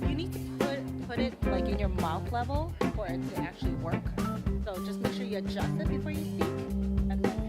You need to put it like in your mouth level for it to actually work. So just make sure you adjust it before you speak. And then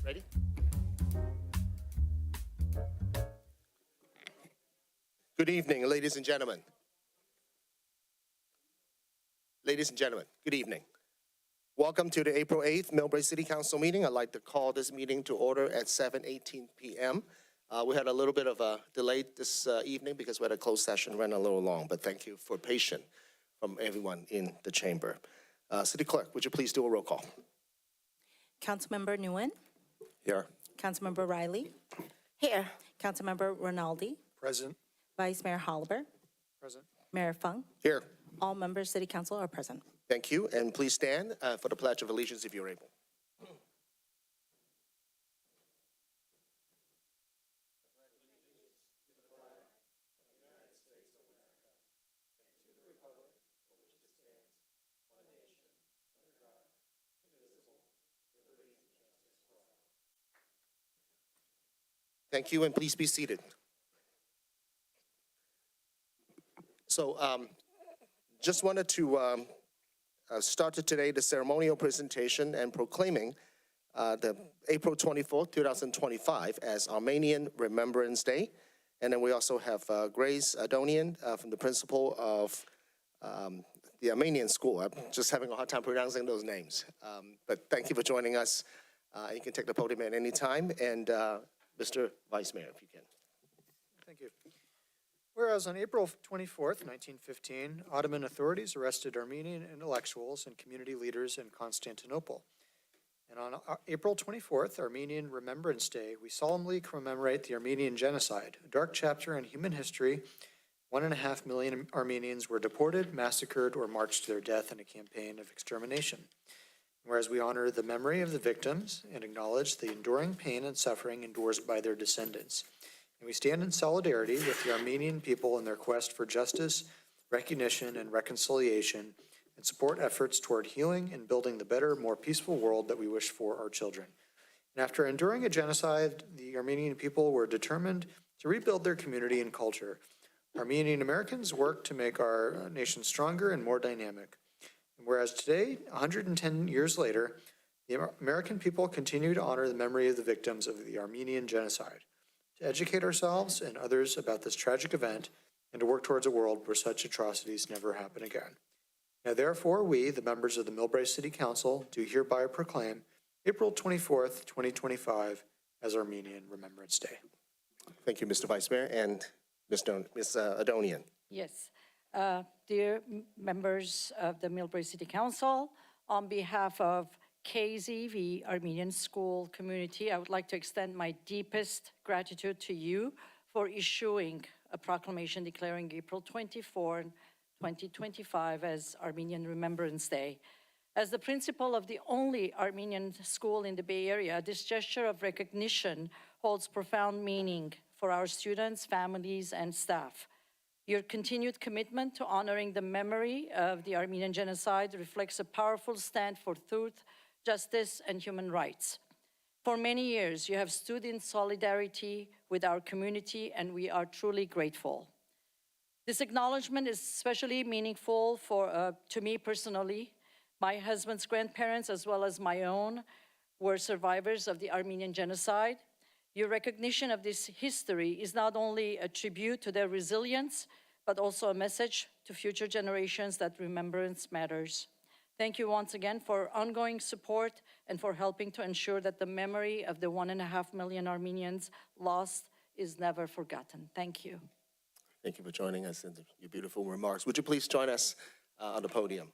Ready? Good evening, ladies and gentlemen. Ladies and gentlemen, good evening. Welcome to the April 8th Millbrae City Council meeting. I'd like to call this meeting to order at 7:18 p.m. We had a little bit of a delay this evening because we had a closed session, ran a little long, but thank you for patience from everyone in the chamber. City Clerk, would you please do a roll call? Councilmember Nguyen, Here. Councilmember Riley, Here. Councilmember Rinaldi, Present. Vice Mayor Holliber, Present. Mayor Fung. Here. All members of City Council are present. Thank you, and please stand for the Pledge of Allegiance if you're able. Thank you, and please be seated. So Just wanted to start today the ceremonial presentation and proclaiming the April 24th, 2025 as Armenian Remembrance Day. And then we also have Grace Adonian from the principal of the Armenian school. I'm just having a hard time pronouncing those names. But thank you for joining us. You can take the podium at any time. And Mr. Vice Mayor, if you can. Thank you. Whereas on April 24th, 1915, Ottoman authorities arrested Armenian intellectuals and community leaders in Constantinople. And on April 24th, Armenian Remembrance Day, we solemnly commemorate the Armenian genocide, a dark chapter in human history. 1.5 million Armenians were deported, massacred, or marched to their death in a campaign of extermination. Whereas we honor the memory of the victims and acknowledge the enduring pain and suffering endured by their descendants. And we stand in solidarity with the Armenian people in their quest for justice, recognition, and reconciliation, and support efforts toward healing and building the better, more peaceful world that we wish for our children. And after enduring a genocide, the Armenian people were determined to rebuild their community and culture. Armenian Americans worked to make our nation stronger and more dynamic. And whereas today, 110 years later, the American people continue to honor the memory of the victims of the Armenian genocide, to educate ourselves and others about this tragic event, and to work towards a world where such atrocities never happen again. Now, therefore, we, the members of the Millbrae City Council, do hereby proclaim April 24th, 2025 as Armenian Remembrance Day. Thank you, Mr. Vice Mayor, and Ms. Adonian. Yes. Dear members of the Millbrae City Council, on behalf of KZV Armenian School community, I would like to extend my deepest gratitude to you for issuing a proclamation declaring April 24, 2025 as Armenian Remembrance Day. As the principal of the only Armenian school in the Bay Area, this gesture of recognition holds profound meaning for our students, families, and staff. Your continued commitment to honoring the memory of the Armenian genocide reflects a powerful stand for truth, justice, and human rights. For many years, you have stood in solidarity with our community, and we are truly grateful. This acknowledgement is especially meaningful to me personally. My husband's grandparents, as well as my own, were survivors of the Armenian genocide. Your recognition of this history is not only a tribute to their resilience, but also a message to future generations that remembrance matters. Thank you once again for ongoing support and for helping to ensure that the memory of the 1.5 million Armenians lost is never forgotten. Thank you. Thank you for joining us and your beautiful remarks. Would you please join us on the podium?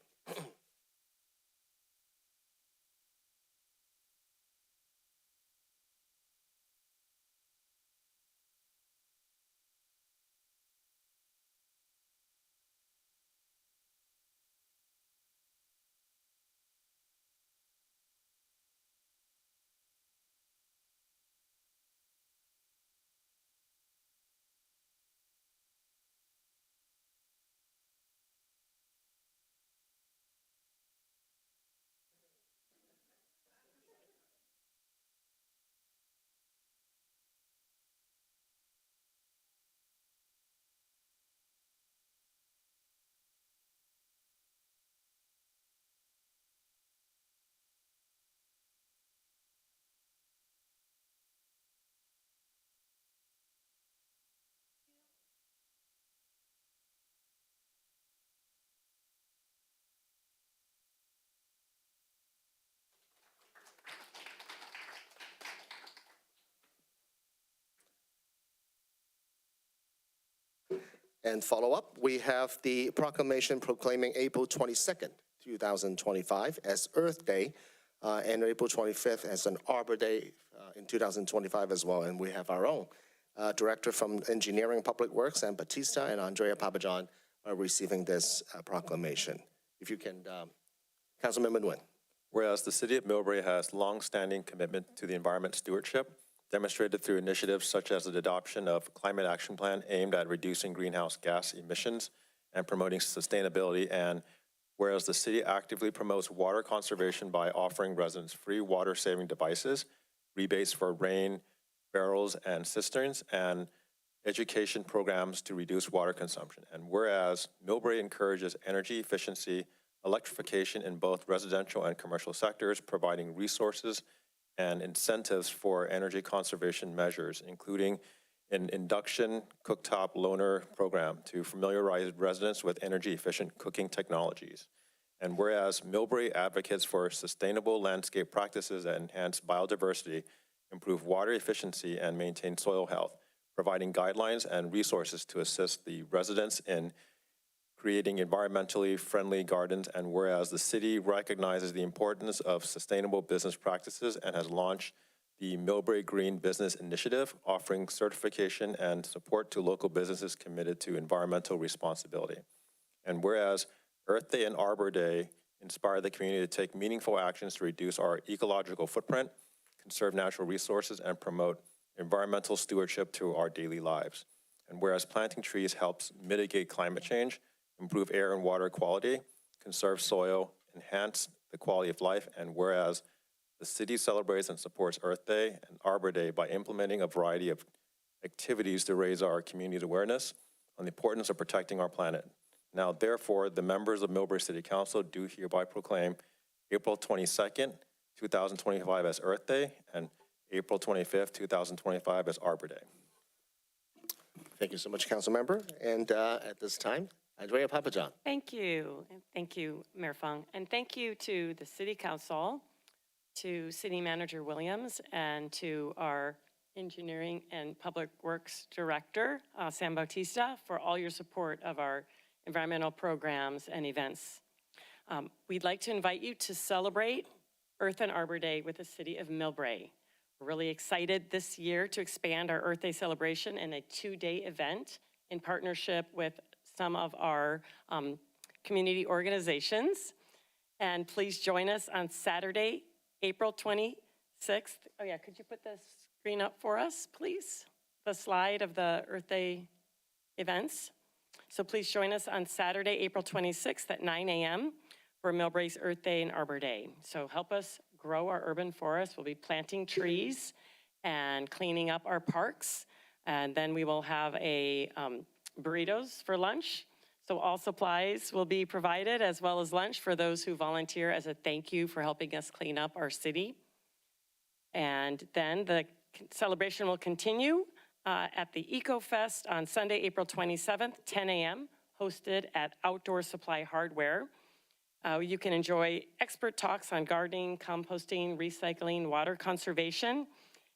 And follow up, we have the proclamation proclaiming April 22nd, 2025 as Earth Day, and April 25th as an Arbor Day in 2025 as well. And we have our own director from Engineering Public Works, Sam Batista, and Andrea Papajohn are receiving this proclamation. If you can, Councilmember Nguyen. Whereas the City of Millbrae has long-standing commitment to the environment stewardship, demonstrated through initiatives such as the adoption of a climate action plan aimed at reducing greenhouse gas emissions and promoting sustainability, and whereas the city actively promotes water conservation by offering residents free water-saving devices, rebates for rain barrels and cisterns, and education programs to reduce water consumption. And whereas Millbrae encourages energy efficiency, electrification in both residential and commercial sectors, providing resources and incentives for energy conservation measures, including an induction cooktop loaner program to familiarize residents with energy-efficient cooking technologies. And whereas Millbrae advocates for sustainable landscape practices that enhance biodiversity, improve water efficiency, and maintain soil health, providing guidelines and resources to assist the residents in creating environmentally friendly gardens, and whereas the city recognizes the importance of sustainable business practices and has launched the Millbrae Green Business Initiative, offering certification and support to local businesses committed to environmental responsibility. And whereas Earth Day and Arbor Day inspire the community to take meaningful actions to reduce our ecological footprint, conserve natural resources, and promote environmental stewardship to our daily lives. And whereas planting trees helps mitigate climate change, improve air and water quality, conserve soil, enhance the quality of life, and whereas the city celebrates and supports Earth Day and Arbor Day by implementing a variety of activities to raise our community's awareness on the importance of protecting our planet. Now, therefore, the members of Millbrae City Council do hereby proclaim April 22nd, 2025 as Earth Day and April 25th, 2025 as Arbor Day. Thank you so much, Council Member. And at this time, Andrea Papajohn. Thank you. And thank you, Mayor Fung. And thank you to the City Council, to City Manager Williams, and to our Engineering and Public Works Director, Sam Bautista, for all your support of our environmental programs and events. We'd like to invite you to celebrate Earth and Arbor Day with the City of Millbrae. We're really excited this year to expand our Earth Day celebration in a 2-day event in partnership with some of our community organizations. And please join us on Saturday, April 26th. Oh yeah, could you put the screen up for us, please? The slide of the Earth Day events. So please join us on Saturday, April 26th at 9 a.m. for Millbrae's Earth Day and Arbor Day. So help us grow our urban forests. We'll be planting trees and cleaning up our parks. And then we will have a burritos for lunch. So all supplies will be provided as well as lunch for those who volunteer as a thank you for helping us clean up our city. And then the celebration will continue at the Eco Fest on Sunday, April 27th, 10 a.m., hosted at Outdoor Supply Hardware. You can enjoy expert talks on gardening, composting, recycling, water conservation,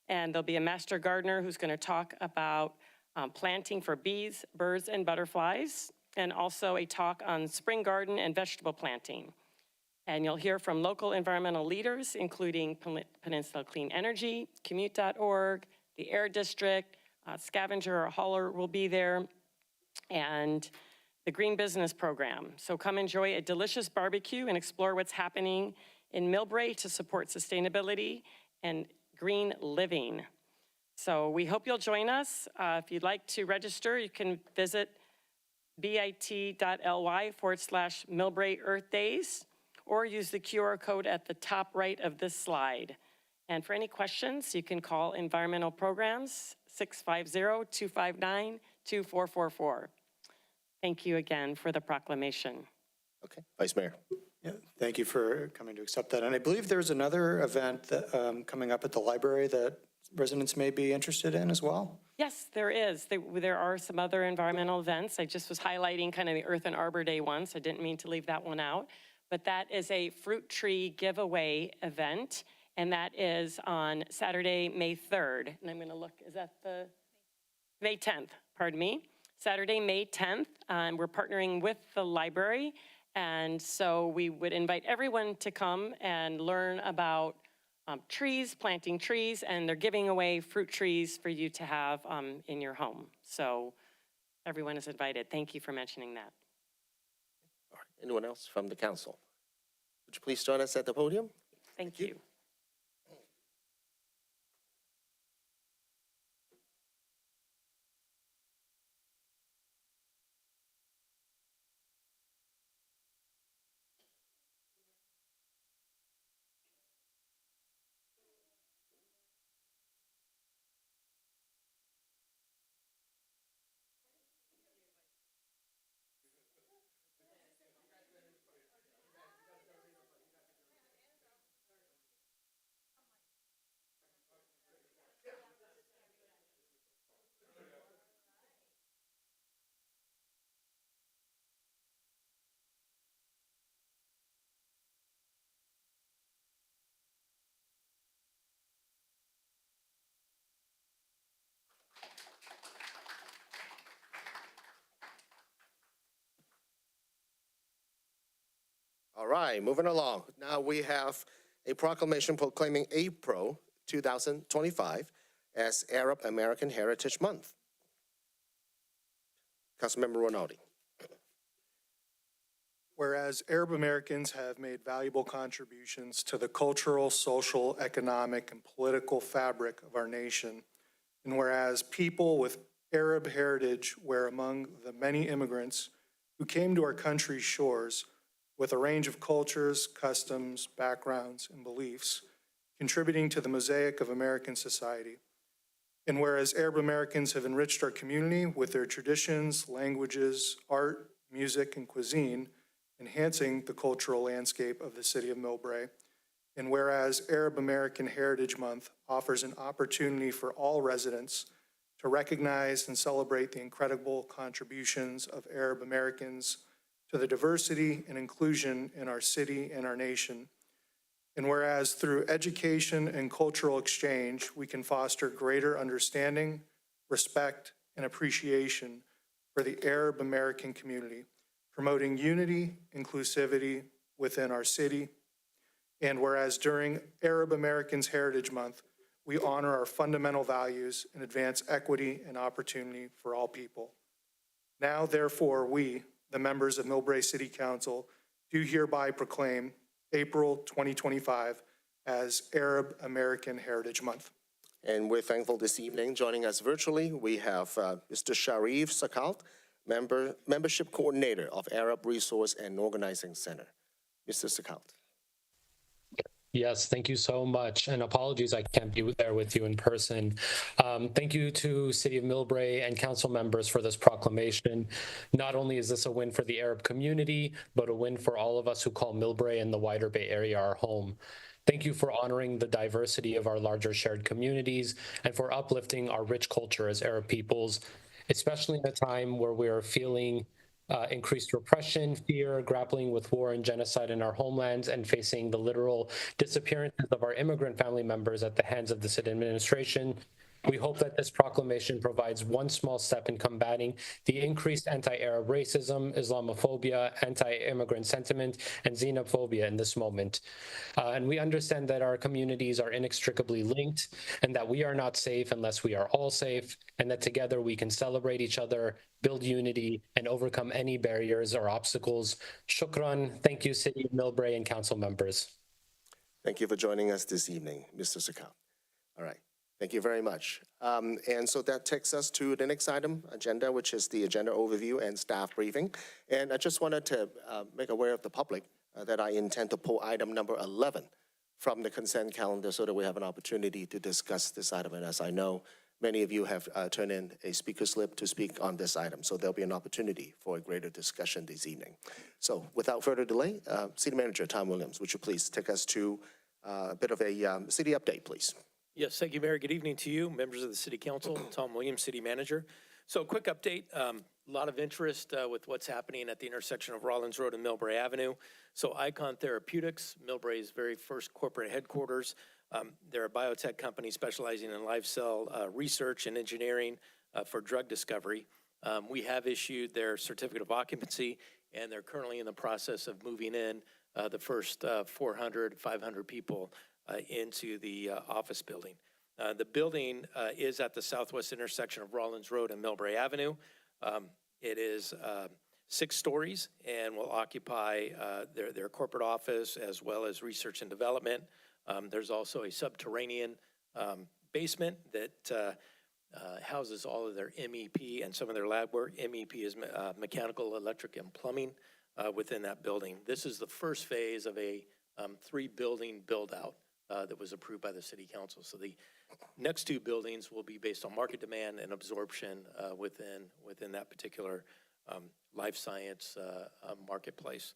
and there'll be a master gardener who's going to talk about planting for bees, birds, and butterflies, and also a talk on spring garden and vegetable planting. And you'll hear from local environmental leaders, including Peninsula Clean Energy, Commute.org, the Air District, Scavenger or Hauler will be there, and the Green Business Program. So come enjoy a delicious barbecue and explore what's happening in Millbrae to support sustainability and green living. So we hope you'll join us. If you'd like to register, you can visit bit.ly/Millbrae Earth Days, or use the QR code at the top right of this slide. And for any questions, you can call Environmental Programs 650-259-2444. Thank you again for the proclamation. Okay, Vice Mayor. Yeah, thank you for coming to accept that. And I believe there's another event that, coming up at the library that residents may be interested in as well. Yes, there is. There are some other environmental events. I just was highlighting kind of the Earth and Arbor Day one, so I didn't mean to leave that one out. But that is a fruit tree giveaway event, and that is on Saturday, May 3rd. And I'm going to look, is that the May 10th, pardon me. Saturday, May 10th, we're partnering with the library, and so we would invite everyone to come and learn about trees, planting trees, and they're giving away fruit trees for you to have in your home. So everyone is invited. Thank you for mentioning that. All right. Anyone else from the council? Would you please join us at the podium? Thank you. right, moving along. Now we have a proclamation proclaiming April 2025 as Arab American Heritage Month. Councilmember Rinaldi. Whereas Arab Americans have made valuable contributions to the cultural, social, economic, and political fabric of our nation, and whereas people with Arab heritage were among the many immigrants who came to our country's shores with a range of cultures, customs, backgrounds, and beliefs, contributing to the mosaic of American society. And whereas Arab Americans have enriched our community with their traditions, languages, art, music, and cuisine, enhancing the cultural landscape of the city of Millbrae. And whereas Arab American Heritage Month offers an opportunity for all residents to recognize and celebrate the incredible contributions of Arab Americans to the diversity and inclusion in our city and our nation. And whereas through education and cultural exchange, we can foster greater understanding, respect, and appreciation for the Arab American community, promoting unity, inclusivity within our city. And whereas during Arab Americans Heritage Month, we honor our fundamental values and advance equity and opportunity for all people. Now, therefore, we, the members of Millbrae City Council, do hereby proclaim April 2025 as Arab American Heritage Month. And we're thankful this evening. Joining us virtually, we have Mr. Sharif Sakalt, Membership Coordinator of Arab Resource and Organizing Center. Mr. Sakalt. Yes, thank you so much. And apologies, I can't be there with you in person. Thank you to City of Millbrae and council members for this proclamation. Not only is this a win for the Arab community, but a win for all of us who call Millbrae and the wider Bay Area our home. Thank you for honoring the diversity of our larger shared communities and for uplifting our rich culture as Arab peoples, especially in a time where we are feeling increased repression, fear, grappling with war and genocide in our homelands, and facing the literal disappearances of our immigrant family members at the hands of the city administration. We hope that this proclamation provides one small step in combating the increased anti-Arab racism, Islamophobia, anti-immigrant sentiment, and xenophobia in this moment. And we understand that our communities are inextricably linked and that we are not safe unless we are all safe, and that together we can celebrate each other, build unity, and overcome any barriers or obstacles. Shukran. Thank you, City of Millbrae and council members. Thank you for joining us this evening, Mr. Sakalt. All right. Thank you very much. And so that takes us to the next item, agenda, which is the agenda overview and staff briefing. And I just wanted to make aware of the public that I intend to pull item number 11 from the consent calendar so that we have an opportunity to discuss this item. And as I know, many of you have turned in a speaker slip to speak on this item. So there'll be an opportunity for a greater discussion this evening. So without further delay, City Manager Tom Williams, would you please take us to a bit of a city update, please? Yes, thank you, Mayor. Good evening to you, members of the City Council. Tom Williams, City Manager. So quick update, a lot of interest with what's happening at the intersection of Rollins Road and Millbrae Avenue. So Icon Therapeutics, Millbrae's very first corporate headquarters. They're a biotech company specializing in live cell research and engineering for drug discovery. We have issued their certificate of occupancy, and they're currently in the process of moving in the first 400, 500 people into the office building. The building is at the southwest intersection of Rollins Road and Millbrae Avenue. It is 6 stories and will occupy their corporate office as well as research and development. There's also a subterranean basement that houses all of their MEP and some of their lab work. MEP is mechanical, electric, and plumbing within that building. This is the first phase of a 3-building build-out that was approved by the City Council. So the next 2 buildings will be based on market demand and absorption within that particular life science marketplace.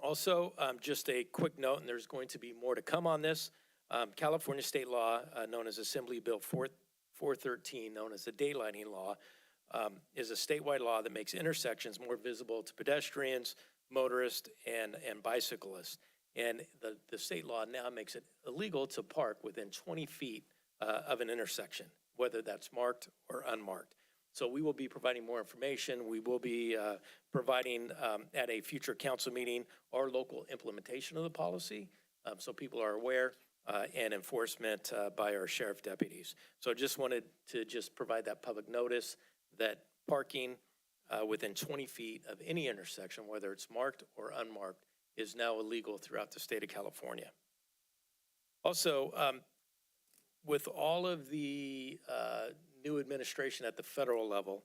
Also, just a quick note, and there's going to be more to come on this. California state law, known as Assembly Bill 413, known as the daylighting law, is a statewide law that makes intersections more visible to pedestrians, motorists, and bicyclists. And the state law now makes it illegal to park within 20 feet of an intersection, whether that's marked or unmarked. So we will be providing more information. We will be providing at a future council meeting our local implementation of the policy, so people are aware, and enforcement by our sheriff deputies. So just wanted to just provide that public notice that parking within 20 feet of any intersection, whether it's marked or unmarked, is now illegal throughout the state of California. Also, with all of the new administration at the federal level,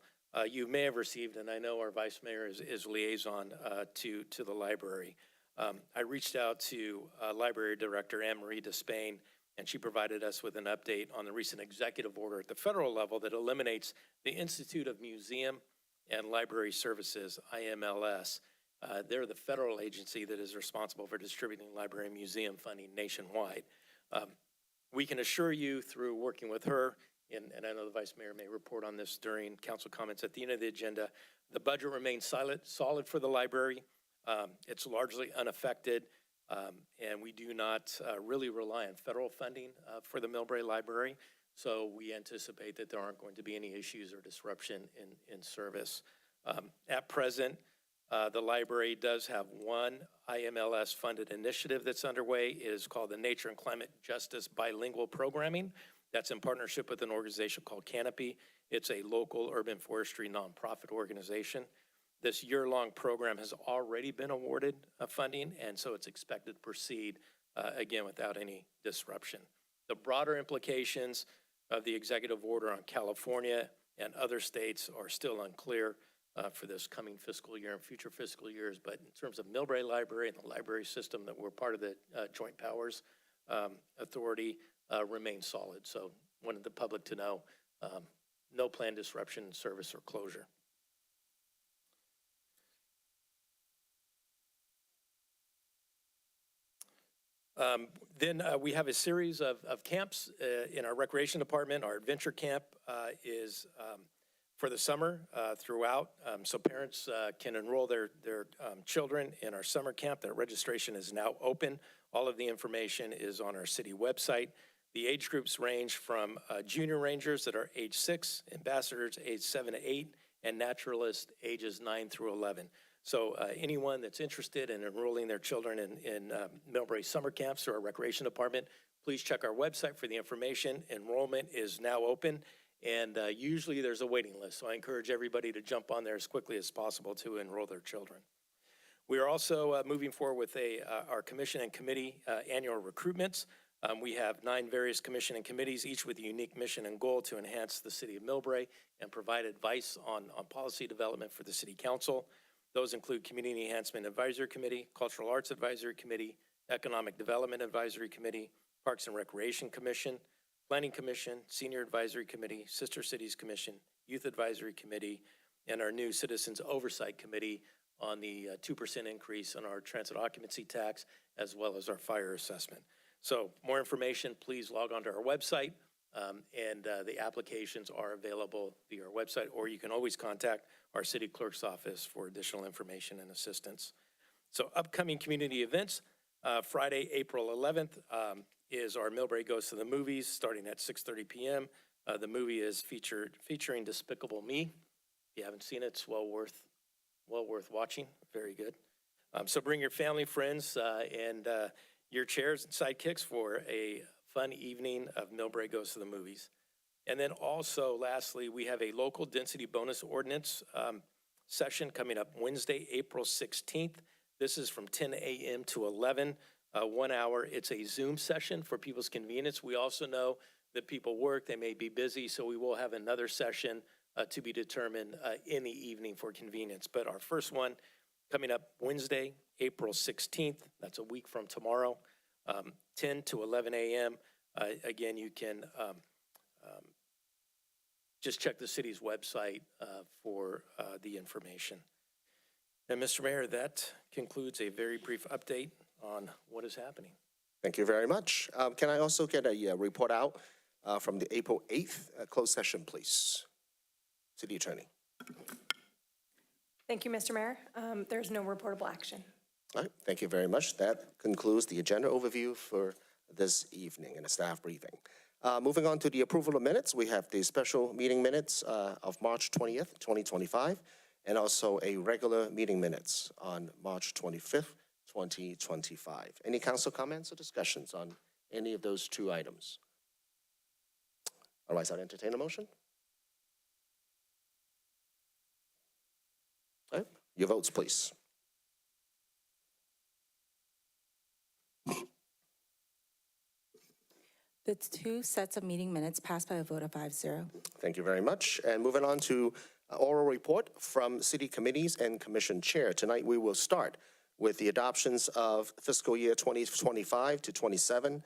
you may have received, and I know our vice mayor is liaison to the library. I reached out to Library Director Anne-Marie Despain, and she provided us with an update on the recent executive order at the federal level that eliminates the Institute of Museum and Library Services, IMLS. They're the federal agency that is responsible for distributing library and museum funding nationwide. We can assure you through working with her, and I know the vice mayor may report on this during council comments at the end of the agenda, the budget remains solid for the library. It's largely unaffected, and we do not really rely on federal funding for the Millbrae Library, so we anticipate that there aren't going to be any issues or disruption in service. At present, the library does have one IMLS-funded initiative that's underway. It is called the Nature and Climate Justice Bilingual Programming. That's in partnership with an organization called Canopy. It's a local urban forestry nonprofit organization. This year-long program has already been awarded funding, and so it's expected to proceed, again, without any disruption. The broader implications of the executive order on California and other states are still unclear for this coming fiscal year and future fiscal years, but in terms of Millbrae Library and the library system that we're part of the Joint Powers Authority remains solid. So wanted the public to know no planned disruption in service or closure. Then we have a series of camps in our recreation department. Our adventure camp is for the summer throughout, so parents can enroll their children in our summer camp. Their registration is now open. All of the information is on our city website. The age groups range from junior rangers that are age 6, ambassadors age 7 to 8, and naturalists ages 9 through 11. So anyone that's interested in enrolling their children in Millbrae summer camps or our recreation department, please check our website for the information. Enrollment is now open, and usually there's a waiting list. So I encourage everybody to jump on there as quickly as possible to enroll their children. We are also moving forward with our commission and committee annual recruitments. We have 9 various commission and committees, each with a unique mission and goal to enhance the city of Millbrae and provide advice on policy development for the city council. Those include Community Enhancement Advisory Committee, Cultural Arts Advisory Committee, Economic Development Advisory Committee, Parks and Recreation Commission, Planning Commission, Senior Advisory Committee, Sister Cities Commission, Youth Advisory Committee, and our new Citizens Oversight Committee on the 2% increase on our transit occupancy tax, as well as our fire assessment. So more information, please log on to our website, and the applications are available via our website, or you can always contact our city clerk's office for additional information and assistance. So upcoming community events, Friday, April 11th is our Millbrae Goes to the Movies, starting at 6:30 p.m. The movie is featuring Despicable Me. If you haven't seen it, it's well worth watching. Very good. So bring your family, friends, and your chairs and sidekicks for a fun evening of Millbrae Goes to the Movies. And then also, lastly, we have a local density bonus ordinance session coming up Wednesday, April 16th. This is from 10 a.m. to 11, 1 hour. It's a Zoom session for people's convenience. We also know that people work, they may be busy, so we will have another session to be determined in the evening for convenience. But our first one coming up Wednesday, April 16th, that's a week from tomorrow, 10 to 11 a.m. Again, you can just check the city's website for the information. And Mr. Mayor, that concludes a very brief update on what is happening. Thank you very much. Can I also get a report out from the April 8th closed session, please? City Attorney. Thank you, Mr. Mayor. There's no reportable action. All right, thank you very much. That concludes the agenda overview for this evening and a staff briefing. Moving on to the approval of minutes, we have the special meeting minutes of March 20th, 2025, and also a regular meeting minutes on March 25th, 2025. Any council comments or discussions on any of those two items? Otherwise, I'll entertain a motion. All right, your votes, please. The two sets of meeting minutes passed by a vote of 5-0. Thank you very much. And moving on to oral report from city committees and commission chair. Tonight, we will start with the adoptions of fiscal year 2025 to 27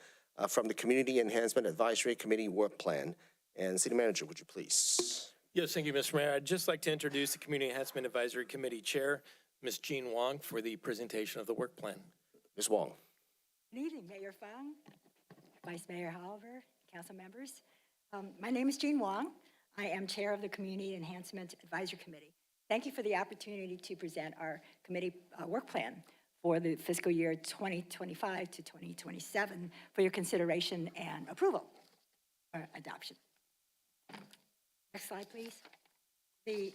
from the Community Enhancement Advisory Committee work plan. And City Manager, would you please? Yes, thank you, Mr. Mayor. I'd just like to introduce the Community Enhancement Advisory Committee Chair, Ms. Jean Wong, for the presentation of the work plan. Ms. Wong. Good evening, Mayor Fung, Vice Mayor Oliver, council members. My name is Jean Wong. I am Chair of the Community Enhancement Advisory Committee. Thank you for the opportunity to present our committee work plan for the fiscal year 2025 to 2027 for your consideration and approval or adoption. Next slide, please. The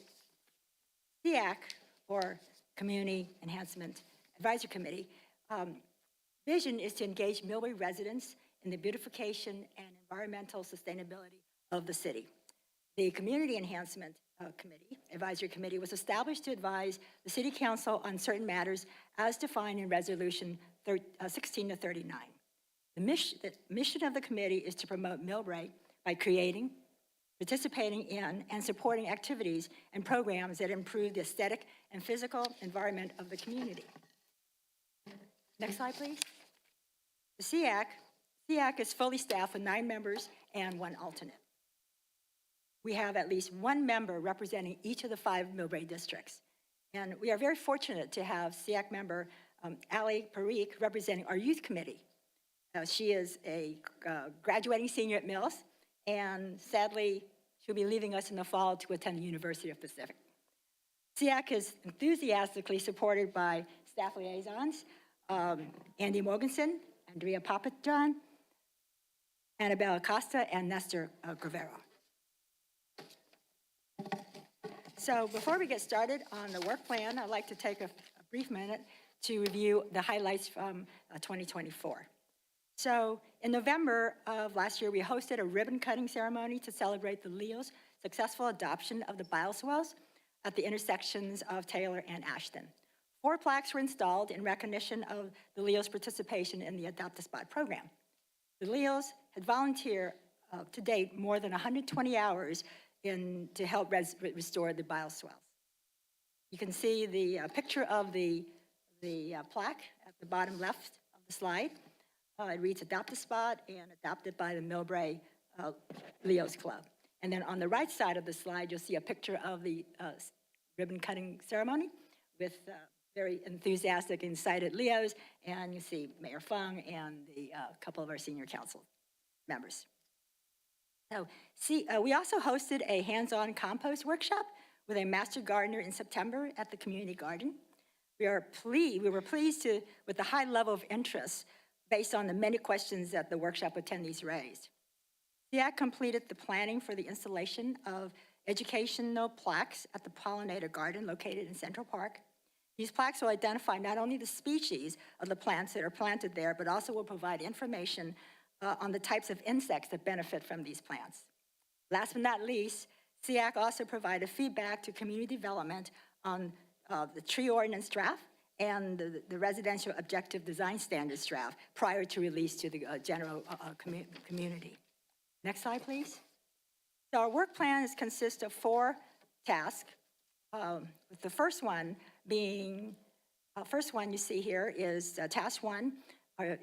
CEAC, or Community Enhancement Advisory Committee, vision is to engage Millbrae residents in the beautification and environmental sustainability of the city. The Community Enhancement Advisory Committee was established to advise the City Council on certain matters as defined in Resolution 16-39. The mission of the committee is to promote Millbrae by creating, participating in, and supporting activities and programs that improve the aesthetic and physical environment of the community. Next slide, please. The CEAC is fully staffed with 9 members and 1 alternate. We have at least 1 member representing each of the 5 Millbrae districts. And we are very fortunate to have CEAC member Ali Parikh representing our youth committee. She is a graduating senior at Mills, and sadly, she'll be leaving us in the fall to attend the University of Pacific. CEAC is enthusiastically supported by staff liaisons, Andy Morganson, Andrea Papajan, Annabelle Acosta, and Nestor Gravero. So before we get started on the work plan, I'd like to take a brief minute to review the highlights from 2024. So in November of last year, we hosted a ribbon cutting ceremony to celebrate the Leo's successful adoption of the bioswales at the intersections of Taylor and Ashton. 4 plaques were installed in recognition of the Leo's participation in the Adopt a Spot program. The Leos had volunteered to date more than 120 hours to help restore the bioswales. You can see the picture of the plaque at the bottom left of the slide. It reads Adopt a Spot and adopted by the Millbrae Leos Club. And then on the right side of the slide, you'll see a picture of the ribbon cutting ceremony with very enthusiastic and excited Leos, and you see Mayor Fung and a couple of our senior council members. So, we also hosted a hands-on compost workshop with a master gardener in September at the community garden. We were pleased with the high level of interest based on the many questions that the workshop attendees raised. CEAC completed the planning for the installation of educational plaques at the pollinator garden located in Central Park. These plaques will identify not only the species of the plants that are planted there, but also will provide information on the types of insects that benefit from these plants. Last but not least, CEAC also provided feedback to community development on the tree ordinance draft and the residential objective design standards draft prior to release to the general community. Next slide, please. So our work plan consists of 4 tasks. With the first one being, first one you see here is task 1,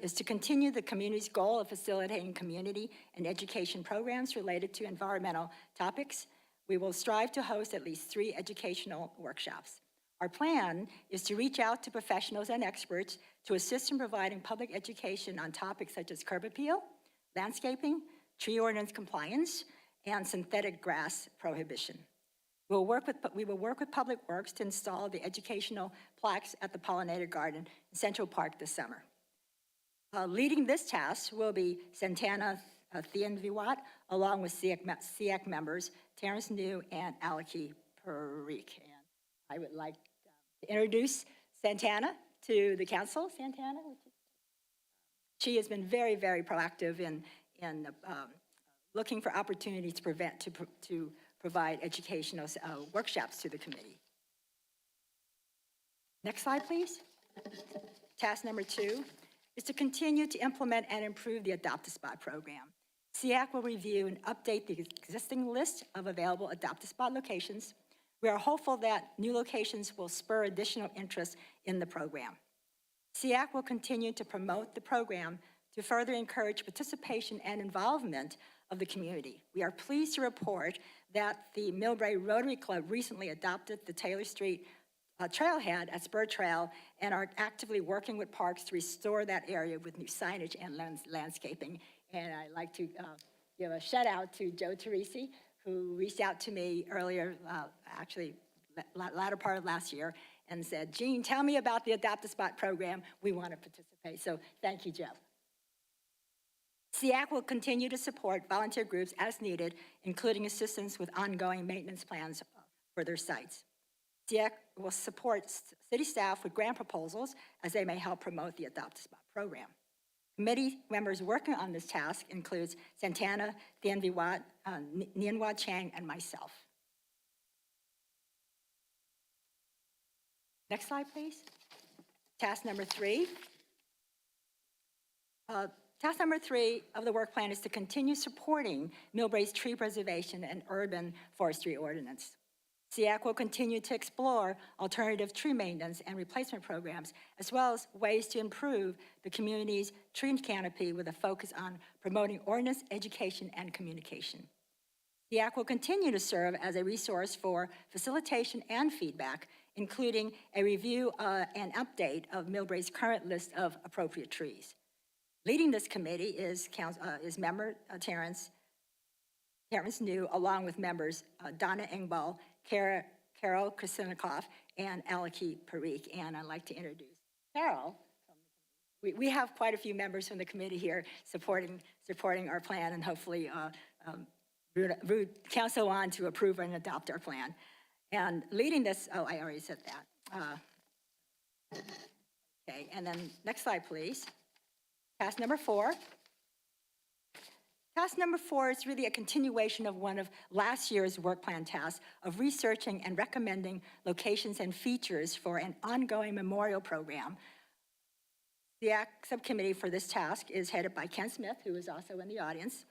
is to continue the community's goal of facilitating community and education programs related to environmental topics. We will strive to host at least 3 educational workshops. Our plan is to reach out to professionals and experts to assist in providing public education on topics such as curb appeal, landscaping, tree ordinance compliance, and synthetic grass prohibition. We will work with Public Works to install the educational plaques at the pollinator garden in Central Park this summer. Leading this task will be Santana Thien Viwat, along with SEAC members Terrence New and Alaki Parikh. And I would like to introduce Santana to the council. Santana, she has been very, very proactive in looking for opportunities to provide educational workshops to the committee. Next slide, please. Task number 2 is to continue to implement and improve the Adopt-a-Spot program. SEAC will review and update the existing list of available Adopt-a-Spot locations. We are hopeful that new locations will spur additional interest in the program. SEAC will continue to promote the program to further encourage participation and involvement of the community. We are pleased to report that the Millbrae Rotary Club recently adopted the Taylor Street trailhead at Spur Trail and are actively working with parks to restore that area with new signage and landscaping. And I'd like to give a shout out to Joe Teresi, who reached out to me earlier, actually latter part of last year, and said, Jean, tell me about the Adopt-a-Spot program. We want to participate. So thank you, Joe. SEAC will continue to support volunteer groups as needed, including assistance with ongoing maintenance plans for their sites. SEAC will support city staff with grant proposals as they may help promote the Adopt-a-Spot program. Committee members working on this task includes Santana, Thien Viwat, Nianhua Chang, and myself. Next slide, please. Task number 3. Task number 3 of the work plan is to continue supporting Millbrae's tree preservation and urban forestry ordinance. SEAC will continue to explore alternative tree maintenance and replacement programs, as well as ways to improve the community's tree canopy with a focus on promoting ordinance, education, and communication. SEAC will continue to serve as a resource for facilitation and feedback, including a review and update of Millbrae's current list of appropriate trees. Leading this committee is member Terrence New, along with members Donna Engbal, Carol Krasinikoff, and Alaki Parikh. And I'd like to introduce Carol. We have quite a few members from the committee here supporting our plan, and hopefully root council on to approve and adopt our plan. And leading this, oh, I already said that. Okay, and then next slide, please. Task number 4. Task number 4 is really a continuation of one of last year's work plan tasks of researching and recommending locations and features for an ongoing memorial program. The subcommittee for this task is headed by Ken Smith, who is also in the audience,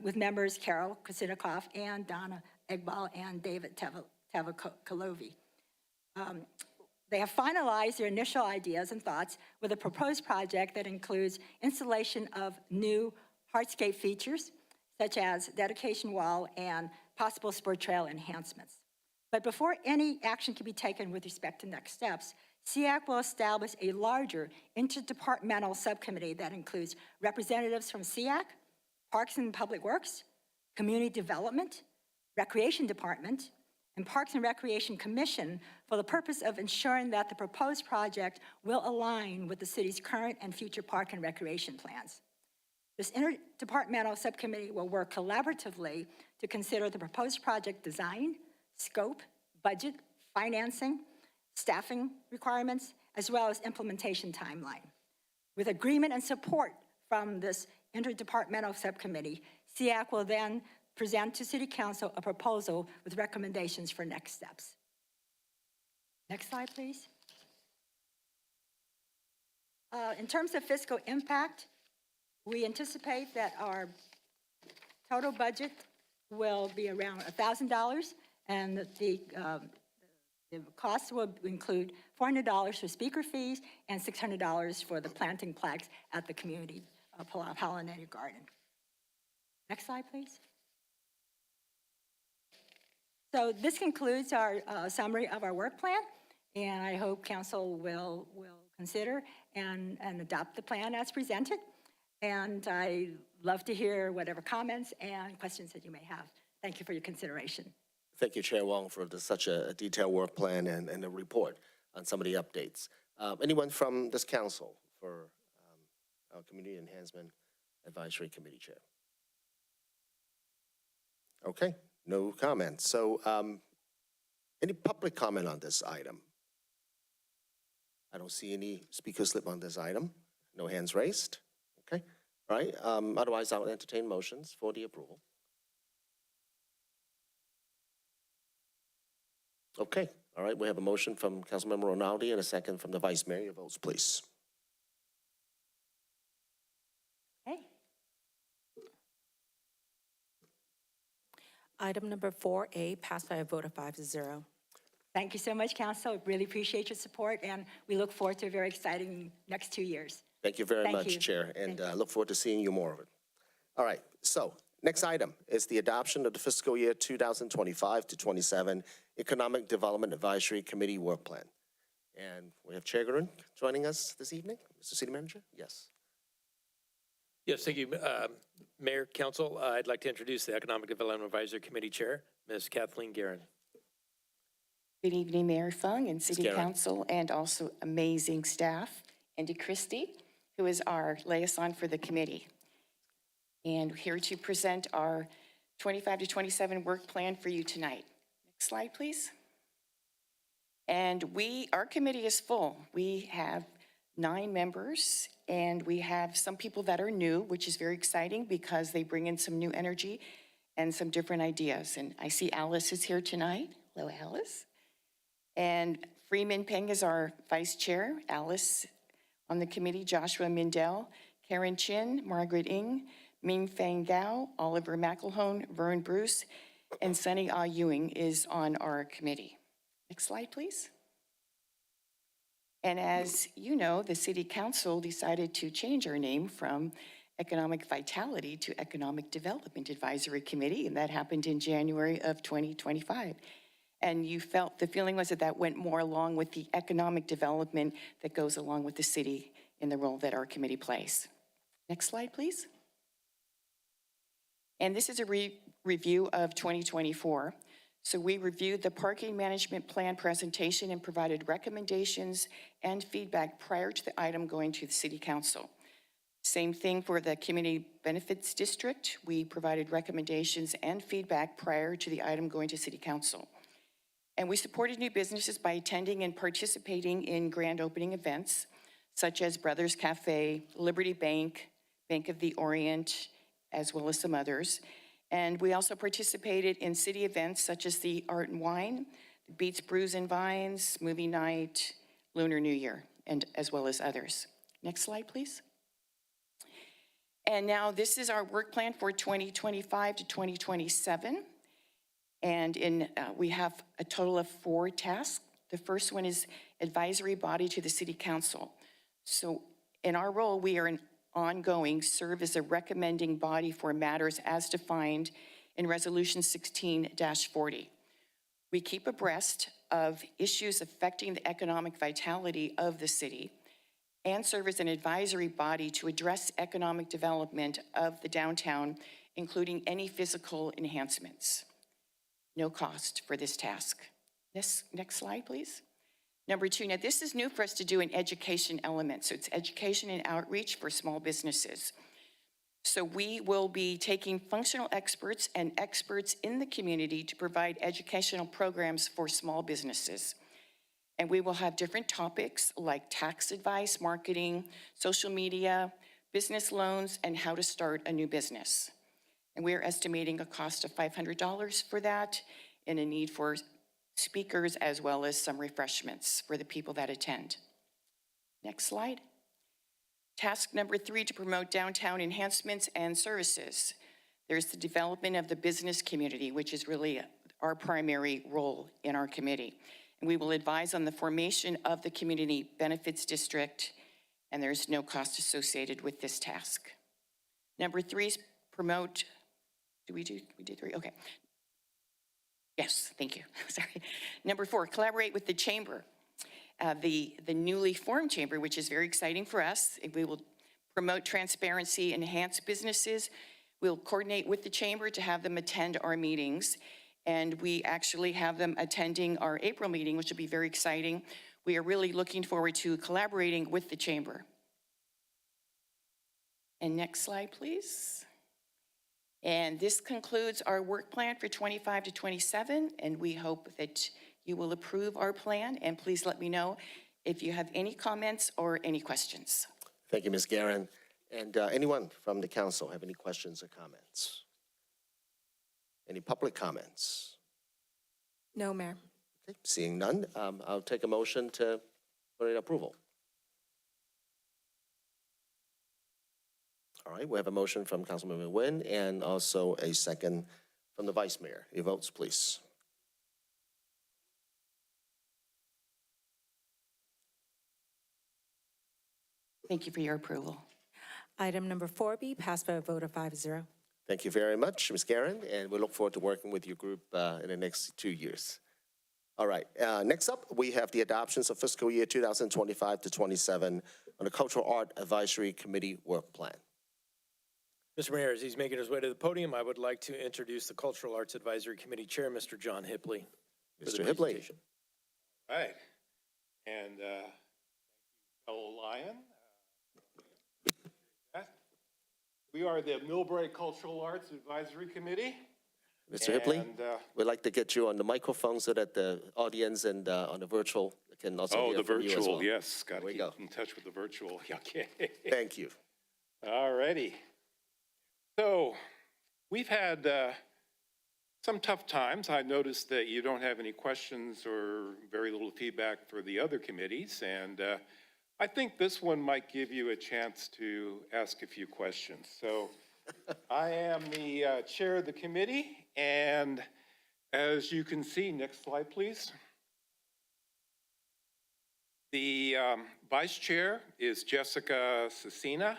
with members Carol Krasinikoff and Donna Engbal and David Tavakolovi. They have finalized their initial ideas and thoughts with a proposed project that includes installation of new hardscape features, such as dedication wall and possible spur trail enhancements. But before any action can be taken with respect to next steps, SEAC will establish a larger interdepartmental subcommittee that includes representatives from SEAC, Parks and Public Works, Community Development, Recreation Department, and Parks and Recreation Commission for the purpose of ensuring that the proposed project will align with the city's current and future park and recreation plans. This interdepartmental subcommittee will work collaboratively to consider the proposed project design, scope, budget, financing, staffing requirements, as well as implementation timeline. With agreement and support from this interdepartmental subcommittee, SEAC will then present to City Council a proposal with recommendations for next steps. Next slide, please. In terms of fiscal impact, we anticipate that our total budget will be around $1,000, and the costs will include $400 for speaker fees and $600 for the planting plaques at the community pollinator garden. Next slide, please. So this concludes our summary of our work plan, and I hope council will consider and adopt the plan as presented. And I love to hear whatever comments and questions that you may have. Thank you for your consideration. Thank you, Chair Wong, for such a detailed work plan and a report on some of the updates. Anyone from this council for our Community Enhancement Advisory Committee Chair? Okay, no comments. So any public comment on this item? I don't see any speaker slip on this item. No hands raised. Okay, all right. Otherwise, I'll entertain motions for the approval. Okay, all right. We have a motion from Councilmember Ronaldi and a second from the Vice Mayor. Your votes, please. Okay. Item number 4A passed by a vote of 5-0. Thank you so much, Council. Really appreciate your support, and we look forward to a very exciting next 2 years. Thank you very Thank much, you. Chair, and Thank you. look forward to seeing you more of it. All right, so next item is the adoption of the fiscal year 2025 to 27 Economic Development Advisory Committee Work Plan. And we have Chair Gurun joining us this evening. Mr. City Manager? Yes. Yes, thank you, Mayor, Council. I'd like to introduce the Economic Development Advisory Committee Chair, Ms. Kathleen Guerin. Good evening, Mayor Fung and City Karen. Council, and also amazing staff. Andy Christie, who is our liaison for the committee. And here to present our 25 to 27 work plan for you tonight. Next slide, please. And our committee is full. We have 9 members, and we have some people that are new, which is very exciting because they bring in some new energy and some different ideas. And I see Alice is here tonight. Hello, Alice. And Freeman Peng is our vice chair. Alice on the committee, Joshua Mindell, Karen Chin, Margaret Ng, Ming Fang Gao, Oliver McElhone, Vern Bruce, and Sunny Ah Ewing is on our committee. Next slide, please. And as you know, the City Council decided to change our name from Economic Vitality to Economic Development Advisory Committee, and that happened in January of 2025. And you felt, the feeling was that went more along with the economic development that goes along with the city in the role that our committee plays. Next slide, please. And this is a review of 2024. So we reviewed the parking management plan presentation and provided recommendations and feedback prior to the item going to the City Council. Same thing for the Community Benefits District. We provided recommendations and feedback prior to the item going to City Council. And we supported new businesses by attending and participating in grand opening events, such as Brothers Cafe, Liberty Bank, Bank of the Orient, as well as some others. And we also participated in city events such as the Art and Wine, the Beats, Brews and Vines, Movie Night, Lunar New Year, and as well as others. Next slide, please. And now this is our work plan for 2025 to 2027. And we have a total of 4 tasks. The first one is advisory body to the City Council. So in our role, we are an ongoing serve as a recommending body for matters as defined in Resolution 16-40. We keep abreast of issues affecting the economic vitality of the city and serve as an advisory body to address economic development of the downtown, including any physical enhancements. No cost for this task. Next slide, please. Number 2, now this is new for us to do an education element. So it's education and outreach for small businesses. So we will be taking functional experts and experts in the community to provide educational programs for small businesses. And we will have different topics like tax advice, marketing, social media, business loans, and how to start a new business. And we are estimating a cost of $500 for that and a need for speakers as well as some refreshments for the people that attend. Next slide. Task number 3, to promote downtown enhancements and services. There's the development of the business community, which is really our primary role in our committee. And we will advise on the formation of the Community Benefits District, and there's no cost associated with this task. Number 3 is promote. We did 3, okay. Yes, thank you, sorry. Number 4, collaborate with the chamber, the newly formed chamber, which is very exciting for us. We will promote transparency, enhance businesses. We'll coordinate with the chamber to have them attend our meetings. And we actually have them attending our April meeting, which will be very exciting. We are really looking forward to collaborating with the chamber. And next slide, please. And this concludes our work plan for 25 to 27, and we hope that you will approve our plan, and please let me know if you have any comments or any questions. Thank you, Ms. Guerin. And anyone from the council have any questions or comments? Any public comments? No, Mayor. Okay, seeing none, I'll take a motion to put in approval. All right, we have a motion from Councilmember Nguyen and also a second from the Vice Mayor. Your votes, please. Thank you for your approval. Item number 4B passed by a vote of 5-0. Thank you very much, Ms. Guerin, and we look forward to working with your group in the next 2 years. All right, next up, we have the adoptions of fiscal year 2025 to 27 on the Cultural Art Advisory Committee Work Plan. Mr. Mayor, as he's making his way to the podium, I would like to introduce the Cultural Arts Advisory Committee Chair, Mr. John Hipley. Mr. Hipley. Right. And fellow Lion, we are the Millbrae Cultural Arts Advisory Committee. Mr. Hipley, And, we'd like to get you on the microphone so that the audience and on the virtual can also oh, hear the from you as virtual, well. yes. Got to There we keep go. in touch with the virtual. Okay. Thank you. All righty. So we've had some tough times. I noticed that you don't have any questions or very little feedback for the other committees. And I think this one might give you a chance to ask a few questions. So I am the chair of the committee. And as you can see, next slide, please. The vice chair is Jessica Cecina.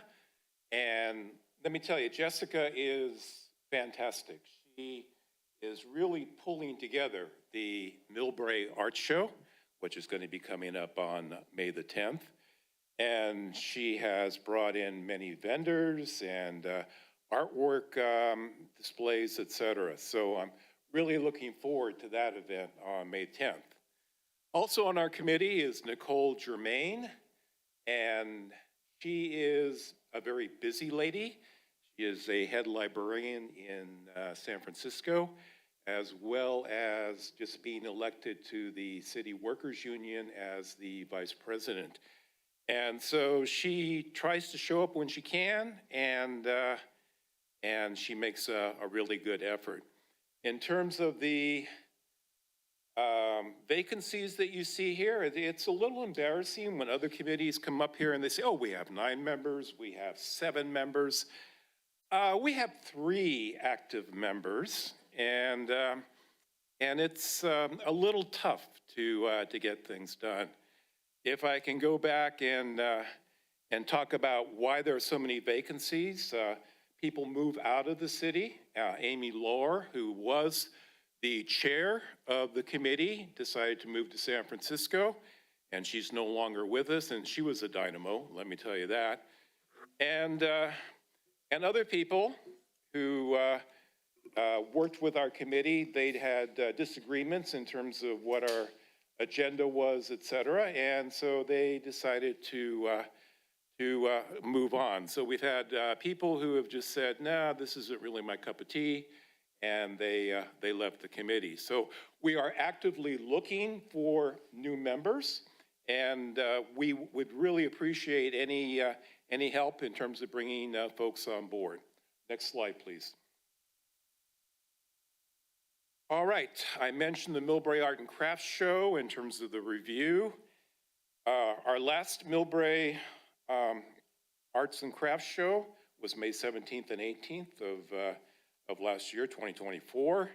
And let me tell you, Jessica is fantastic. She is really pulling together the Millbrae Art Show, which is going to be coming up on May the 10th. And she has brought in many vendors and artwork displays, et cetera. So I'm really looking forward to that event on May 10th. Also on our committee is Nicole Germain, and she is a very busy lady. She is a head librarian in San Francisco, as well as just being elected to the City Workers Union as the vice president. And so she tries to show up when she can, and she makes a really good effort. In terms of the vacancies that you see here, it's a little embarrassing when other committees come up here and they say, oh, we have 9 members, we have 7 members. We have 3 active members, and it's a little tough to get things done. If I can go back and talk about why there are so many vacancies, people move out of the city. Amy Lohr, who was the chair of the committee, decided to move to San Francisco, and she's no longer with us, and she was a dynamo, let me tell you that. And other people who worked with our committee, they'd had disagreements in terms of what our agenda was, et cetera, and so they decided to move on. So we've had people who have just said, nah, this isn't really my cup of tea, and they left the committee. So we are actively looking for new members, and we would really appreciate any help in terms of bringing folks on board. Next slide, please. All right, I mentioned the Millbrae Art and Crafts Show in terms of the review. Our last Millbrae Arts and Crafts Show was May 17th and 18th of last year, 2024.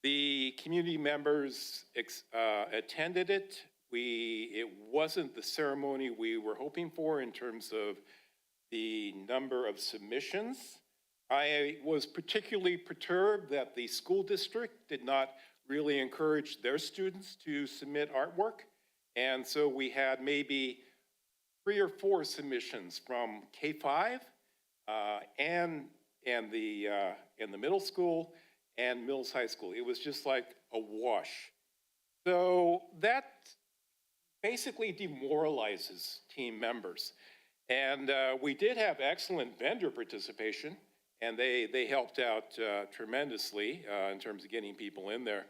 The community members attended it. It wasn't the ceremony we were hoping for in terms of the number of submissions. I was particularly perturbed that the school district did not really encourage their students to submit artwork. And so we had maybe 3 or 4 submissions from K-5 and the middle school and Mills High School. It was just like a wash. So that basically demoralizes team members. And we did have excellent vendor participation, and they helped out tremendously in terms of getting people in there.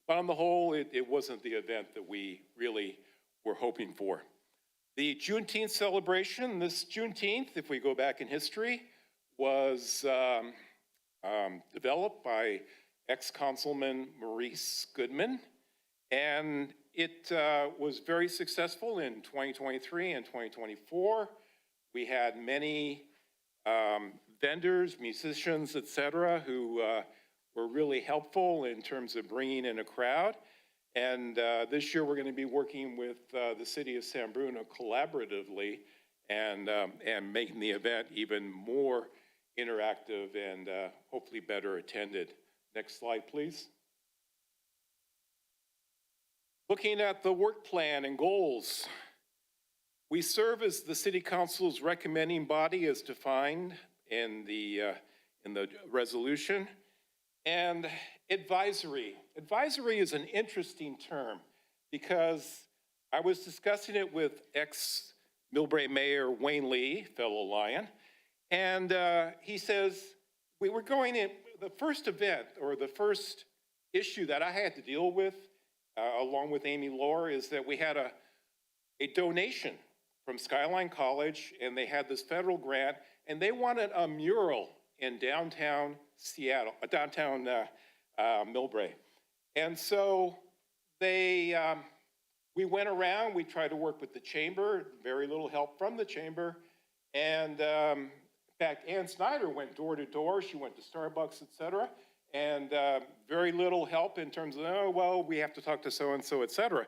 But on the whole, it wasn't the event that we really were hoping for. The Juneteenth celebration, this Juneteenth, if we go back in history, was developed by ex-Councilman Maurice Goodman, and it was very successful in 2023 and 2024. We had many vendors, musicians, et cetera, who were really helpful in terms of bringing in a crowd. And this year we're going to be working with the city of San Bruno collaboratively and making the event even more interactive and hopefully better attended. Next slide, please. Looking at the work plan and goals, we serve as the City Council's recommending body as defined in the resolution. And advisory. Advisory is an interesting term because I was discussing it with ex-Millbrae Mayor Wayne Lee, fellow Lion, and he says, we were going in, the first event or the first issue that I had to deal with, along with Amy Lohr, is that we had a donation from Skyline College, and they had this federal grant, and they wanted a mural in downtown Seattle, downtown Millbrae. And so we went around, we tried to work with the chamber, very little help from the chamber, and in fact, Ann Snyder went door to door, she went to Starbucks, et cetera, and very little help in terms of, oh, well, we have to talk to so-and-so, et cetera.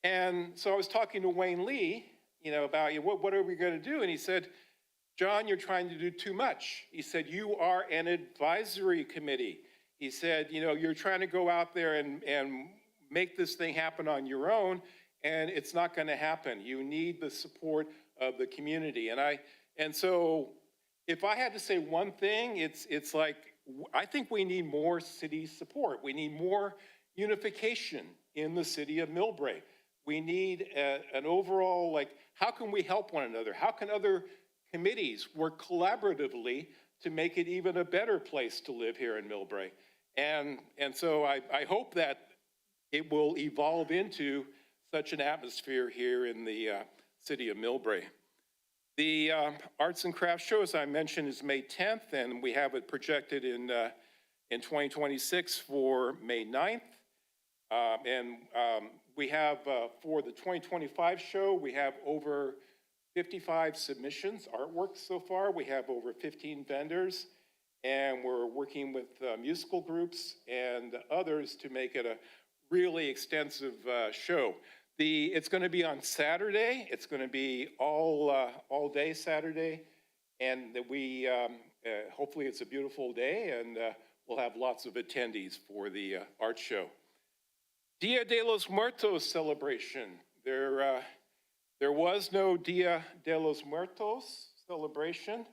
And so I was talking to Wayne Lee, about what are we gonna do? And he said, John, you're trying to do too much. He said, you are an advisory committee. He said, you're trying to go out there and make this thing happen on your own, and it's not gonna happen. You need the support of the community. And so if I had to say one thing, it's like, I think we need more city support. We need more unification in the city of Millbrae. We need an overall, like, how can we help one another? How can other committees work collaboratively to make it even a better place to live here in Millbrae? And so I hope that it will evolve into such an atmosphere here in the city of Millbrae. The Arts and Crafts Show, as I mentioned, is May 10th, and we have it projected in 2026 for May 9th. We have, for the 2025 show, we have over 55 submissions, artwork so far. We have over 15 vendors, and we're working with musical groups and others to make it a really extensive show. It's going to be on Saturday. It's going to be all day Saturday, and we hopefully it's a beautiful day, and we'll have lots of attendees for the art show. Dia de los Muertos celebration. There was no Dia de los Muertos celebration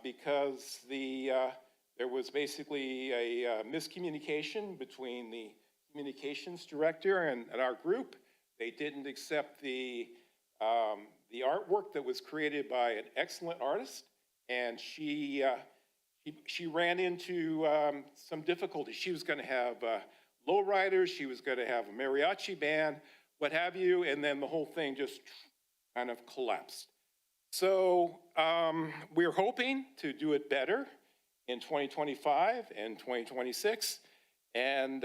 because there was basically a miscommunication between the communications director and our group. They didn't accept the artwork that was created by an excellent artist, and she ran into some difficulties. She was going to have lowriders, she was going to have a mariachi band, what have you, and then the whole thing just kind of collapsed. So we're hoping to do it better in 2025 and 2026, and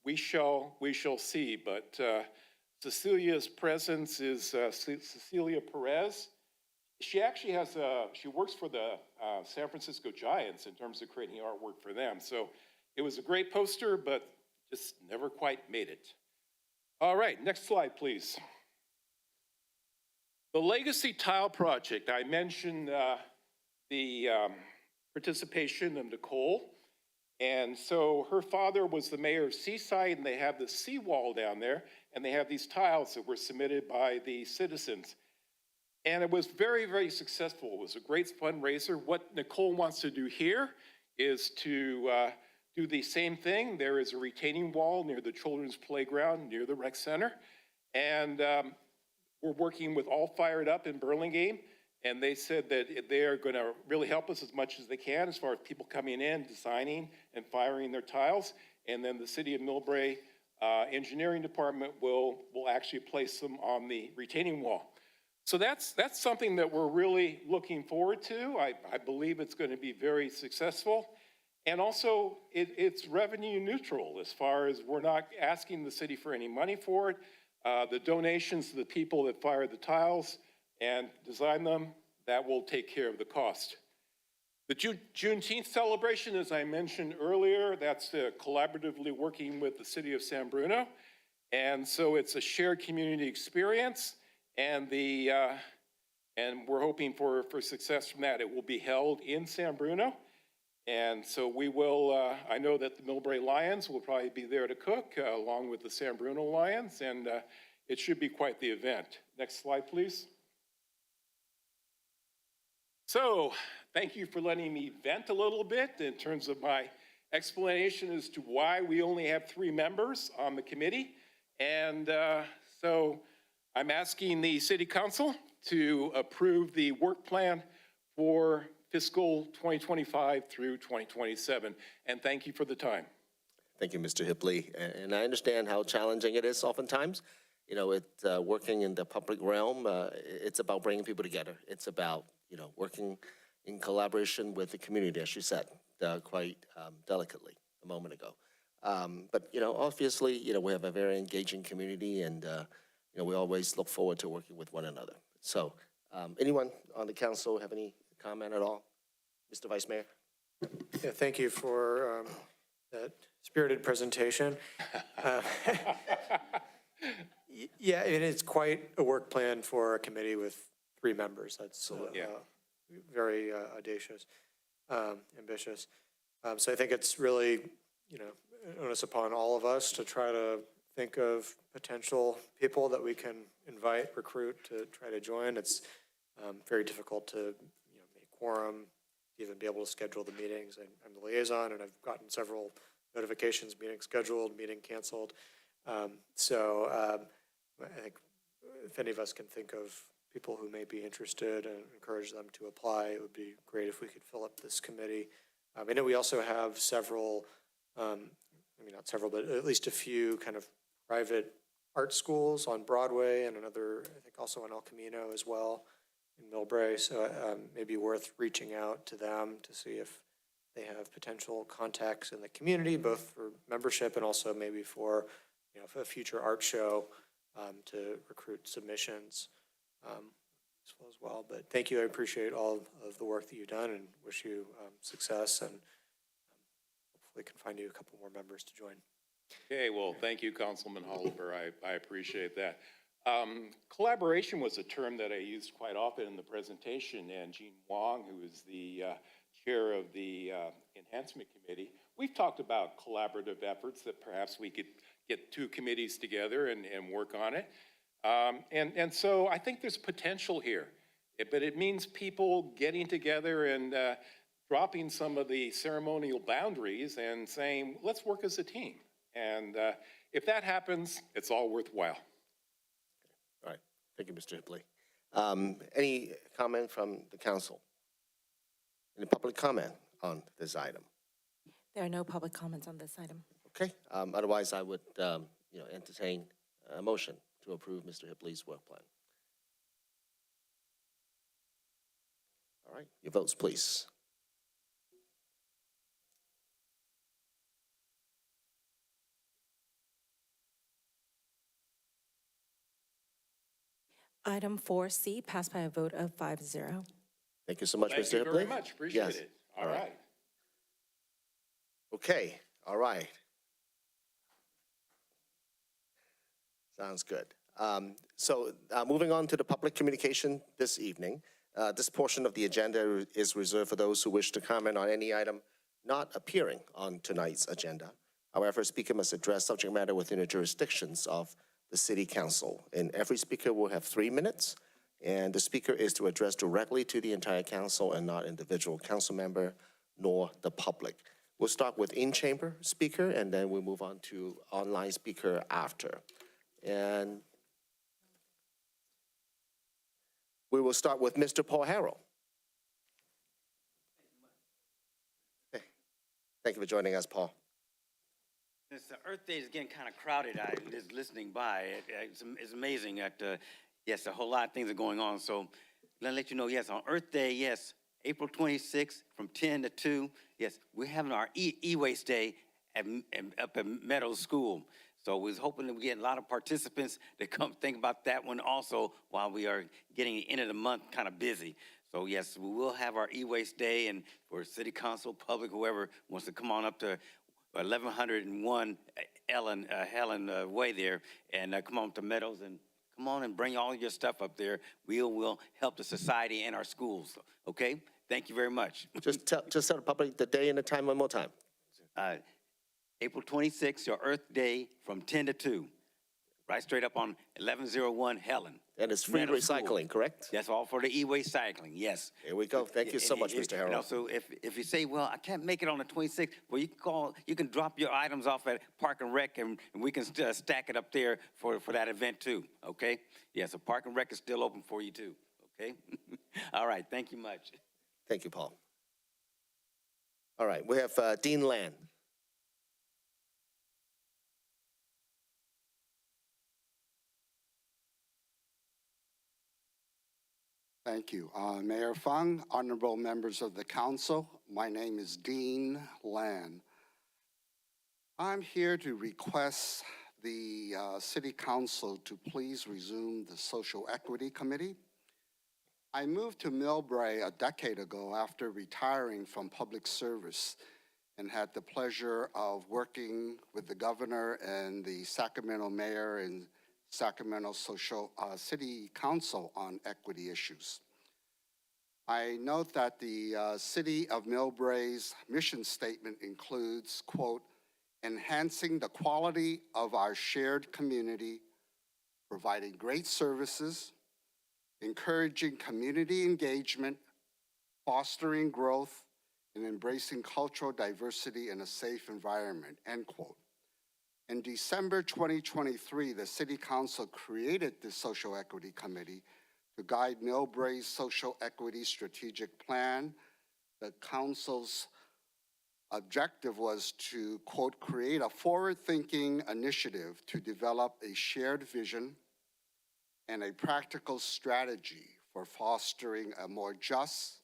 we shall see. But Cecilia's presence is Cecilia Perez. She actually she works for the San Francisco Giants in terms of creating artwork for them. So it was a great poster, but just never quite made it. All right, next slide, please. The Legacy Tile Project, I mentioned the participation of Nicole. And so her father was the mayor of Seaside, and they have the seawall down there, and they have these tiles that were submitted by the citizens. And it was very, very successful. It was a great fundraiser. What Nicole wants to do here is to do the same thing. There is a retaining wall near the children's playground, near the rec center. And we're working with All Fired Up in Burlingame And they said that they are going to really help us as much as they can as far as people coming in, designing and firing their tiles. And then the City of Millbrae Engineering Department will actually place them on the retaining wall. So that's something that we're really looking forward to. I believe it's going to be very successful. And also, it's revenue neutral as far as we're not asking the city for any money for it. The donations to the people that fire the tiles and design them, that will take care of the cost. The Juneteenth celebration, as I mentioned earlier, that's collaboratively working with the city of San Bruno. And so it's a shared community experience, and we're hoping for success from that. It will be held in San Bruno. And so we will, I know that the Millbrae Lions will probably be there to cook along with the San Bruno Lions, and it should be quite the event. Next slide, please. So thank you for letting me vent a little bit in terms of my explanation as to why we only have 3 members on the committee. And so I'm asking the City Council to approve the work plan for fiscal 2025 through 2027. And thank you for the time. Thank you, Mr. Hipley. And I understand how challenging it is oftentimes. You know, working in the public realm, it's about bringing people together. It's about, working in collaboration with the community, as you said, quite delicately a moment ago. But, obviously, we have a very engaging community, and, we always look forward to working with one another. So anyone on the council have any comment at all? Mr. Vice Mayor? Yeah, thank you for that spirited presentation. Yeah, and it's quite a work plan for a committee with 3 members. That's very audacious, ambitious. So I think it's really, onus upon all of us to try to think of potential people that we can invite, recruit to try to join. It's very difficult to make quorum, even be able to schedule the meetings. I'm the liaison, and I've gotten several notifications, meeting scheduled, meeting canceled. So I think if any of us can think of people who may be interested and encourage them to apply, it would be great if we could fill up this committee. I know we also have several, maybe not several, but at least a few kind of private art schools on Broadway, and another, I think also on El Camino as well in Millbrae. So it may be worth reaching out to them to see if they have potential contacts in the community, both for membership and also maybe for, for a future art show to recruit submissions as well. But thank you. I appreciate all of the work that you've done and wish you success, and hopefully can find you a couple more members to join. Okay, well, thank you, Councilman Holliver. I appreciate that. Collaboration was a term that I used quite often in the presentation, and Jean Wong, who is the chair of the Enhancement Committee, we've talked about collaborative efforts that perhaps we could get 2 committees together and work on it. And so I think there's potential here, but it means people getting together and dropping some of the ceremonial boundaries and saying, let's work as a team. And if that happens, it's all worthwhile. All right. Thank you, Mr. Hipley. Any comment from the council? Any public comment on this item? There are no public comments on this item. Okay. Otherwise, I would, entertain a motion to approve Mr. Hipley's work plan. All right. Your votes, please. Item 4C passed by a vote of 5-0. Thank you so much, Thank Mr. you Hipley. very much. Appreciate Yes. it. All right. Okay. All right. Sounds good. So moving on to the public communication this evening. This portion of the agenda is reserved for those who wish to comment on any item not appearing on tonight's agenda. However, a speaker must address subject matter within the jurisdictions of the City Council. And every speaker will have 3 minutes. And the speaker is to address directly to the entire council and not individual council member nor the public. We'll start with in-chamber speaker, and then we'll move on to online speaker after. And We will start with Mr. Paul Harrell. Okay. Thank you for joining us, Paul. Since the Earth Day is getting kind of crowded, I was listening by. It's amazing that, yes, a whole lot of things are going on. So let me let you know, yes, on Earth Day, yes, April 26th from 10 to 2, yes, we're having our e-waste day up at Meadows School. So we was hoping that we get a lot of participants to come think about that one also while we are getting the end of the month kind of busy. So yes, we will have our e-waste day, and for city council, public, whoever wants to come on up to 1101 Helen Way there, and come on to Meadows and come on and bring all your stuff up there. We will help the society and our schools. Okay? Thank you very much. Just tell the public the day and the time one more time. April 26th, your Earth Day from 10 to 2. Right straight up on 1101 Helen. And it's free Meadows recycling, School. correct? That's all for the e-waste cycling, yes. Here we go. Thank you so much, Mr. And Harrell. also, if you say, well, I can't make it on the 26th, well, you can drop your items off at Park and Rec, and we can stack it up there for that event too, okay? Yeah, so Park and Rec is still open for you too, okay? All right, thank you much. Thank you, Paul. All right, we have Dean Land. Thank you. Mayor Fung, honorable members of the council, my name is Dean Lan. I'm here to request the city council to please resume the Social Equity Committee. I moved to Millbrae a decade ago after retiring from public service and had the pleasure of working with the governor and the Sacramento mayor and Sacramento City Council on equity issues. I note that the City of Millbrae's mission statement includes, quote, enhancing the quality of our shared community, providing great services, encouraging community engagement, fostering growth, and embracing cultural diversity in a safe environment, end quote. In December 2023, the City Council created the Social Equity Committee to guide Millbrae's social equity strategic plan. The Council's objective was to, quote, create a forward-thinking initiative to develop a shared vision and a practical strategy for fostering a more just,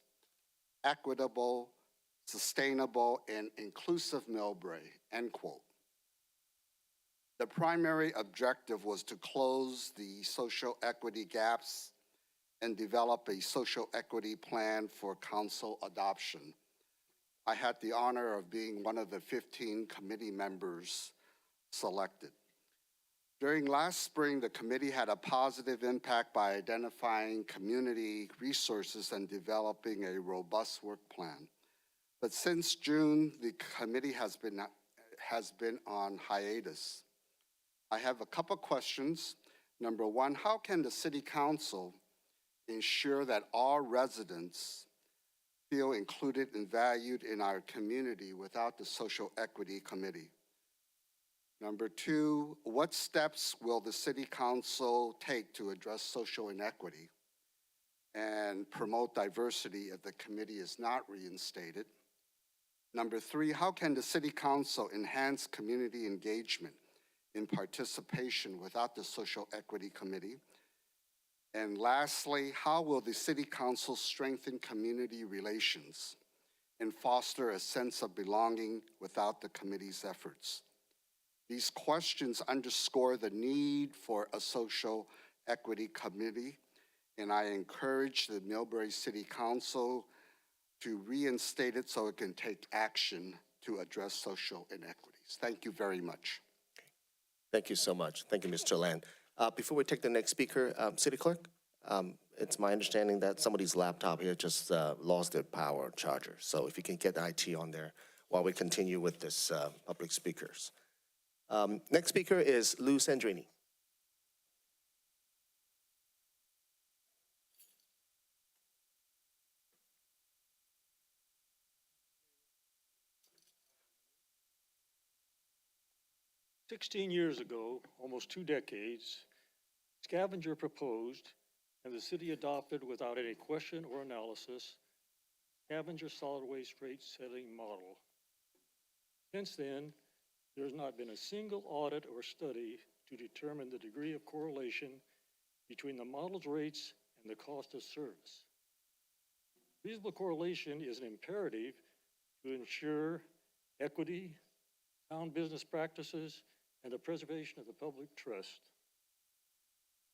equitable, sustainable, and inclusive Millbrae, end quote. The primary objective was to close the social equity gaps and develop a social equity plan for council adoption. I had the honor of being one of the 15 committee members selected. During last spring, the committee had a positive impact by identifying community resources and developing a robust work plan. But since June, the committee has been on hiatus. I have a couple questions. Number one, how can the City Council ensure that all residents feel included and valued in our community without the Social Equity Committee? Number two, what steps will the City Council take to address social inequity and promote diversity if the committee is not reinstated? Number three, how can the City Council enhance community engagement in participation without the Social Equity Committee? And lastly, how will the City Council strengthen community relations and foster a sense of belonging without the committee's efforts? These questions underscore the need for a Social Equity Committee, and I encourage the Millbrae City Council to reinstate it so it can take action to address social inequities. Thank you very much. Thank you so much. Thank you, Mr. Land. Before we take the next speaker, City Clerk, it's my understanding that somebody's laptop here just lost their power charger. So if you can get IT on there while we continue with this public speakers. Next speaker is Lou Sandrini. "16 years ago, almost 2 decades, Scavenger proposed and the city adopted without any question or analysis scavenger solid waste rate setting model. Since then, there has not been a single audit or study to determine the degree of correlation between the model's rates and the cost of service. Reasonable correlation is an imperative to ensure equity, sound business practices, and the preservation of the public trust.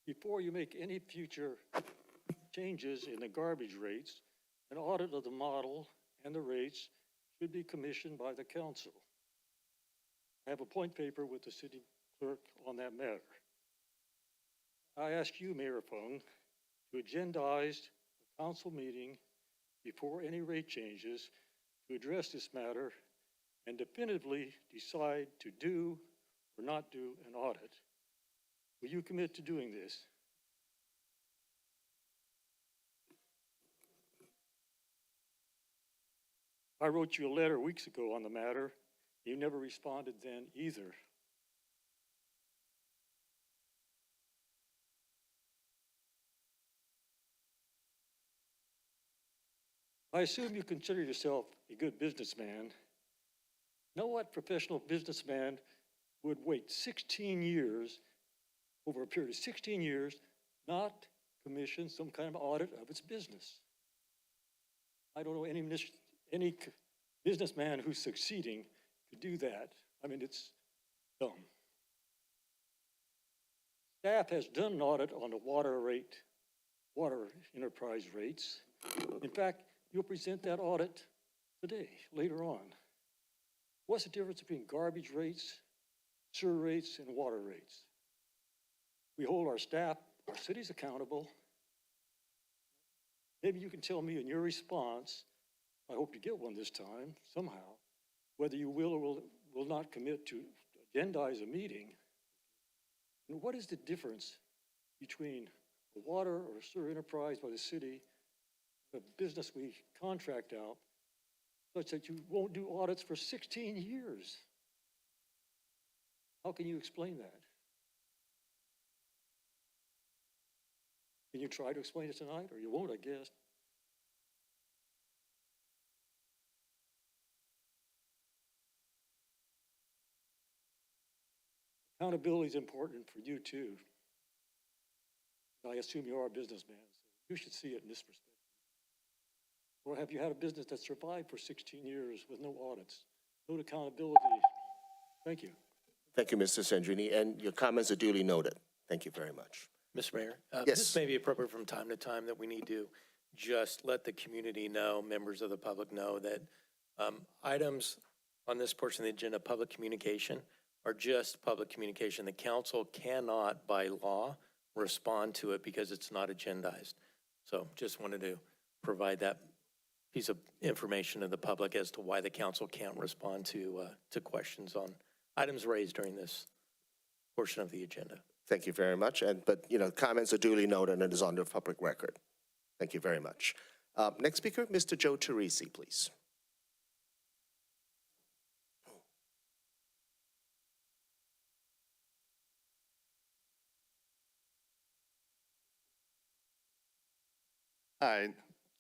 Before you make any future changes in the garbage rates, an audit of the model and the rates should be commissioned by the council. I have a point paper with the city clerk on that matter. I ask you, Mayor Fung, to agendize the council meeting before any rate changes to address this matter and definitively decide to do or not do an audit. Will you commit to doing this? I wrote you a letter weeks ago on the matter. You never responded then either. I assume you consider yourself a good businessman. Know what professional businessman would wait 16 years, over a period of 16 years, not commission some kind of audit of its business? I don't know any businessman who's succeeding to do that. I mean, it's dumb. Staff has done an audit on the water enterprise rates. In fact, you'll present that audit today, later on. What's the difference between garbage rates, sewer rates, and water rates? We hold our staff, our cities accountable. Maybe you can tell me in your response, I hope to get one this time, somehow, whether you will or will not commit to agendize a meeting. And what is the difference between a water or sewer enterprise by the city, a business we contract out, such that you won't do audits for 16 years? How can you explain that? Can you try to explain it tonight, or you won't, I guess? Accountability is important for you too. I assume you are a businessman, so you should see it in this perspective. Or have you had a business that survived for 16 years with no audits, no accountability? Thank you. Thank you, Mr. Sandrini, and your comments are duly noted. Thank you very much. Mr. Mayor, Yes. this may be appropriate from time to time that we need to just let the community know, members of the public know that items on this portion of the agenda, public communication, are just public communication. The council cannot, by law, respond to it because it's not agendized. So just wanted to provide that piece of information to the public as to why the council can't respond to questions on items raised during this portion of the agenda. Thank you very much. But comments are duly noted and it is on the public record. Thank you very much. Next speaker, Mr. Joe Teresi, please. Hi,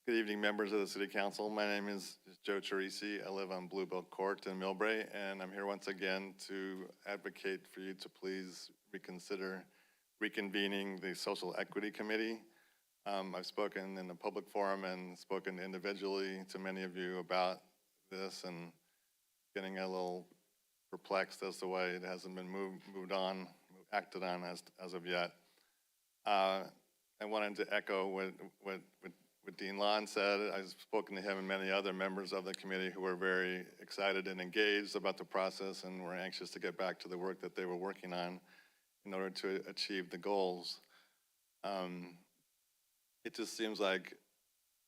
good evening, members of the City Council. My name is Joe Teresi. I live on Bluebell Court in Millbrae, and I'm here once again to advocate for you to please reconsider reconvening the Social Equity Committee. I've spoken in the public forum and spoken individually to many of you about this and getting a little perplexed as to why it hasn't been acted on as of yet. I wanted to echo what Dean Lon said. I've spoken to him and many other members of the committee who are very excited and engaged about the process and were anxious to get back to the work that they were working on in order to achieve the goals. It just seems like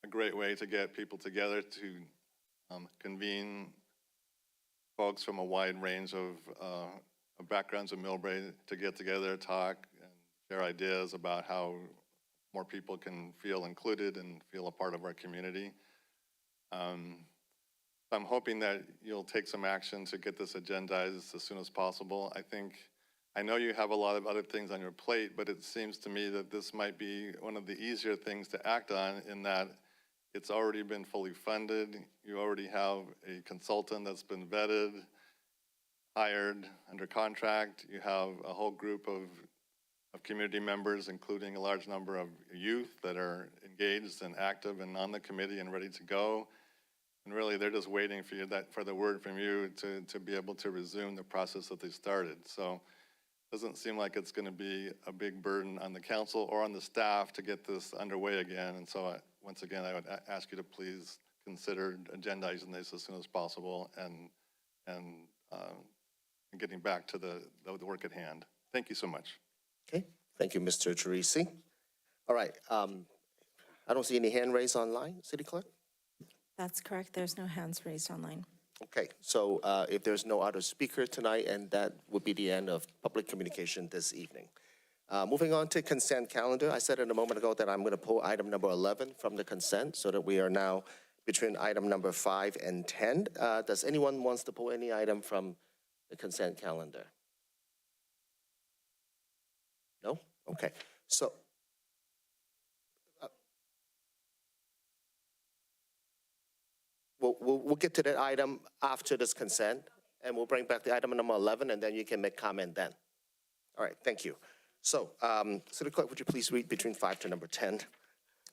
a great way to get people together to convene folks from a wide range of backgrounds in Millbrae to get together, talk, and share ideas about how more people can feel included and feel a part of our community. I'm hoping that you'll take some action to get this agendized as soon as possible. I think I know you have a lot of other things on your plate, but it seems to me that this might be one of the easier things to act on in that it's already been fully funded. You already have a consultant that's been vetted, hired, under contract. You have a whole group of community members, including a large number of youth that are engaged and active and on the committee and ready to go. And really, they're just waiting for you, for the word from you to be able to resume the process that they started. So it doesn't seem like it's going to be a big burden on the council or on the staff to get this underway again. And so once again, I would ask you to please consider agendizing this as soon as possible and getting back to the work at hand. Thank you so much. Okay, thank you, Mr. Teresi. All right, I don't see any hand raised online, City Clerk? That's correct. There's no hands raised online. Okay, so if there's no other speaker tonight, and that would be the end of public communication this evening. Moving on to consent calendar, I said it a moment ago that I'm going to pull item number 11 from the consent so that we are now between item number 5 and 10. Does anyone wants to pull any item from the consent calendar? No? Okay, so we'll get to that item after this consent, and we'll bring back the item number 11, and then you can make comment then. All right, thank you. So, City Clerk, would you please read between 5 to number 10?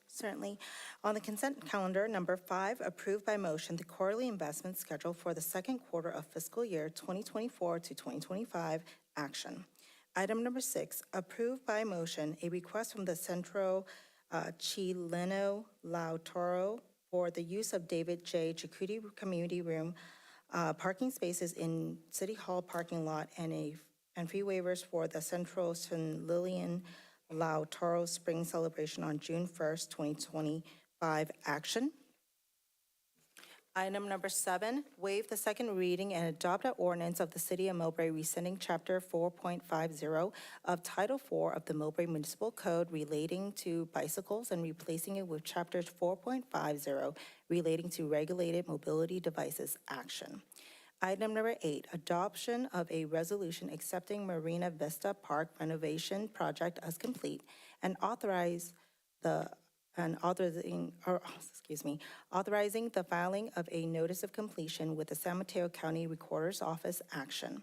Certainly. On the consent calendar, number 5, approved by motion the quarterly investment schedule for the second quarter of fiscal year 2024 to 2025, action. Item number 6, approved by motion a request from the Centro Chileno Lautaro for the use of David J. Chakudi Community Room parking spaces in City Hall parking lot and fee waivers for the Centro San Lilian Lautaro Spring Celebration on June 1st, 2025, action. Item number 7, waive the second reading and adopt an ordinance of the City of Millbrae rescinding Chapter 4.50 of Title 4 of the Millbrae Municipal Code relating to bicycles and replacing it with Chapter 4.50 relating to regulated mobility devices, action. Item number 8, adoption of a resolution accepting Marina Vista Park renovation project as complete and authorizing the filing of a notice of completion with the San Mateo County Recorder's Office, action.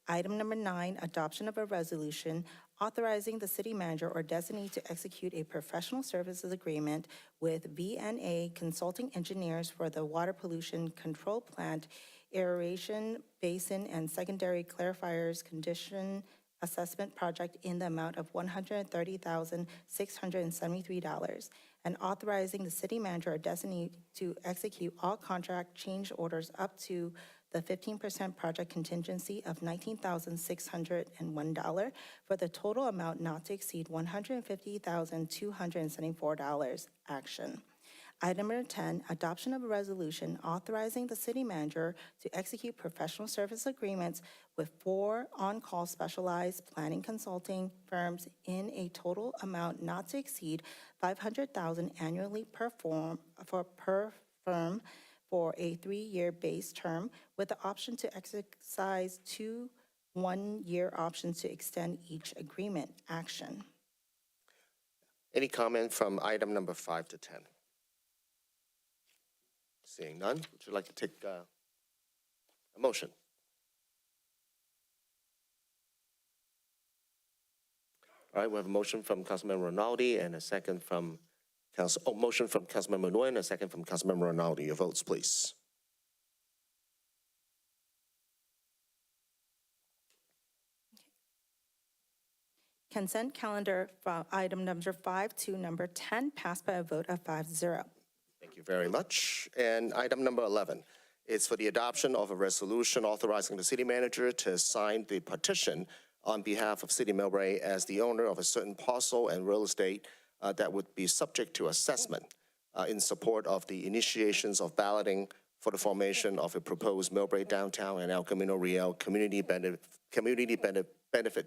Item number 9, adoption of a resolution authorizing the city manager or designee to execute a professional services agreement with VNA Consulting Engineers for the Water Pollution Control Plant Aeration Basin and Secondary Clarifiers Condition Assessment Project in the amount of $130,673, and authorizing the city manager or designee to execute all contract change orders up to the 15% project contingency of $19,601 for the total amount not to exceed $150,274, action. Item number 10, adoption of a resolution authorizing the city manager to execute professional service agreements with 4 on-call specialized planning consulting firms in a total amount not to exceed $500,000 annually per firm for a 3-year base term with the option to exercise 2 one-year options to extend each agreement, action. Any comment from item number 5 to 10? Seeing none, would you like to take a motion? All right, we have a motion from Councilmember Rinaldi and a second from motion from Councilmember Nguyen and a second from Councilmember Rinaldi. Your votes, please. Consent calendar from item number 5 to number 10 passed by a vote of 5-0. Thank you very much. And item number 11 is for the adoption of a resolution authorizing the city manager to sign the petition on behalf of City of Millbrae as the owner of a certain parcel and real estate that would be subject to assessment in support of the initiations of balloting for the formation of a proposed Millbrae Downtown and El Camino Real Community Benefit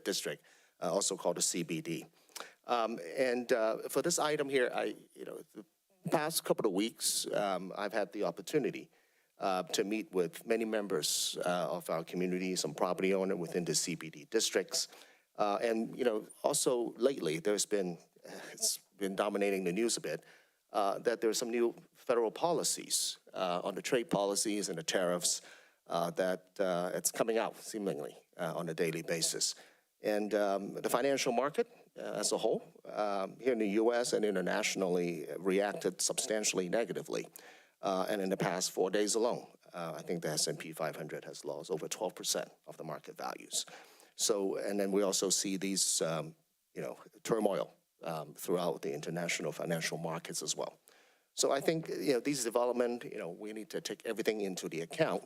District, also called the CBD. For this item here, the past couple of weeks, I've had the opportunity to meet with many members of our community, some property owners within the CBD districts. And, also lately, it's been dominating the news a bit, that there are some new federal policies on the trade policies and the tariffs that it's coming out seemingly on a daily basis. And the financial market as a whole, here in the U.S. and internationally, reacted substantially negatively. And in the past 4 days alone, I think the S&P 500 has lost over 12% of the market values. So, and then we also see these, turmoil throughout the international financial markets as well. So I think, these developments, we need to take everything into the account,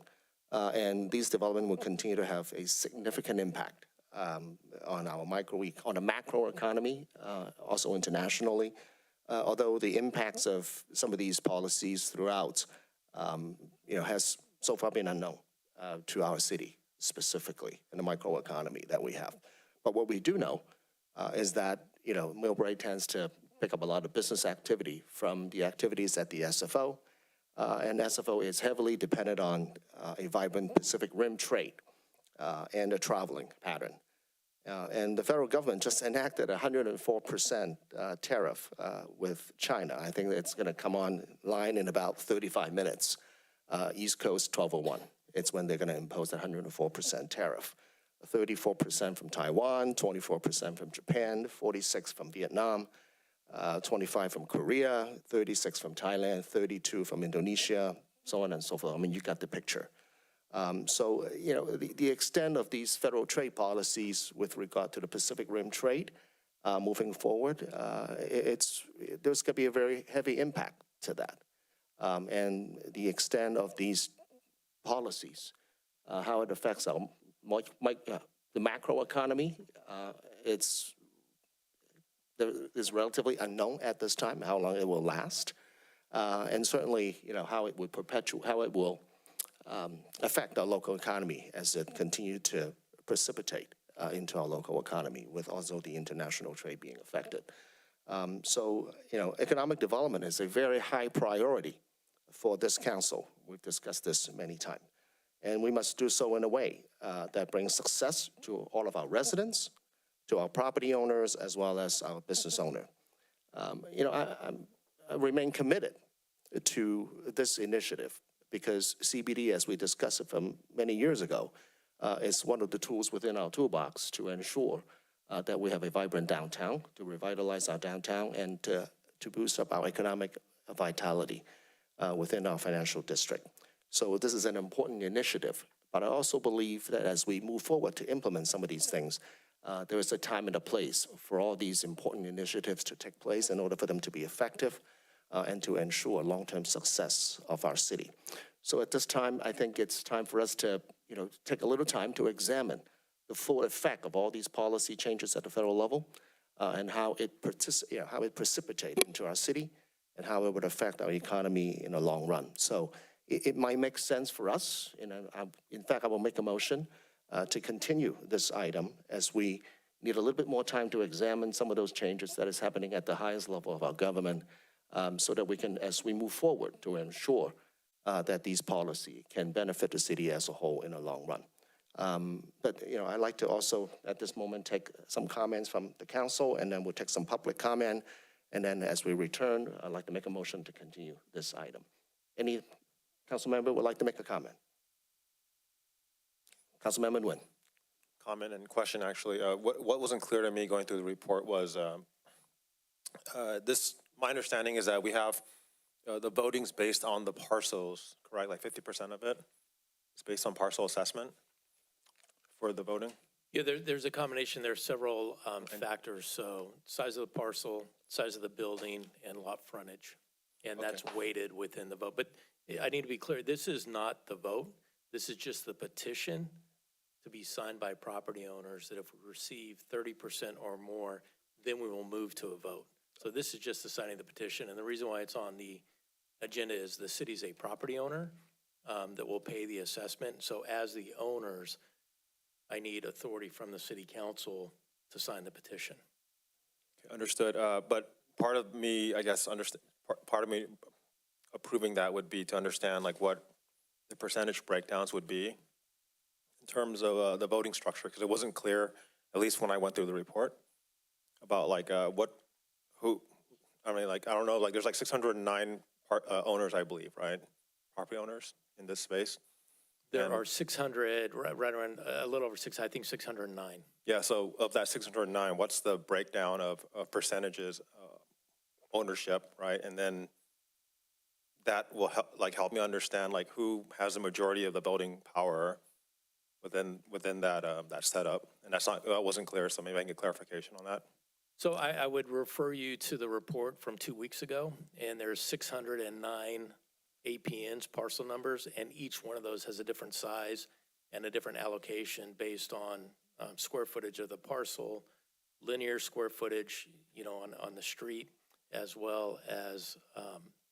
and these developments will continue to have a significant impact on our on the macro economy, also internationally. Although the impacts of some of these policies throughout, has so far been unknown to our city specifically in the microeconomy that we have. But what we do know is that, Millbrae tends to pick up a lot of business activity from the activities at the SFO, and SFO is heavily dependent on a vibrant Pacific Rim trade and a traveling pattern. And the federal government just enacted a 104% tariff with China. I think it's going to come online in about 35 minutes. East Coast 1201. It's when they're going to impose a 104% tariff. 34% from Taiwan, 24% from Japan, 46% from Vietnam, 25% from Korea, 36% from Thailand, 32% from Indonesia, so on and so forth. I mean, you got the picture. So, the extent of these federal trade policies with regard to the Pacific Rim trade moving forward, there's going to be a very heavy impact to that. And the extent of these policies, how it affects our the macro economy, is relatively unknown at this time, how long it will last. And certainly, how it will affect our local economy as it continues to precipitate into our local economy, with also the international trade being affected. So, economic development is a very high priority for this council. We've discussed this many times. And we must do so in a way that brings success to all of our residents, to our property owners, as well as our business owner. I remain committed to this initiative because CBD, as we discussed it from many years ago, is one of the tools within our toolbox to ensure that we have a vibrant downtown, to revitalize our downtown, and to boost up our economic vitality within our financial district. So this is an important initiative, but I also believe that as we move forward to implement some of these things, there is a time and a place for all these important initiatives to take place in order for them to be effective and to ensure long-term success of our city. So at this time, I think it's time for us to, take a little time to examine the full effect of all these policy changes at the federal level and how it precipitates into our city and how it would affect our economy in the long run. So it might make sense for us. In fact, I will make a motion to continue this item as we need a little bit more time to examine some of those changes that is happening at the highest level of our government, so that we can, as we move forward, to ensure that these policies can benefit the city as a whole in the long run. But I'd like to also, at this moment, take some comments from the council, and then we'll take some public comment. And then as we return, I'd like to make a motion to continue this item. Any council member would like to make a comment? Councilmember Nguyen. Comment and question, actually. What wasn't clear to me going through the report was my understanding is that we have the voting's based on the parcels, correct? Like 50% of it is based on parcel assessment for the voting? Yeah, there's a combination. There are several factors. So size of the parcel, size of the building, and lot frontage. And that's weighted within the vote. But I need to be clear, this is not the vote. This is just the petition to be signed by property owners that if we receive 30% or more, then we will move to a vote. So this is just the signing of the petition. And the reason why it's on the agenda is the city's a property owner that will pay the assessment. So as the owners, I need authority from the city council to sign the petition. Okay, understood. But part of me, I guess, part of me approving that would be to understand like what the percentage breakdowns would be in terms of the voting structure, because it wasn't clear at least when I went through the report, about like I don't know, like there's like 609 owners, I believe, right? Property owners in this space. There are 600, right around, a little over 6, I think 609. Yeah, so of that 609, what's the breakdown of percentages, ownership, right? And then that will help me understand like who has the majority of the voting power within that setup. And that wasn't clear, so maybe I can get clarification on that. So I would refer you to the report from 2 weeks ago, and there's 609 APNs, parcel numbers, and each one of those has a different size and a different allocation based on square footage of the parcel, linear square footage, on the street, as well as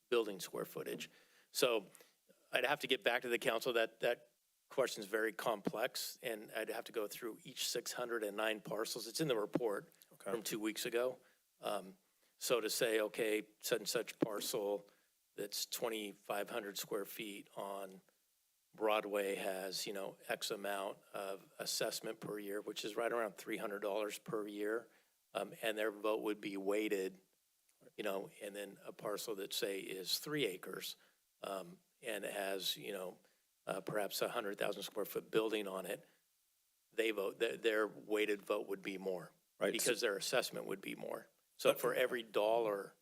building square footage. So I'd have to get back to the council. That question is very complex, and I'd have to go through each 609 parcels. It's in the report from 2 weeks ago. So to say, okay, such and such parcel that's 2,500 square feet on Broadway has, X amount of assessment per year, which is right around $300 per year. And their vote would be weighted, and then a parcel that say is 3 acres, and it has, perhaps 100,000 square foot building on it, they vote, their weighted vote would be more, Right. Because their assessment would be more. So for every dollar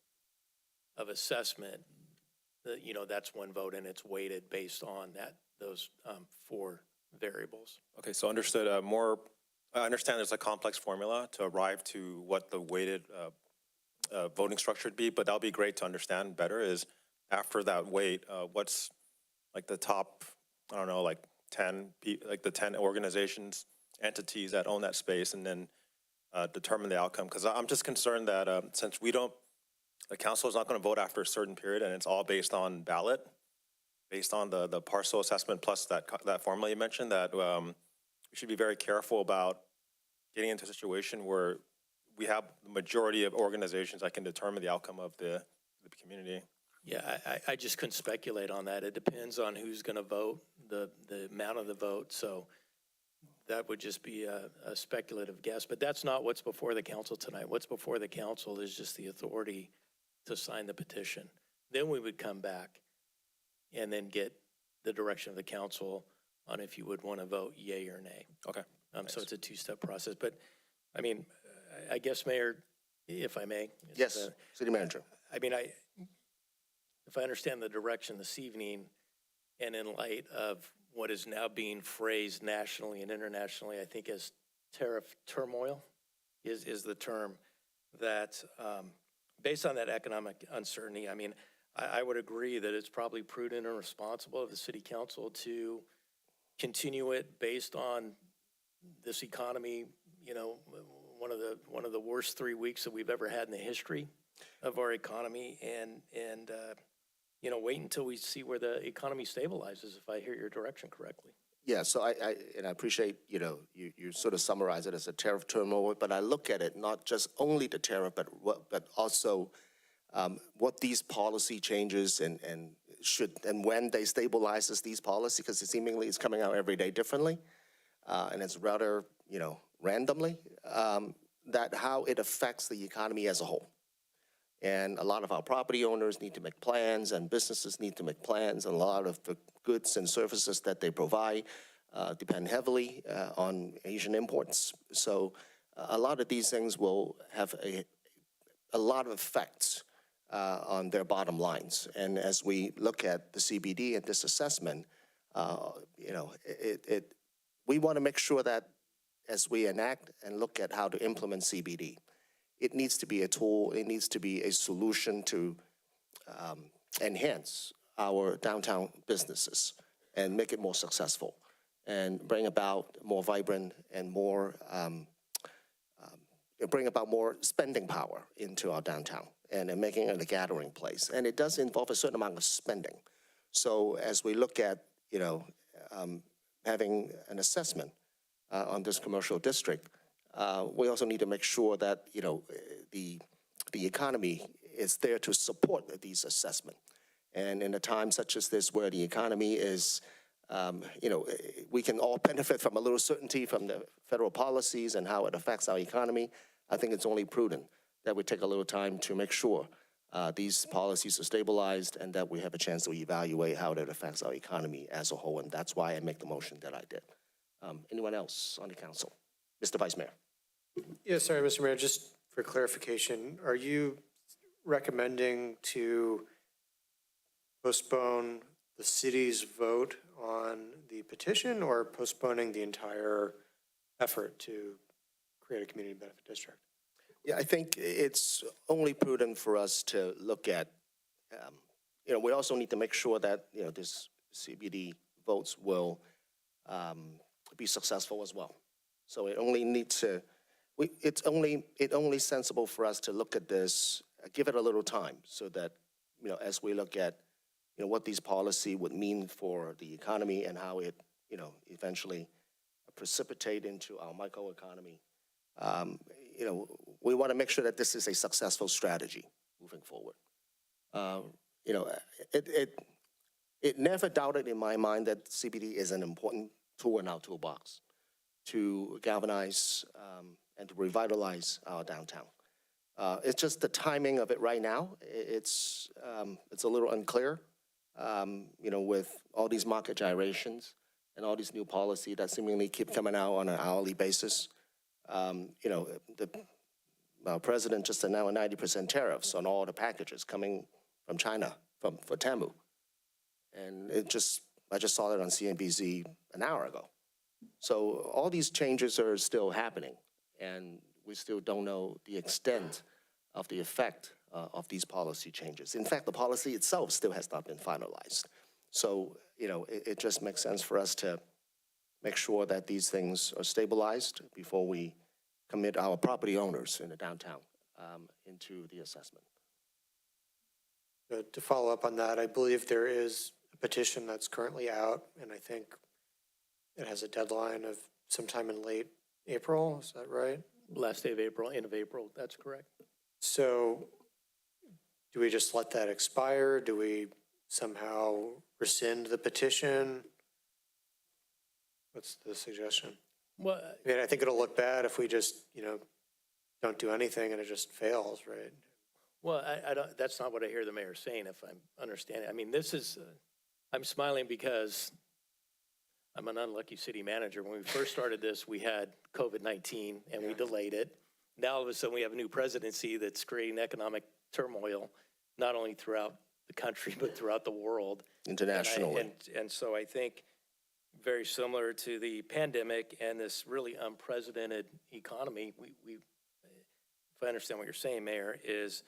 of assessment, that's one vote, and it's weighted based on those 4 variables. Okay, so understood. I understand there's a complex formula to arrive to what the weighted voting structure would be, but that'll be great to understand better is after that weight, what's like the top, I don't know, like 10 organizations, entities that own that space, and then determine the outcome. Because I'm just concerned that since the council is not going to vote after a certain period, and it's all based on ballot, based on the parcel assessment plus that formula you mentioned, that we should be very careful about getting into a situation where we have the majority of organizations that can determine the outcome of the community. Yeah, I just couldn't speculate on that. It depends on who's going to vote, the amount of the vote. So that would just be a speculative guess. But that's not what's before the council tonight. What's before the council is just the authority to sign the petition. Then we would come back and then get the direction of the council on if you would want to vote yay or nay. Okay. So it's a 2-step process. But I mean, I guess, Mayor, if I may. Yes, City Manager. If I understand the direction this evening, and in light of what is now being phrased nationally and internationally, I think as tariff turmoil is the term, that based on that economic uncertainty, I would agree that it's probably prudent and responsible of the city council to continue it based on this economy, one of the worst 3 weeks that we've ever had in the history of our economy, and wait until we see where the economy stabilizes, if I hear your direction correctly. Yeah, so I appreciate, you sort of summarize it as a tariff turmoil, but I look at it not just only the tariff, but also what these policy changes and when they stabilizes these policies, because seemingly it's coming out every day differently, and it's rather, randomly, that how it affects the economy as a whole. And a lot of our property owners need to make plans, and businesses need to make plans, and a lot of the goods and services that they provide depend heavily on Asian imports. So a lot of these things will have a lot of effects on their bottom lines. And as we look at the CBD and this assessment, we want to make sure that as we enact and look at how to implement CBD, it needs to be a tool, it needs to be a solution to enhance our downtown businesses and make it more successful and bring about more vibrant and more, bring about more spending power into our downtown and making it a gathering place. And it does involve a certain amount of spending. So as we look at, having an assessment on this commercial district, we also need to make sure that, the economy is there to support these assessments. And in a time such as this where the economy is we can all benefit from a little certainty from the federal policies and how it affects our economy. I think it's only prudent that we take a little time to make sure these policies are stabilized and that we have a chance to evaluate how that affects our economy as a whole, and that's why I make the motion that I did. Anyone else on the council? Mr. Vice Mayor. Yeah, sorry, Mr. Mayor, just for clarification, are you recommending to postpone the city's vote on the petition or postponing the entire effort to create a community benefit district? Yeah, I think it's only prudent for us to look at, we also need to make sure that, this CBD votes will be successful as well. So it only needs to, it's only sensible for us to look at this, give it a little time so that, as we look at, what these policy would mean for the economy and how it, eventually precipitate into our microeconomy. We want to make sure that this is a successful strategy moving forward. It never doubted in my mind that CBD is an important tool in our toolbox to galvanize and to revitalize our downtown. It's just the timing of it right now. It's a little unclear, with all these market gyrations and all these new policy that seemingly keep coming out on an hourly basis. The president just announced 90% tariffs on all the packages coming from China for Temu. And I just saw it on CNBC an hour ago. So all these changes are still happening, and we still don't know the extent of the effect of these policy changes. In fact, the policy itself still has not been finalized. So, it just makes sense for us to make sure that these things are stabilized before we commit our property owners in the downtown into the assessment. To follow up on that, I believe there is a petition that's currently out, and I think it has a deadline of sometime in late April, is that right? Last day of April, end of April, that's correct. So do we just let that expire? Do we somehow rescind the petition? What's the suggestion? Well, I mean, I think it'll look bad if we just, don't do anything and it just fails, right? Well, I don't, that's not what I hear the mayor saying, if I'm understanding. I mean, I'm smiling because I'm an unlucky city manager. When we first started this, we had COVID-19 and we delayed it. Now all of a sudden we have a new presidency that's creating economic turmoil, not only throughout the country, but throughout the world. Internationally. And so I think very similar to the pandemic and this really unprecedented economy, if I understand what you're saying, Mayor, is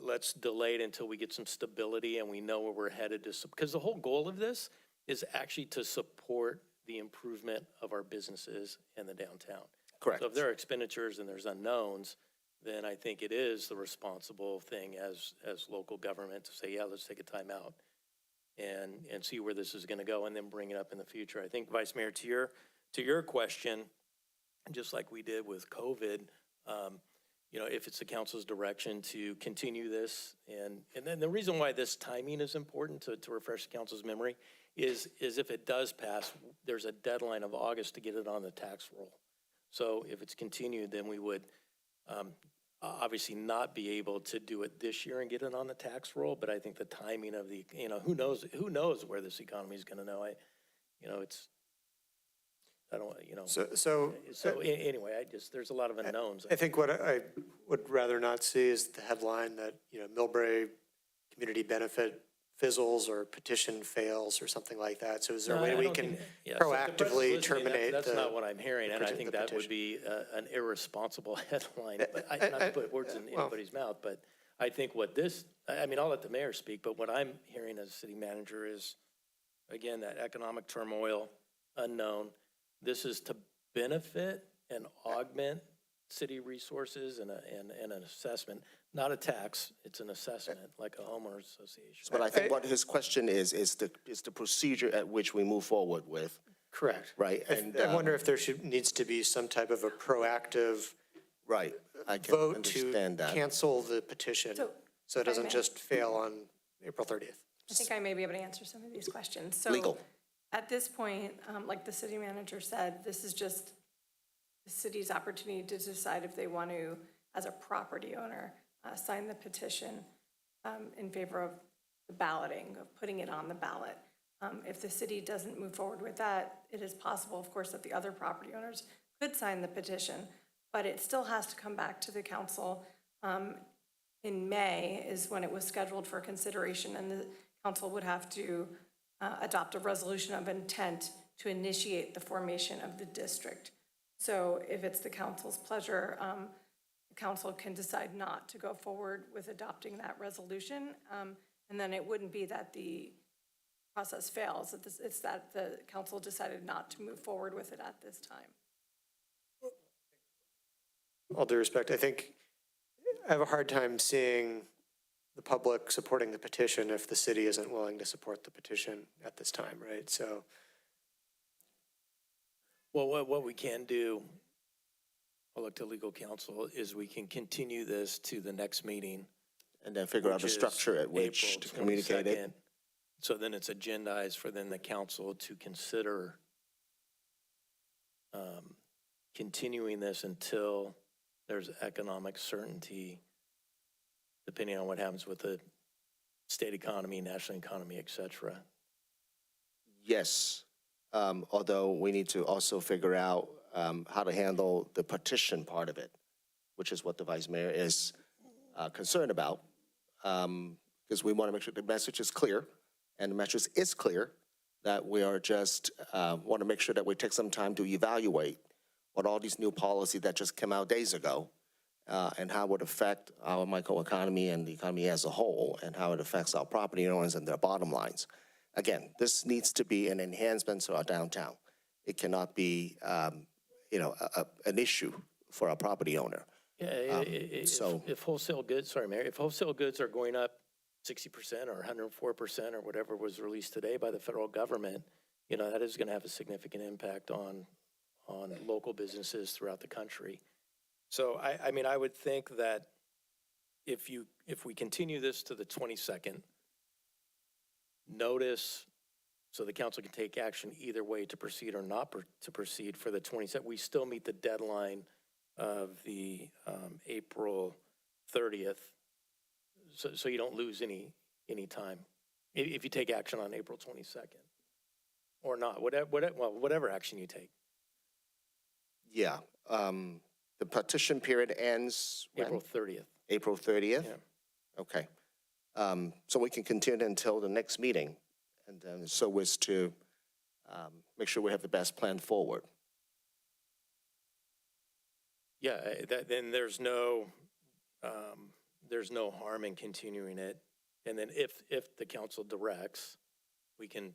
let's delay it until we get some stability and we know where we're headed to, because the whole goal of this is actually to support the improvement of our businesses in the downtown. Correct. So if there are expenditures and there's unknowns, then I think it is the responsible thing as local government to say, yeah, let's take a time out and see where this is going to go and then bring it up in the future. I think, Vice Mayor, to your question, just like we did with COVID, if it's the council's direction to continue this, and then the reason why this timing is important to refresh the council's memory is if it does pass, there's a deadline of August to get it on the tax roll. So if it's continued, then we would obviously not be able to do it this year and get it on the tax roll. But I think the timing of the, who knows where this economy is going to know. Anyway, there's a lot of unknowns. I think what I would rather not see is the headline that, Millbrae community benefit fizzles or petition fails or something like that. So is there a way we can proactively terminate That's not what I'm hearing, and I think that would be an irresponsible headline. But not to put words in anybody's mouth, but I think I'll let the mayor speak, but what I'm hearing as a city manager is, again, that economic turmoil, unknown. This is to benefit and augment city resources and an assessment, not a tax. It's an assessment, like a homeowners association. But I think what his question is the procedure at which we move forward with. Correct. Right. And I wonder if there needs to be some type of a proactive right. I can vote understand to that. cancel the petition so it doesn't just fail on April 30th. I think I may be able to answer some of these questions. So Legal. at this point, like the city manager said, this is just the city's opportunity to decide if they want to, as a property owner, sign the petition in favor of the balloting, of putting it on the ballot. If the city doesn't move forward with that, it is possible, of course, that the other property owners could sign the petition, but it still has to come back to the council. In May is when it was scheduled for consideration, and the council would have to adopt a resolution of intent to initiate the formation of the district. So if it's the council's pleasure, the council can decide not to go forward with adopting that resolution. And then it wouldn't be that the process fails, it's that the council decided not to move forward with it at this time. All due respect, I think I have a hard time seeing the public supporting the petition if the city isn't willing to support the petition at this time, right? So, Well, what we can do, I'll look to legal counsel, is we can continue this to the next meeting. And then figure out the which is structure at which April to communicate it. 22nd. So then it's agendized for then the council to consider continuing this until there's economic certainty, depending on what happens with the state economy, national economy, et cetera. Yes, although we need to also figure out how to handle the petition part of it, which is what the vice mayor is concerned about, because we want to make sure the message is clear, and the message is clear that we are just want to make sure that we take some time to evaluate what all these new policies that just came out days ago and how it would affect our microeconomy and the economy as a whole, and how it affects our property owners and their bottom lines. Again, this needs to be an enhancement to our downtown. It cannot be, an issue for a property owner. Yeah, if wholesale goods, sorry, Mayor, if wholesale goods are going up 60% or 104% or whatever was released today by the federal government, that is going to have a significant impact on local businesses throughout the country. So I would think that if we continue this to the 22nd, notice so the council can take action either way to proceed or not to proceed for the 22nd. We still meet the deadline of the April 30th, so you don't lose any time if you take action on April 22nd or not, whatever action you take. Yeah, the petition period ends when? April 30th. April 30th? Yeah. Okay. So we can continue until the next meeting, and then so as to make sure we have the best plan forward. Yeah, then there's no harm in continuing it. And then if the council directs, we can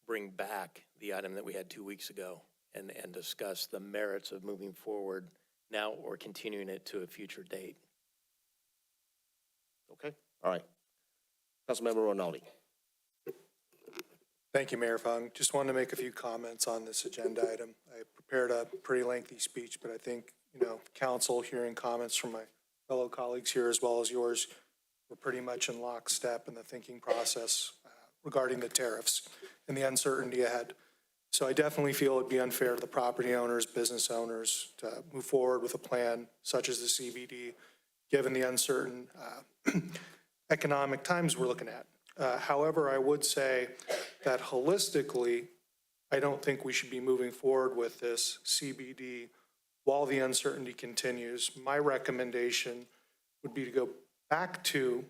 bring back the item that we had 2 weeks ago and discuss the merits of moving forward now or continuing it to a future date. Okay, all right. Councilmember Rinaldi. Thank you, Mayor Fung. Just wanted to make a few comments on this agenda item. I prepared a pretty lengthy speech, but I think, council hearing comments from my fellow colleagues here as well as yours were pretty much in lockstep in the thinking process regarding the tariffs and the uncertainty ahead. So I definitely feel it'd be unfair to the property owners, business owners to move forward with a plan such as the CBD, given the uncertain economic times we're looking at. However, I would say that holistically, I don't think we should be moving forward with this CBD while the uncertainty continues. My recommendation would be to go back to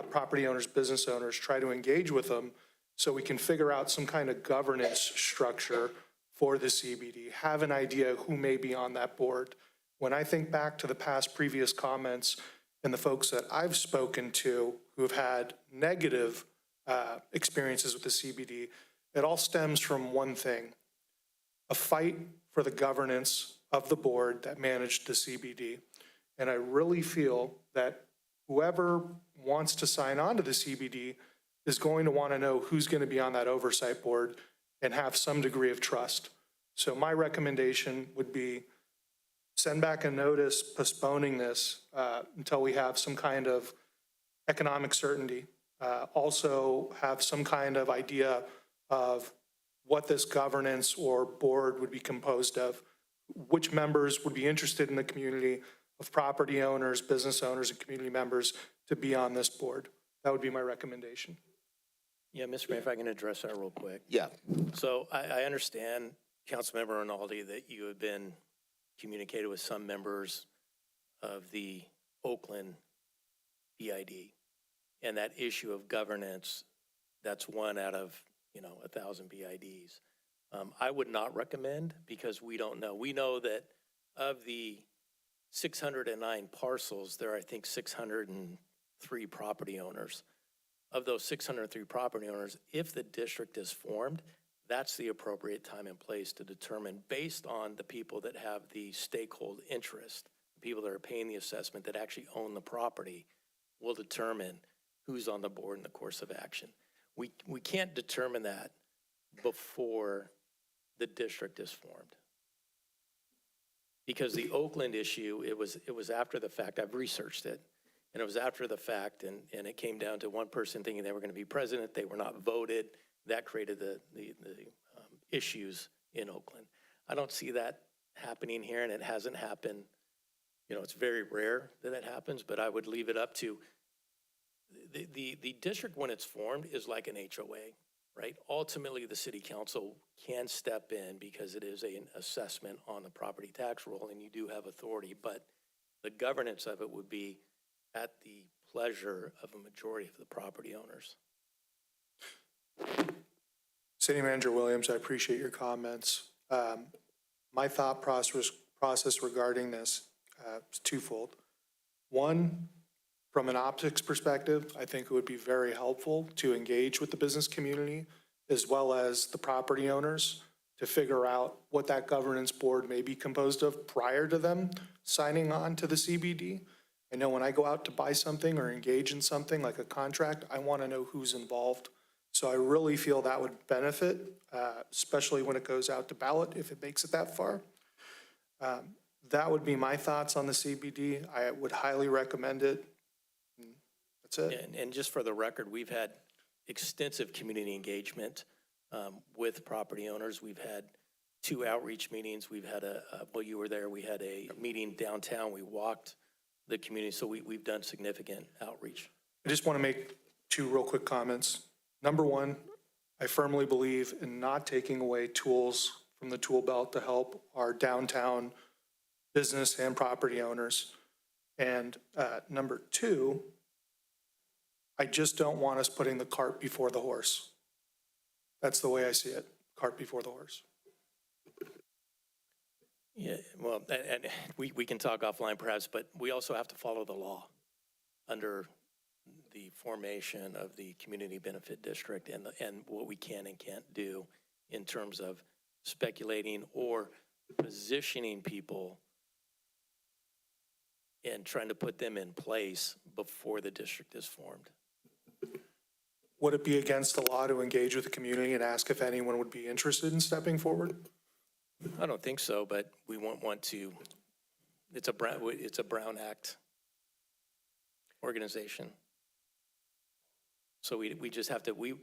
property owners, business owners, try to engage with them so we can figure out some kind of governance structure for the CBD, have an idea who may be on that board. When I think back to the past previous comments and the folks that I've spoken to who have had negative experiences with the CBD, it all stems from one thing: a fight for the governance of the board that managed the CBD. And I really feel that whoever wants to sign on to the CBD is going to want to know who's going to be on that oversight board and have some degree of trust. So my recommendation would be send back a notice postponing this until we have some kind of economic certainty. also have some kind of idea of what this governance or board would be composed of, which members would be interested in the community of property owners, business owners, and community members to be on this board. That would be my recommendation. Yeah, Mr. Mayor, if I can address that real quick. Yeah. So I understand, Councilmember Rinaldi, that you have been communicated with some members of the Oakland BID. And that issue of governance, that's one out of, 1,000 BIDs. I would not recommend, because we don't know. We know that of the 609 parcels, there are, I think, 603 property owners. Of those 603 property owners, if the district is formed, that's the appropriate time and place to determine, based on the people that have the stakeholder interest, the people that are paying the assessment that actually own the property, will determine who's on the board in the course of action. We can't determine that before the district is formed. Because the Oakland issue, it was after the fact. I've researched it, and it was after the fact, and it came down to one person thinking they were going to be president. They were not voted. That created the issues in Oakland. I don't see that happening here, and it hasn't happened. It's very rare that it happens, but I would leave it up to the district. When it's formed, is like an HOA, right? Ultimately, the city council can step in because it is an assessment on the property tax roll, and you do have authority, but the governance of it would be at the pleasure of a majority of the property owners. City Manager Williams, I appreciate your comments. My thought process regarding this is twofold. One, from an optics perspective, I think it would be very helpful to engage with the business community as well as the property owners to figure out what that governance board may be composed of prior to them signing on to the CBD. I know when I go out to buy something or engage in something like a contract, I want to know who's involved. So I really feel that would benefit, especially when it goes out to ballot, if it makes it that far. That would be my thoughts on the CBD. I would highly recommend it. That's it. And just for the record, we've had extensive community engagement with property owners. We've had 2 outreach meetings. We've had well, you were there, we had a meeting downtown. We walked the community, so we've done significant outreach. I just want to make 2 real quick comments. Number one, I firmly believe in not taking away tools from the tool belt to help our downtown business and property owners. And number 2, I just don't want us putting the cart before the horse. That's the way I see it, cart before the horse. Yeah, well, and we can talk offline perhaps, but we also have to follow the law under the formation of the community benefit district and what we can and can't do in terms of speculating or positioning people and trying to put them in place before the district is formed. Would it be against the law to engage with the community and ask if anyone would be interested in stepping forward? I don't think so, but we won't want to. It's a Brown Act organization. So we just have to, we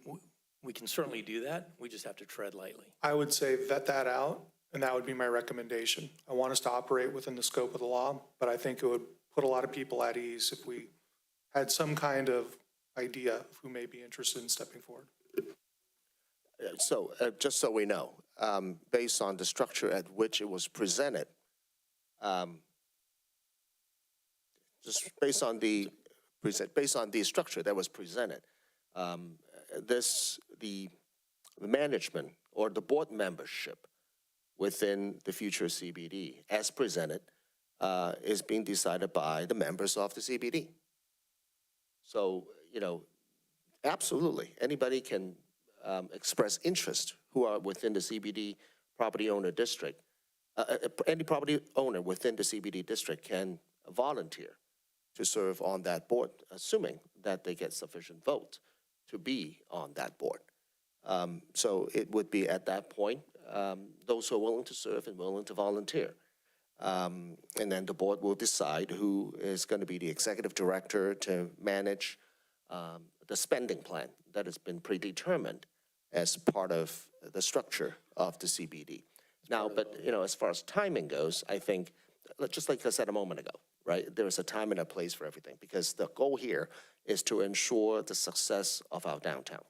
can certainly do that. We just have to tread lightly. I would say vet that out, and that would be my recommendation. I want us to operate within the scope of the law, but I think it would put a lot of people at ease if we had some kind of idea of who may be interested in stepping forward. So just so we know, based on the structure at which it was presented, just based on the structure that was presented, the management or the board membership within the future CBD, as presented, is being decided by the members of the CBD. So, absolutely, anybody can express interest who are within the CBD property owner district. Any property owner within the CBD district can volunteer to serve on that board, assuming that they get sufficient vote to be on that board. So it would be at that point, those who are willing to serve and willing to volunteer. And then the board will decide who is going to be the executive director to manage the spending plan that has been predetermined as part of the structure of the CBD. Now, but, as far as timing goes, I think, just like I said a moment ago, right, there's a time and a place for everything, because the goal here is to ensure the success of our downtown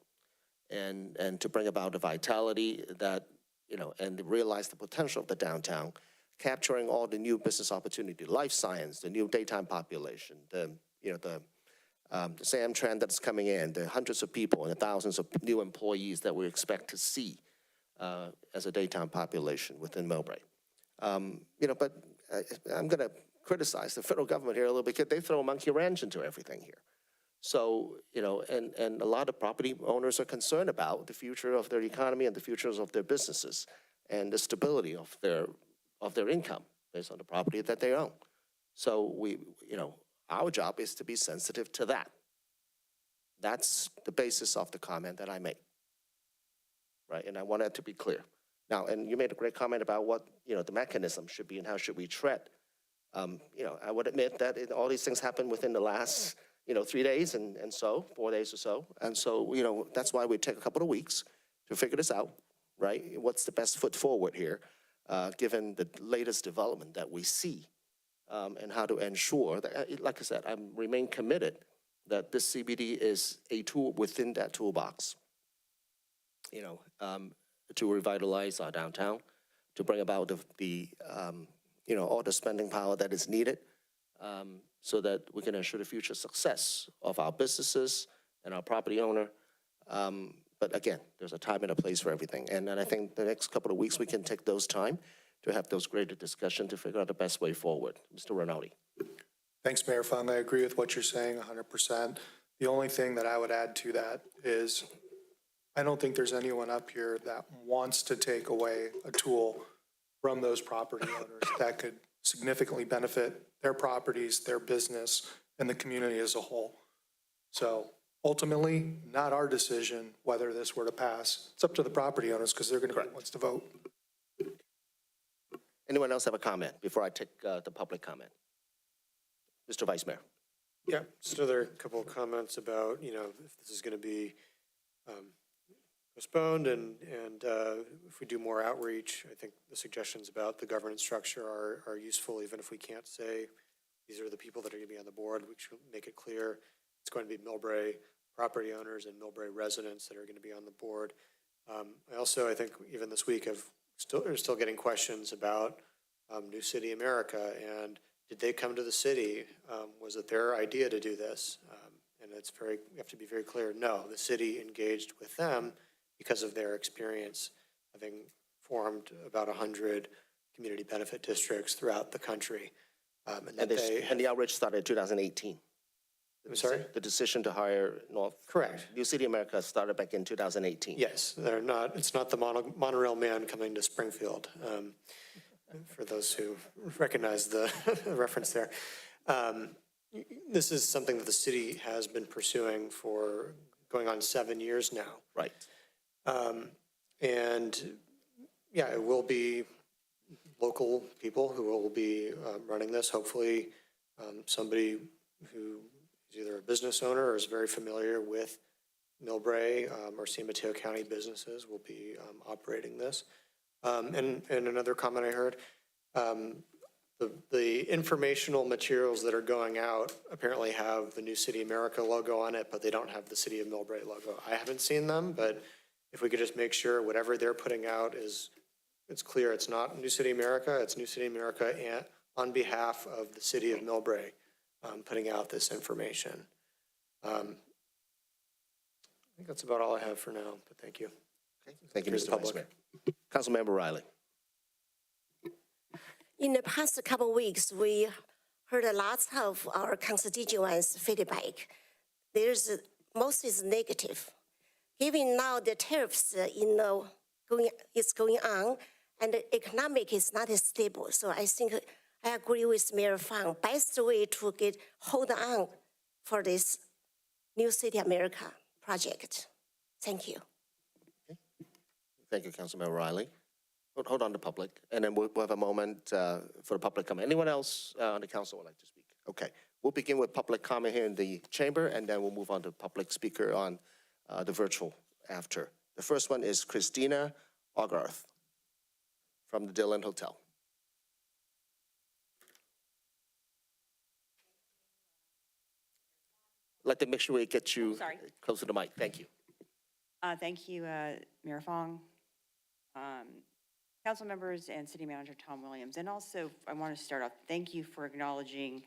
and to bring about the vitality that, and realize the potential of the downtown, capturing all the new business opportunity, life science, the new daytime population, the SAM trend that's coming in, the hundreds of people and the thousands of new employees that we expect to see as a daytime population within Millbrae. But I'm going to criticize the federal government here a little bit, because they throw a monkey wrench into everything here. So, and a lot of property owners are concerned about the future of their economy and the futures of their businesses and the stability of their income based on the property that they own. So our job is to be sensitive to that. That's the basis of the comment that I made, right? And I want that to be clear. Now, and you made a great comment about what, the mechanism should be and how should we tread. I would admit that all these things happened within the last, 3 days and so, 4 days or so. And so, that's why we take a couple of weeks to figure this out, right? What's the best foot forward here, given the latest development that we see, and how to ensure that, like I said, I remain committed that this CBD is a tool within that toolbox, to revitalize our downtown, to bring about all the spending power that is needed, so that we can ensure the future success of our businesses and our property owner. But again, there's a time and a place for everything. And then I think the next couple of weeks we can take those time to have those greater discussions to figure out the best way forward. Mr. Rinaldi. Thanks, Mayor Fung. I agree with what you're saying 100%. The only thing that I would add to that is I don't think there's anyone up here that wants to take away a tool from those property owners that could significantly benefit their properties, their business, and the community as a whole. So ultimately, not our decision whether this were to pass. It's up to the property owners, because they're going to be the ones to vote. Anyone else have a comment before I take the public comment? Mr. Vice Mayor. Yeah, just another couple of comments about, if this is going to be postponed and if we do more outreach. I think the suggestions about the governance structure are useful, even if we can't say these are the people that are going to be on the board. We should make it clear it's going to be Millbrae property owners and Millbrae residents that are going to be on the board. I think even this week are still getting questions about New City America, and did they come to the city? Was it their idea to do this? And we have to be very clear. No, the city engaged with them because of their experience having formed about 100 community benefit districts throughout the country. And the outreach started in 2018. I'm sorry? The decision to hire Correct. New City America started back in 2018. Yes, it's not the monorail man coming to Springfield, for those who recognize the reference there. This is something that the city has been pursuing for going on 7 years now. Right. It will be local people who will be running this. Hopefully, somebody who is either a business owner or is very familiar with Millbrae or San Mateo County businesses will be operating this. And another comment I heard, the informational materials that are going out apparently have the New City America logo on it, but they don't have the City of Millbrae logo. I haven't seen them, but if we could just make sure whatever they're putting out it's clear it's not New City America, it's New City America and on behalf of the City of Millbrae putting out this information. I think that's about all I have for now, but thank you. Okay. Thank you, Mr. Vice Mayor. Councilmember Riley. In the past couple of weeks, we heard a lot of our constituents' feedback. Most is negative. Given now the tariffs, is going on, and the economic is not as stable. So I think I agree with Mayor Fang. Best way to hold on for this New City America project. Thank you. Okay. Thank you, Councilmember Riley. Hold on to public, and then we'll have a moment for the public comment. Anyone else on the council would like to speak? Okay, we'll begin with public comment here in the chamber, and then we'll move on to public speaker on the virtual after. The first one is Christina Ogarth from the Dillon Hotel. I'd like to make sure we get you close to the mic. Thank you. Thank you, Mayor Fong, council members, and City Manager Tom Williams. And also, I want to start off, thank you for acknowledging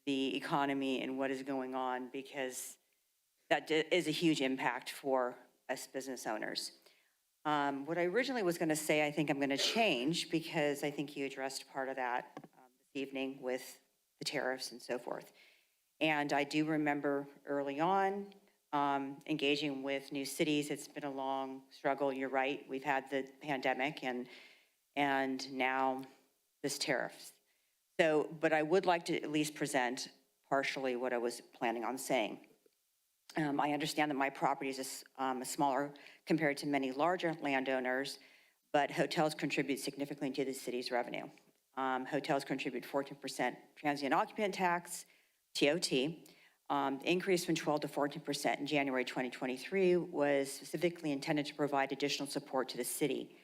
the economy and what is going on, because that is a huge impact for us business owners. What I originally was going to say, I think I'm going to change, because I think you addressed part of that this evening with the tariffs and so forth. And I do remember early on engaging with new cities. It's been a long struggle. You're right. We've had the pandemic and now this tariffs. So, but I would like to at least present partially what I was planning on saying. I understand that my property is smaller compared to many larger landowners, but hotels contribute significantly to the city's revenue. Hotels contribute 14% transient occupant tax, TOT. Increase from 12 to 14% in January 2023 was specifically intended to provide additional support to the city.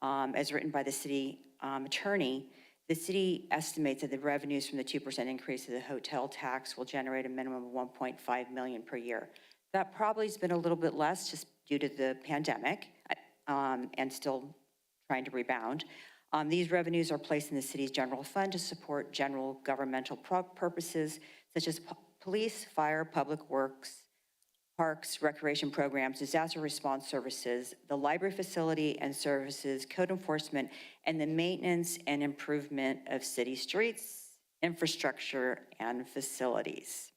As written by the city attorney, the city estimates that the revenues from the 2% increase of the hotel tax will generate a minimum of $1.5 million per year. That probably has been a little bit less just due to the pandemic and still trying to rebound. These revenues are placed in the city's general fund to support general governmental purposes such as police, fire, public works, parks, recreation programs, disaster response services, the library facility and services, code enforcement, and the maintenance and improvement of city streets, infrastructure, and facilities.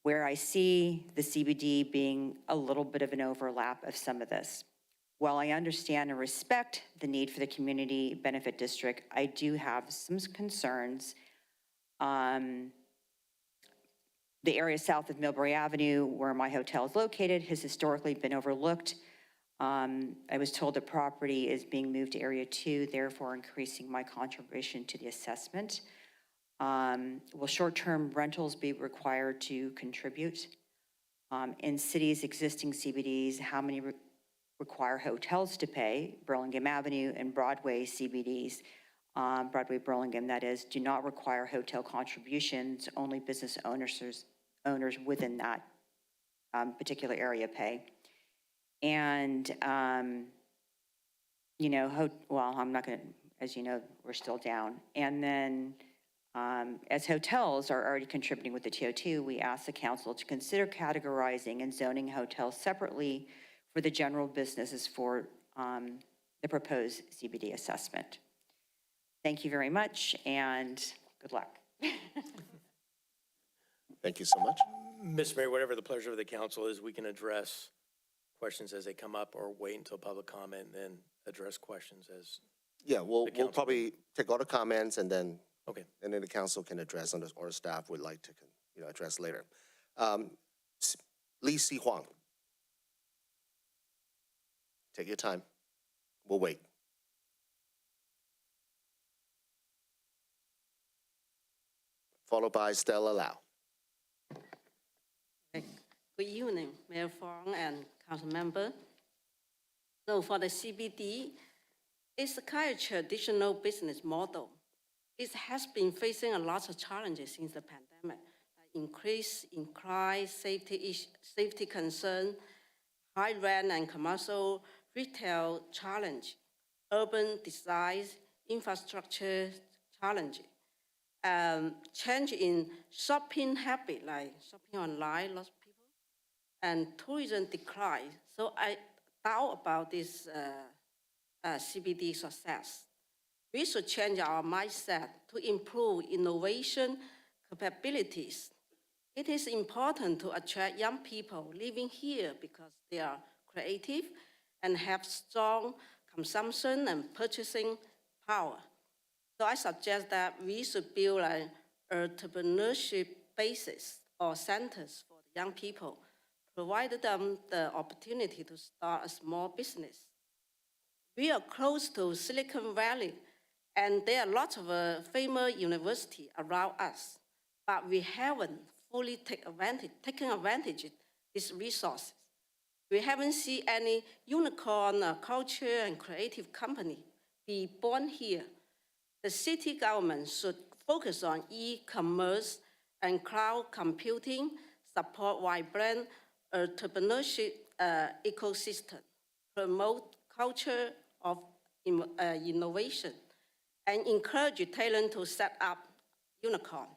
Where I see the CBD being a little bit of an overlap of some of this. While I understand and respect the need for the community benefit district, I do have some concerns. The area south of Millbrae Avenue, where my hotel is located, has historically been overlooked. I was told the property is being moved to Area 2, therefore increasing my contribution to the assessment. Will short-term rentals be required to contribute? In cities' existing CBDs, how many require hotels to pay? Burlingame Avenue and Broadway CBDs, Broadway Burlingame, that is, do not require hotel contributions. Only business owners within that particular area pay. And, you know, well, I'm not going to, as you know, we're still down. And then as hotels are already contributing with the TO2, we ask the council to consider categorizing and zoning hotels separately for the general businesses for the proposed CBD assessment. Thank you very much, and good luck. Thank you so much. Mr. Mayor, whatever the pleasure of the council is, we can address questions as they come up or wait until public comment and then address questions as. Yeah, we'll probably take all the comments and then the council can address or staff would like to address later. Lee Si Huang. Take your time. We'll wait. Followed by Stella Lau. Good evening, Mayor Fong and council member. So for the CBD, it's a kind of traditional business model. It has been facing a lot of challenges since the pandemic. Increase in crime, safety concern, high rent and commercial retail challenge, urban design, infrastructure challenge, change in shopping habit, like shopping online, lots of people, and tourism decline. So I doubt about this CBD success. We should change our mindset to improve innovation capabilities. It is important to attract young people living here because they are creative and have strong consumption and purchasing power. So I suggest that we should build an entrepreneurship basis or centers for the young people, provide them the opportunity to start a small business. We are close to Silicon Valley, and there are lots of famous universities around us. but we haven't fully taken advantage of these resources. We haven't seen any unicorn culture and creative company be born here. The city government should focus on e-commerce and cloud computing, support vibrant entrepreneurship ecosystem, promote culture of innovation, and encourage talent to set up unicorn.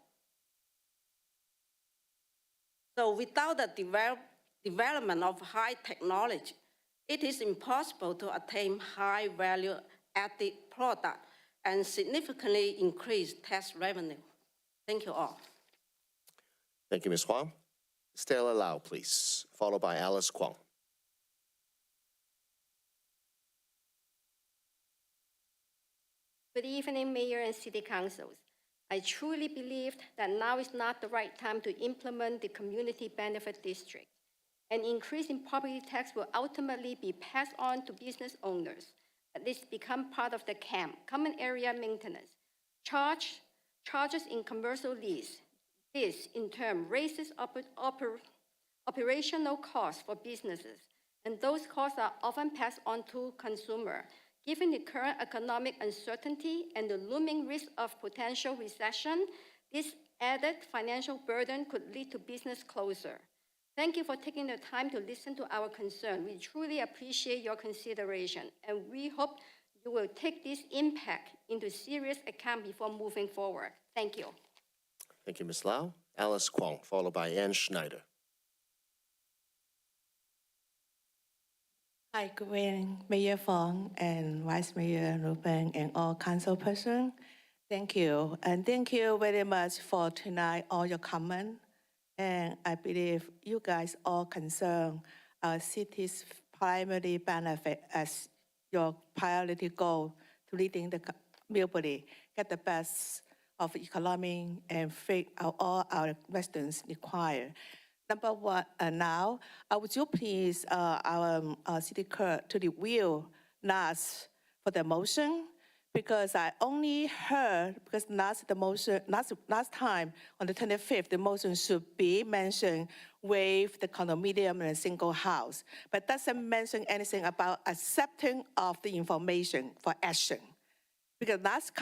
So without the development of high technology, it is impossible to attain high value added product and significantly increase tax revenue. Thank you all. Thank you, Ms. Huang. Stella Lau, please, followed by Alice Kwong. Good evening, Mayor and City Councils. I truly believe that now is not the right time to implement the Community Benefit District. An increase in property tax will ultimately be passed on to business owners. This become part of the CAM, Common Area Maintenance, charges in commercial lease. This, in turn, raises operational costs for businesses, and those costs are often passed on to consumers. Given the current economic uncertainty and the looming risk of potential recession, this added financial burden could lead to business closure. Thank you for taking the time to listen to our concern. We truly appreciate your consideration, and we hope you will take this impact into serious account before moving forward. Thank you. Thank you, Ms. Lau. Alice Kwong, followed by Ann Schneider. Hi, good evening, Mayor Fong and Vice Mayor Ruben and all council person. Thank you, and thank you very much for tonight, all your comment. And I believe you guys all concern our city's primary benefit as your priority goal to leading the Millbrae, get the best of economy and fit all our residents require. Number one, now, would you please our city clerk to review last for the motion? Because I only heard, because last time on the 25th, the motion should be mentioned with the condominium and a single house, but doesn't mention anything about accepting of the information for action. Because last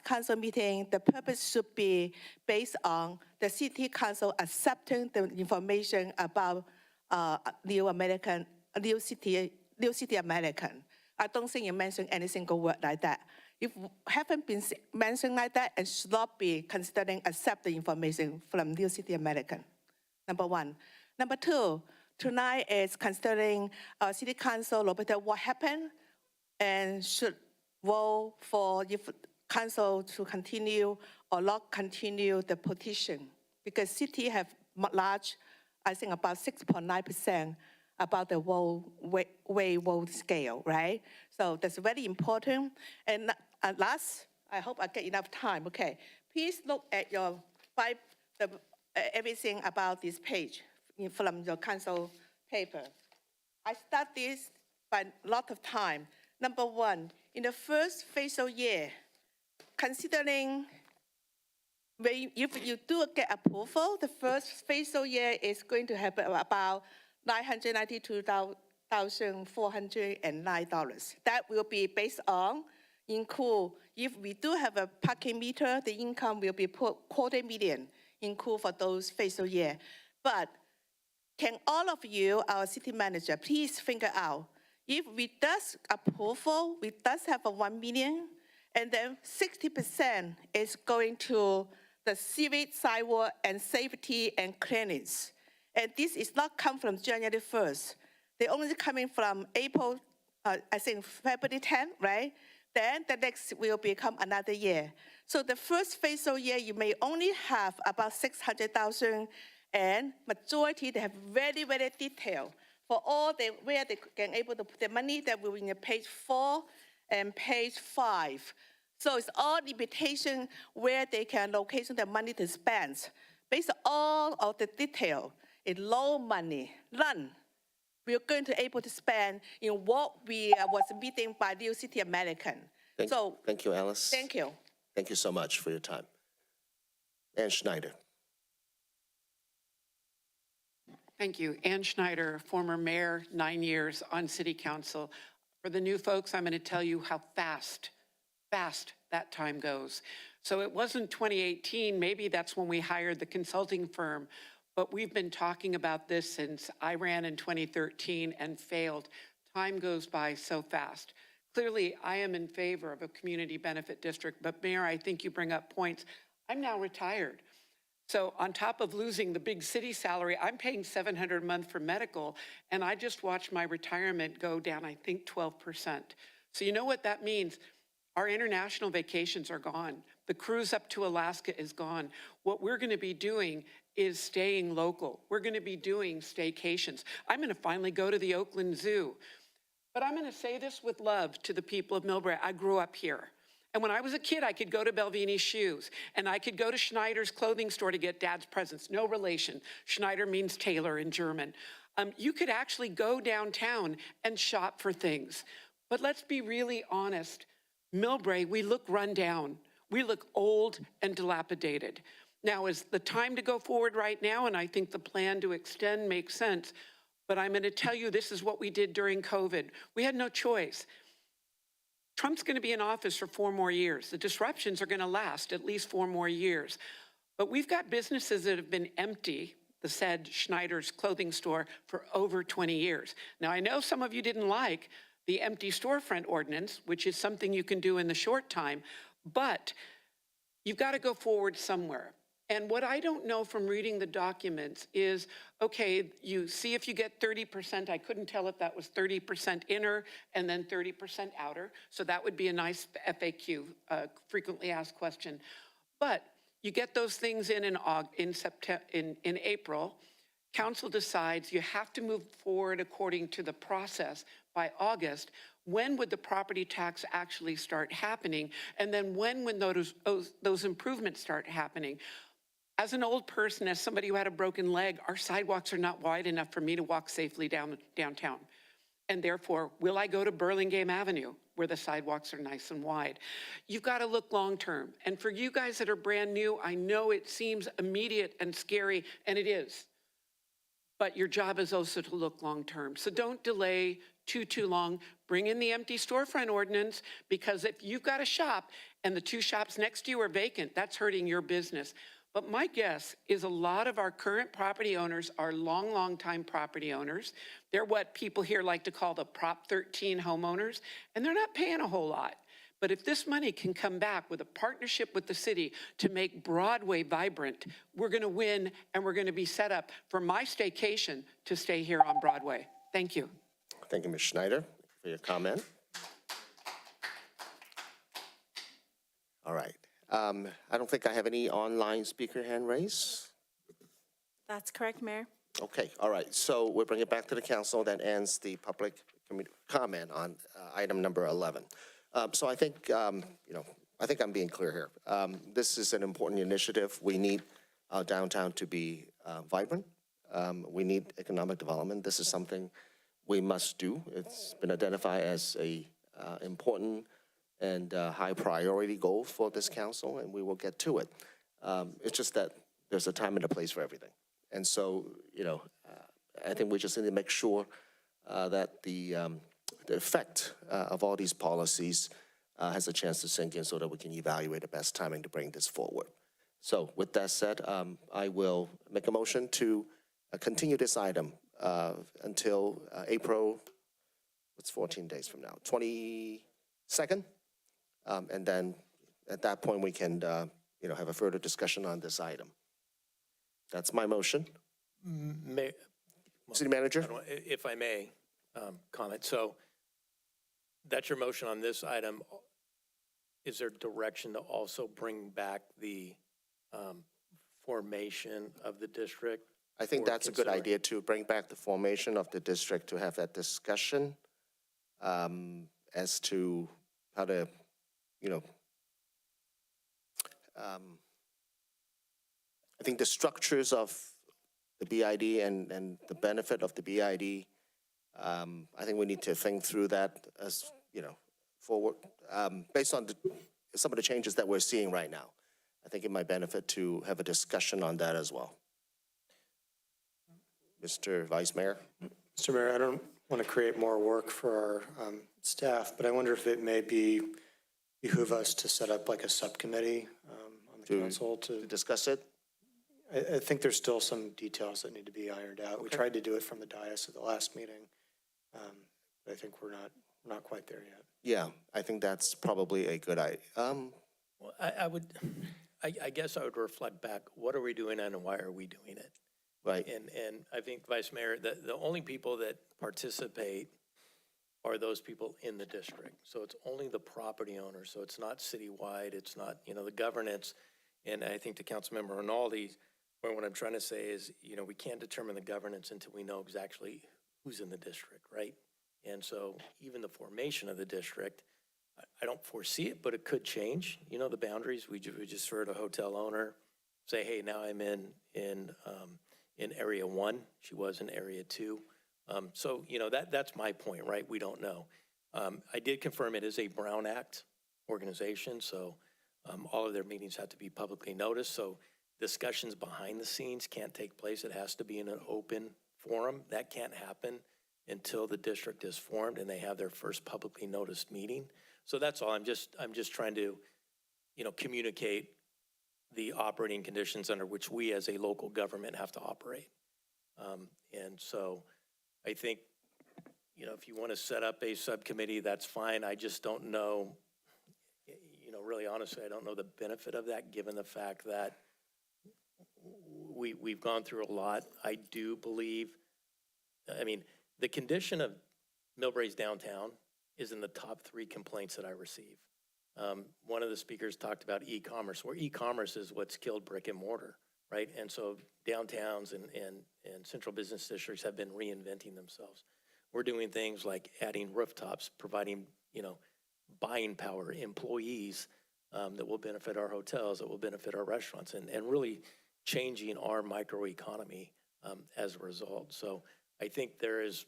council meeting, the purpose should be based on the city council accepting the information about New City American. I don't think you mentioned any single word like that. If haven't been mentioned like that, and should not be considering accept the information from New City American. Number one. Number two, tonight is considering city council look at what happened and should vote for if council to continue or not continue the petition, because city have large, I think about 6.9% about the vote scale, right? So that's very important. And last, I hope I get enough time. Okay, please look at your everything about this page from your council paper. I start this by a lot of time. Number one, in the first fiscal year, considering if you do get approval, the first fiscal year is going to have about $992,409. That will be based on include, if we do have a parking meter, the income will be put $250,000 include for those fiscal year. But can all of you, our city manager, please figure out, if we does approval, we does have a 1 million, and then 60% is going to the civic sidewalk and safety and cleanliness. And this is not come from January 1st. They only coming from April, I think February 10th, right? Then the next will become another year. So the first fiscal year, you may only have about 600,000, and majority, they have very, very detailed for all where they can able to put the money. That will be in page 4 and page 5. So it's all limitation where they can locate the money to spend. Based on all of the detail, in low money, none, we're going to able to spend in what we was meeting by New City American. Thank you, Alice. Thank you. Thank you so much for your time. Ann Schneider. Thank you. Ann Schneider, former mayor, 9 years on city council. For the new folks, I'm going to tell you how fast that time goes. So it wasn't 2018, maybe that's when we hired the consulting firm, but we've been talking about this since I ran in 2013 and failed. Time goes by so fast. Clearly, I am in favor of a community benefit district, but Mayor, I think you bring up points. I'm now retired. So on top of losing the big city salary, I'm paying $700 a month for medical, and I just watched my retirement go down, I think 12%. So you know what that means? Our international vacations are gone. The cruise up to Alaska is gone. What we're gonna be doing is staying local. We're gonna be doing staycations. I'm gonna finally go to the Oakland Zoo. But I'm gonna say this with love to the people of Millbrae. I grew up here. And when I was a kid, I could go to Belvini's Shoes, and I could go to Schneider's clothing store to get dad's presents. No relation. Schneider means tailor in German. You could actually go downtown and shop for things. But let's be really honest. Millbrae, we look run down. We look old and dilapidated. Now is the time to go forward right now, and I think the plan to extend makes sense. But I'm gonna tell you, this is what we did during COVID. We had no choice. Trump's going to be in office for 4 more years. The disruptions are going to last at least 4 more years. But we've got businesses that have been empty, the said Schneider's clothing store, for over 20 years. Now, I know some of you didn't like the empty storefront ordinance, which is something you can do in the short time, but you've got to go forward somewhere. And what I don't know from reading the documents is, okay, you see if you get 30%, I couldn't tell if that was 30% inner and then 30% outer. So that would be a nice FAQ, frequently asked question. But you get those things in April, council decides you have to move forward according to the process by August. When would the property tax actually start happening? And then when those improvements start happening? As an old person, as somebody who had a broken leg, our sidewalks are not wide enough for me to walk safely downtown. And therefore, will I go to Burlingame Avenue where the sidewalks are nice and wide? You've got to look long-term. And for you guys that are brand new, I know it seems immediate and scary, and it is. But your job is also to look long-term. So don't delay too long. Bring in the empty storefront ordinance, because if you've got a shop and the 2 shops next to you are vacant, that's hurting your business. But my guess is a lot of our current property owners are long time property owners. They're what people here like to call the Prop 13 homeowners, and they're not paying a whole lot. But if this money can come back with a partnership with the city to make Broadway vibrant, we're gonna win, and we're gonna be set up for my staycation to stay here on Broadway. Thank you. Thank you, Ms. Schneider, for your comment. All right. I don't think I have any online speaker hand raised. That's correct, Mayor. Okay, all right. So we'll bring it back to the council. That ends the public comment on item number 11. So I think, I think I'm being clear here. This is an important initiative. We need our downtown to be vibrant. We need economic development. This is something we must do. It's been identified as a important and high priority goal for this council, and we will get to it. It's just that there's a time and a place for everything. And so, I think we just need to make sure that the effect of all these policies has a chance to sink in so that we can evaluate the best timing to bring this forward. So with that said, I will make a motion to continue this item until April, it's 14 days from now, 22nd. And then at that point, we can, have a further discussion on this item. That's my motion. City Manager? If I may comment. So that's your motion on this item. Is there direction to also bring back the formation of the district? I think that's a good idea, to bring back the formation of the district, to have that discussion as to how to, I think the structures of the BID and the benefit of the BID, I think we need to think through that as, forward, based on some of the changes that we're seeing right now. I think it might benefit to have a discussion on that as well. Mr. Vice Mayor? Mr. Mayor, I don't want to create more work for our staff, but I wonder if it may behoove us to set up like a subcommittee on the council To discuss it? I think there's still some details that need to be ironed out. We tried to do it from the dais at the last meeting, but I think we're not quite there yet. Yeah, I think that's probably a good idea. Well, I guess I would reflect back, what are we doing and why are we doing it? Right. And I think, Vice Mayor, the only people that participate are those people in the district. So it's only the property owner, so it's not citywide, it's not, the governance. And I think to Councilmember Rinaldi, what I'm trying to say is, we can't determine the governance until we know exactly who's in the district, right? And so even the formation of the district, I don't foresee it, but it could change, the boundaries. We just heard a hotel owner say, hey, now I'm in Area 1. She was in Area 2. So, that's my point, right? We don't know. I did confirm it is a Brown Act organization, so all of their meetings have to be publicly noticed. So discussions behind the scenes can't take place. It has to be in an open forum. That can't happen until the district is formed and they have their first publicly noticed meeting. So that's all. I'm just trying to, communicate the operating conditions under which we as a local government have to operate. And so I think, if you want to set up a subcommittee, that's fine. I just don't know, really honestly, I don't know the benefit of that, given the fact that we've gone through a lot. I do believe, the condition of Millbrae's downtown is in the top 3 complaints that I receive. One of the speakers talked about e-commerce, where e-commerce is what's killed brick and mortar, right? And so downtowns and central business districts have been reinventing themselves. We're doing things like adding rooftops, providing, buying power, employees that will benefit our hotels, that will benefit our restaurants, and really changing our microeconomy as a result. So I think there is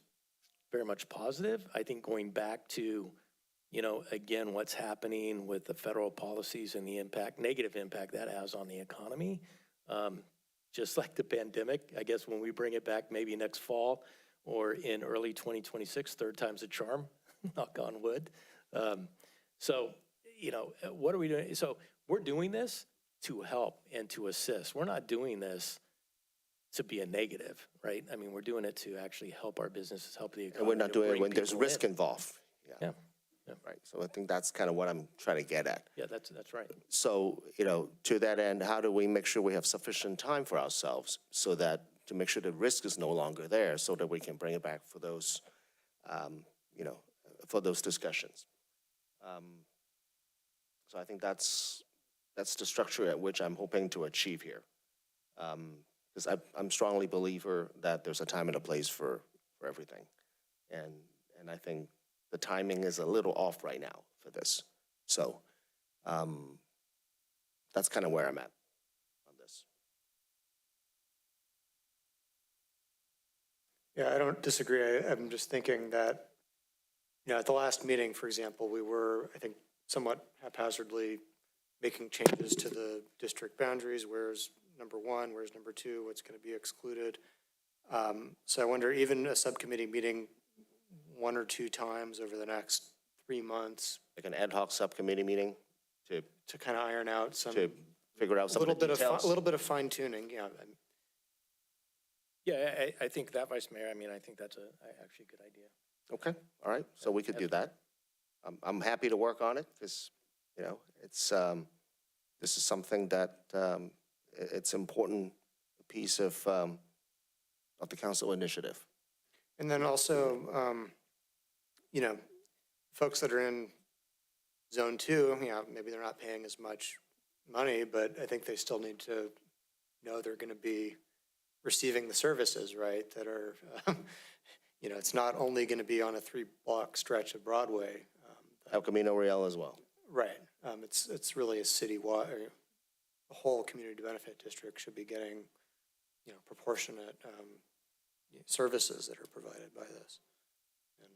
very much positive. I think going back to, again, what's happening with the federal policies and the negative impact that has on the economy, just like the pandemic, I guess when we bring it back maybe next fall or in early 2026, third time's a charm, knock on wood. So, what are we doing? So we're doing this to help and to assist. We're not doing this to be a negative, right? We're doing it to actually help our businesses, help the economy. And we're not doing it when there's people risk in. involved. Yeah. Right, so I think that's kind of what I'm trying to get at. Yeah, that's right. So, to that end, how do we make sure we have sufficient time for ourselves so that, to make sure the risk is no longer there, so that we can bring it back for those, for those discussions? So I think that's the structure at which I'm hoping to achieve here. Because I'm strongly believer that there's a time and a place for everything. And I think the timing is a little off right now for this. So that's kind of where I'm at on this. Yeah, I don't disagree. I'm just thinking that, at the last meeting, for example, we were, I think, somewhat haphazardly making changes to the district boundaries. Where's number 1, where's number 2, what's going to be excluded. So I wonder, even a subcommittee meeting 1 or 2 times over the next 3 months. Like an ad hoc subcommittee meeting to kind of iron out some. To figure out some of the details. A little bit of fine tuning, yeah. Yeah, I think that, Vice Mayor, I think that's actually a good idea. Okay, all right, so we could do that. I'm happy to work on it because, it's, this is something that, it's important piece of the council initiative. And then also, folks that are in Zone 2, maybe they're not paying as much money, but I think they still need to know they're going to be receiving the services, right, that are, it's not only going to be on a 3-block stretch of Broadway. El Camino Real as well. Right. It's really a citywide, or the whole community benefit district should be getting, proportionate services that are provided by this. And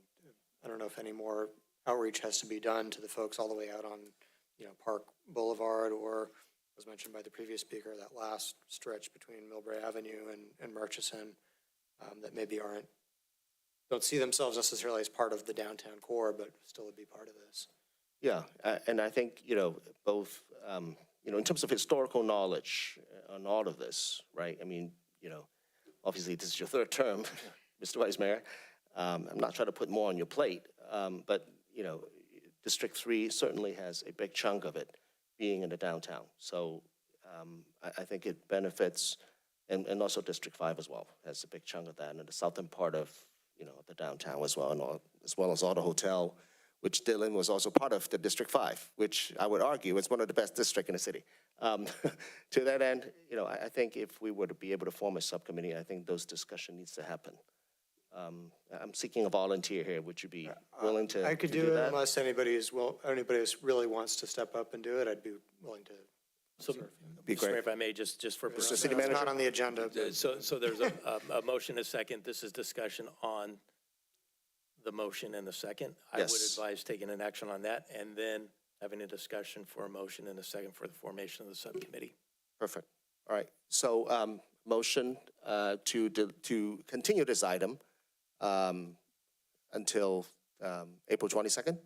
I don't know if any more outreach has to be done to the folks all the way out on, Park Boulevard, or as mentioned by the previous speaker, that last stretch between Millbrae Avenue and Murchison. that maybe don't see themselves necessarily as part of the downtown core, but still would be part of this. Yeah, and I think, both, in terms of historical knowledge on all of this, right? I mean, obviously this is your third term, Mr. Vice Mayor. I'm not trying to put more on your plate, but, District 3 certainly has a big chunk of it being in the downtown. So I think it benefits, and also District 5 as well has a big chunk of that, and the southern part of, the downtown as well, and as well as Auto Hotel, which Dillon was also part of the District 5, which I would argue is one of the best districts in the city. To that end, I think if we were to be able to form a subcommittee, I think those discussion needs to happen. I'm seeking a volunteer here. Would you be willing to I could to do it that? unless anybody really wants to step up and do it. I'd be willing to. So, Be Mr. Mayor, great. if I may, just for Mr. City It's Manager? not on the agenda. but- So there's a motion, a second. This is discussion on the motion and the second. I would Yes. advise taking an action on that and then having a discussion for a motion and a second for the formation of the subcommittee. Perfect. All right. So motion to continue this item until April 22nd?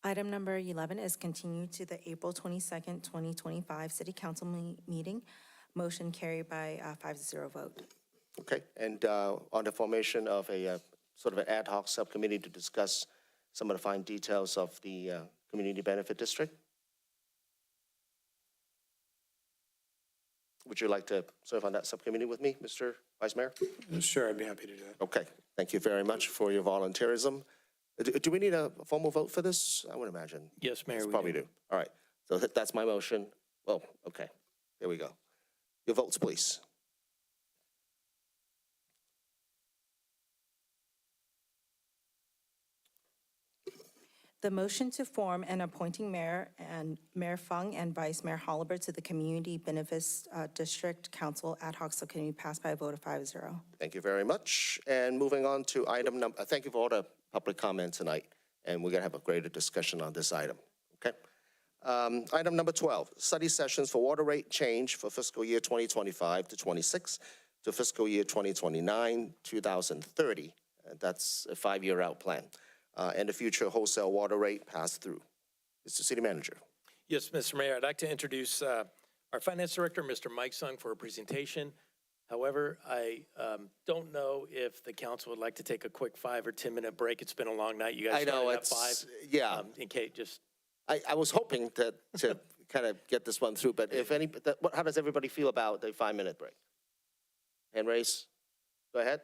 Item number 11 is continued to the April 22nd, 2025 City Council meeting. Motion carried by a 5-0 vote. Okay. And on the formation of a sort of an ad hoc subcommittee to discuss some of the fine details of the Community Benefit District? Would you like to serve on that subcommittee with me, Mr. Vice Mayor? Sure, I'd be happy to do that. Okay. Thank you very much for your volunteerism. Do we need a formal vote for this? I would imagine. Yes, Mayor, Yes, we probably do. do. All right. So that's my motion. Oh, okay. There we go. Your votes, please. The motion to form and appointing Mayor and Mayor Fung and Vice Mayor Holliber to the Community Benefits District Council Ad Hoc Subcommittee passed by a vote of 5-0. Thank you very much. And moving on to item number, thank you for all the public comment tonight. And we're going to have a greater discussion on this item. Okay. Item number 12, study sessions for water rate change for fiscal year 2025 to 26 to fiscal year 2029, 2030. That's a 5-year out plan. And the future wholesale water rate pass-through. Mr. City Manager. Yes, Mr. Mayor, I'd like to introduce our Finance Director, Mr. Mike Sung, for a presentation. However, I don't know if the council would like to take a quick 5 or 10-minute break. It's been a long night. You guys I know, started at it's, 5. yeah. In case, just, I was hoping to kind of get this one through, but how does everybody feel about the 5-minute break? Hand raise. Go ahead.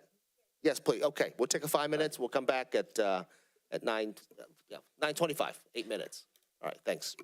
Yes, please. Okay, we'll take a 5 minutes. We'll come back at 9:25, 8 minutes. All right, thanks.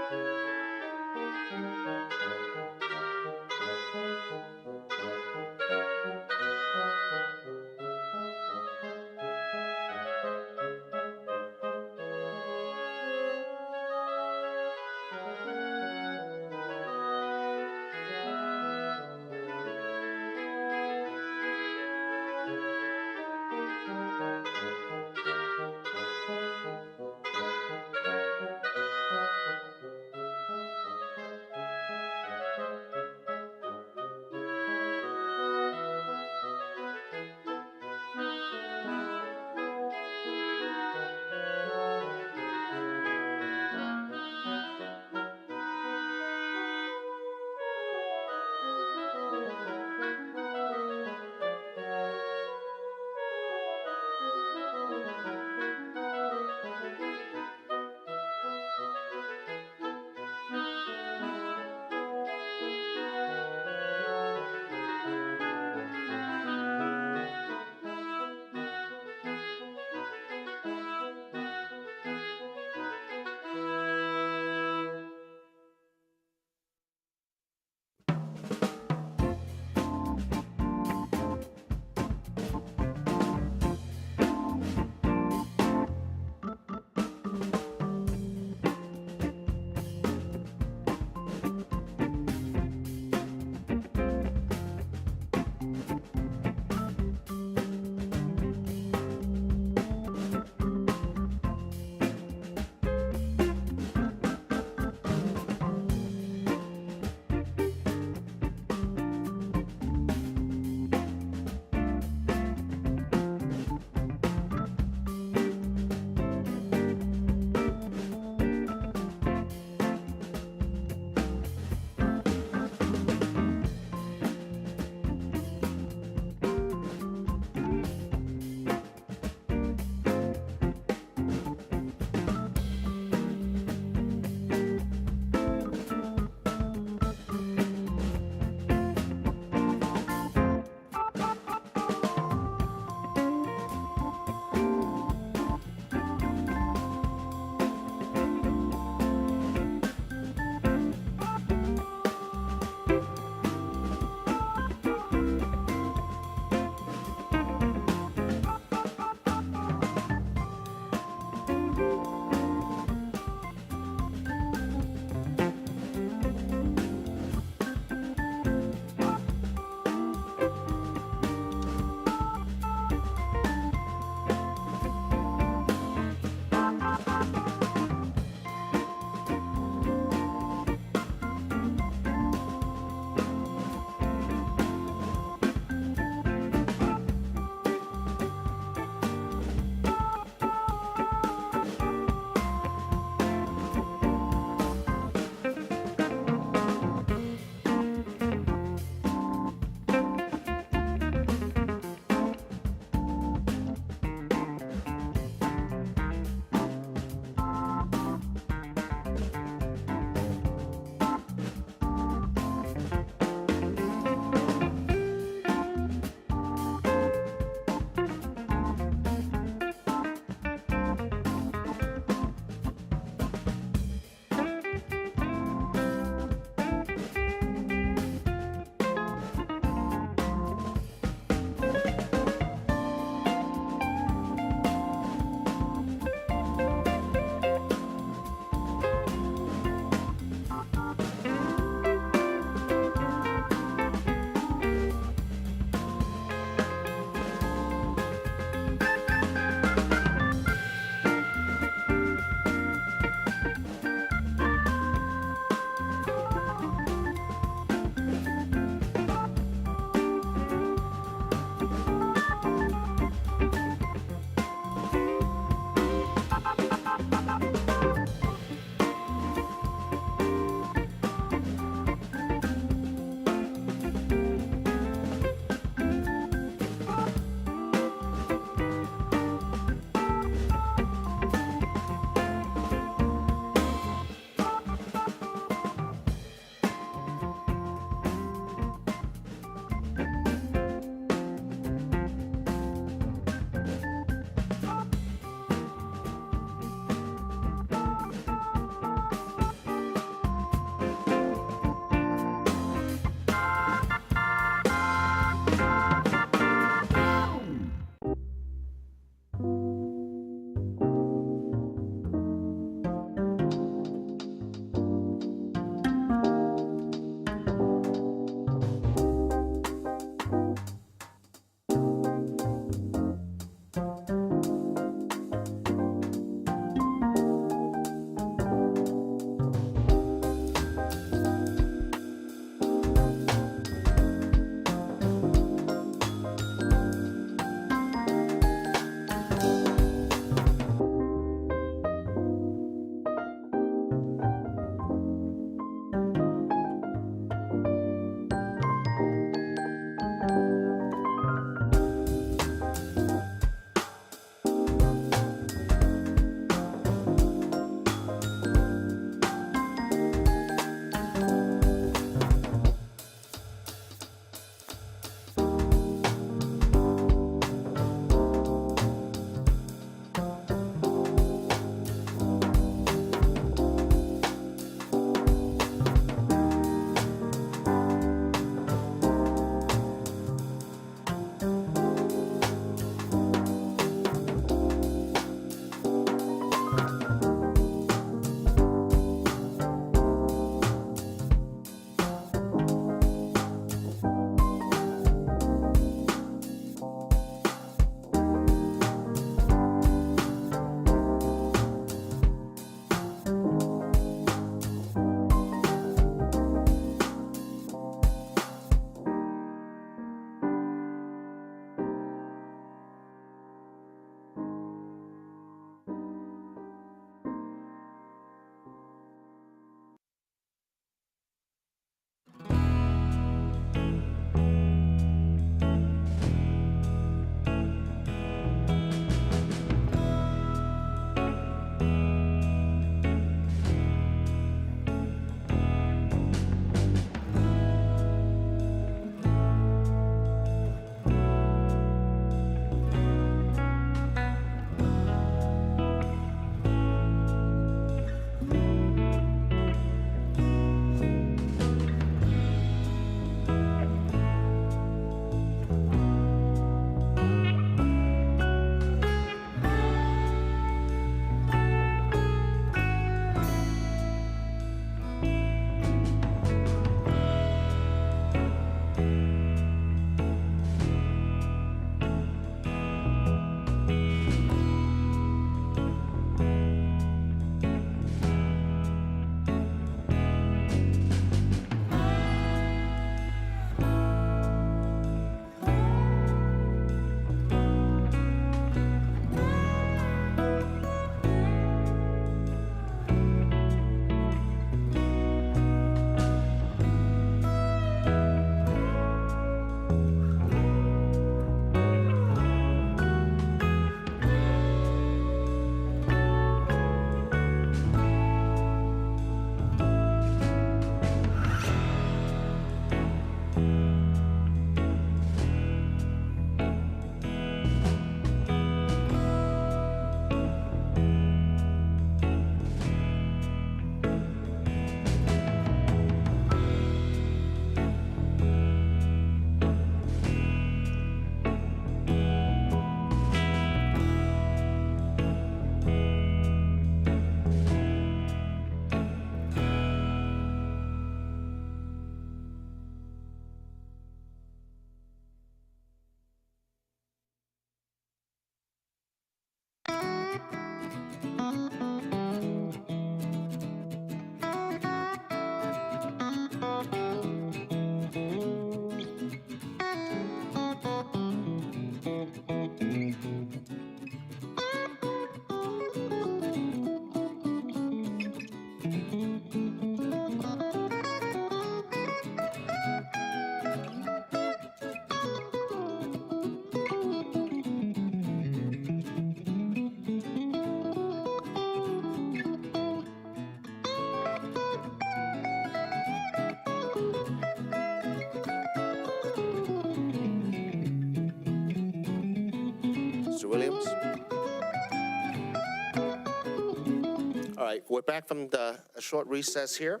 right, we're back from a short recess here,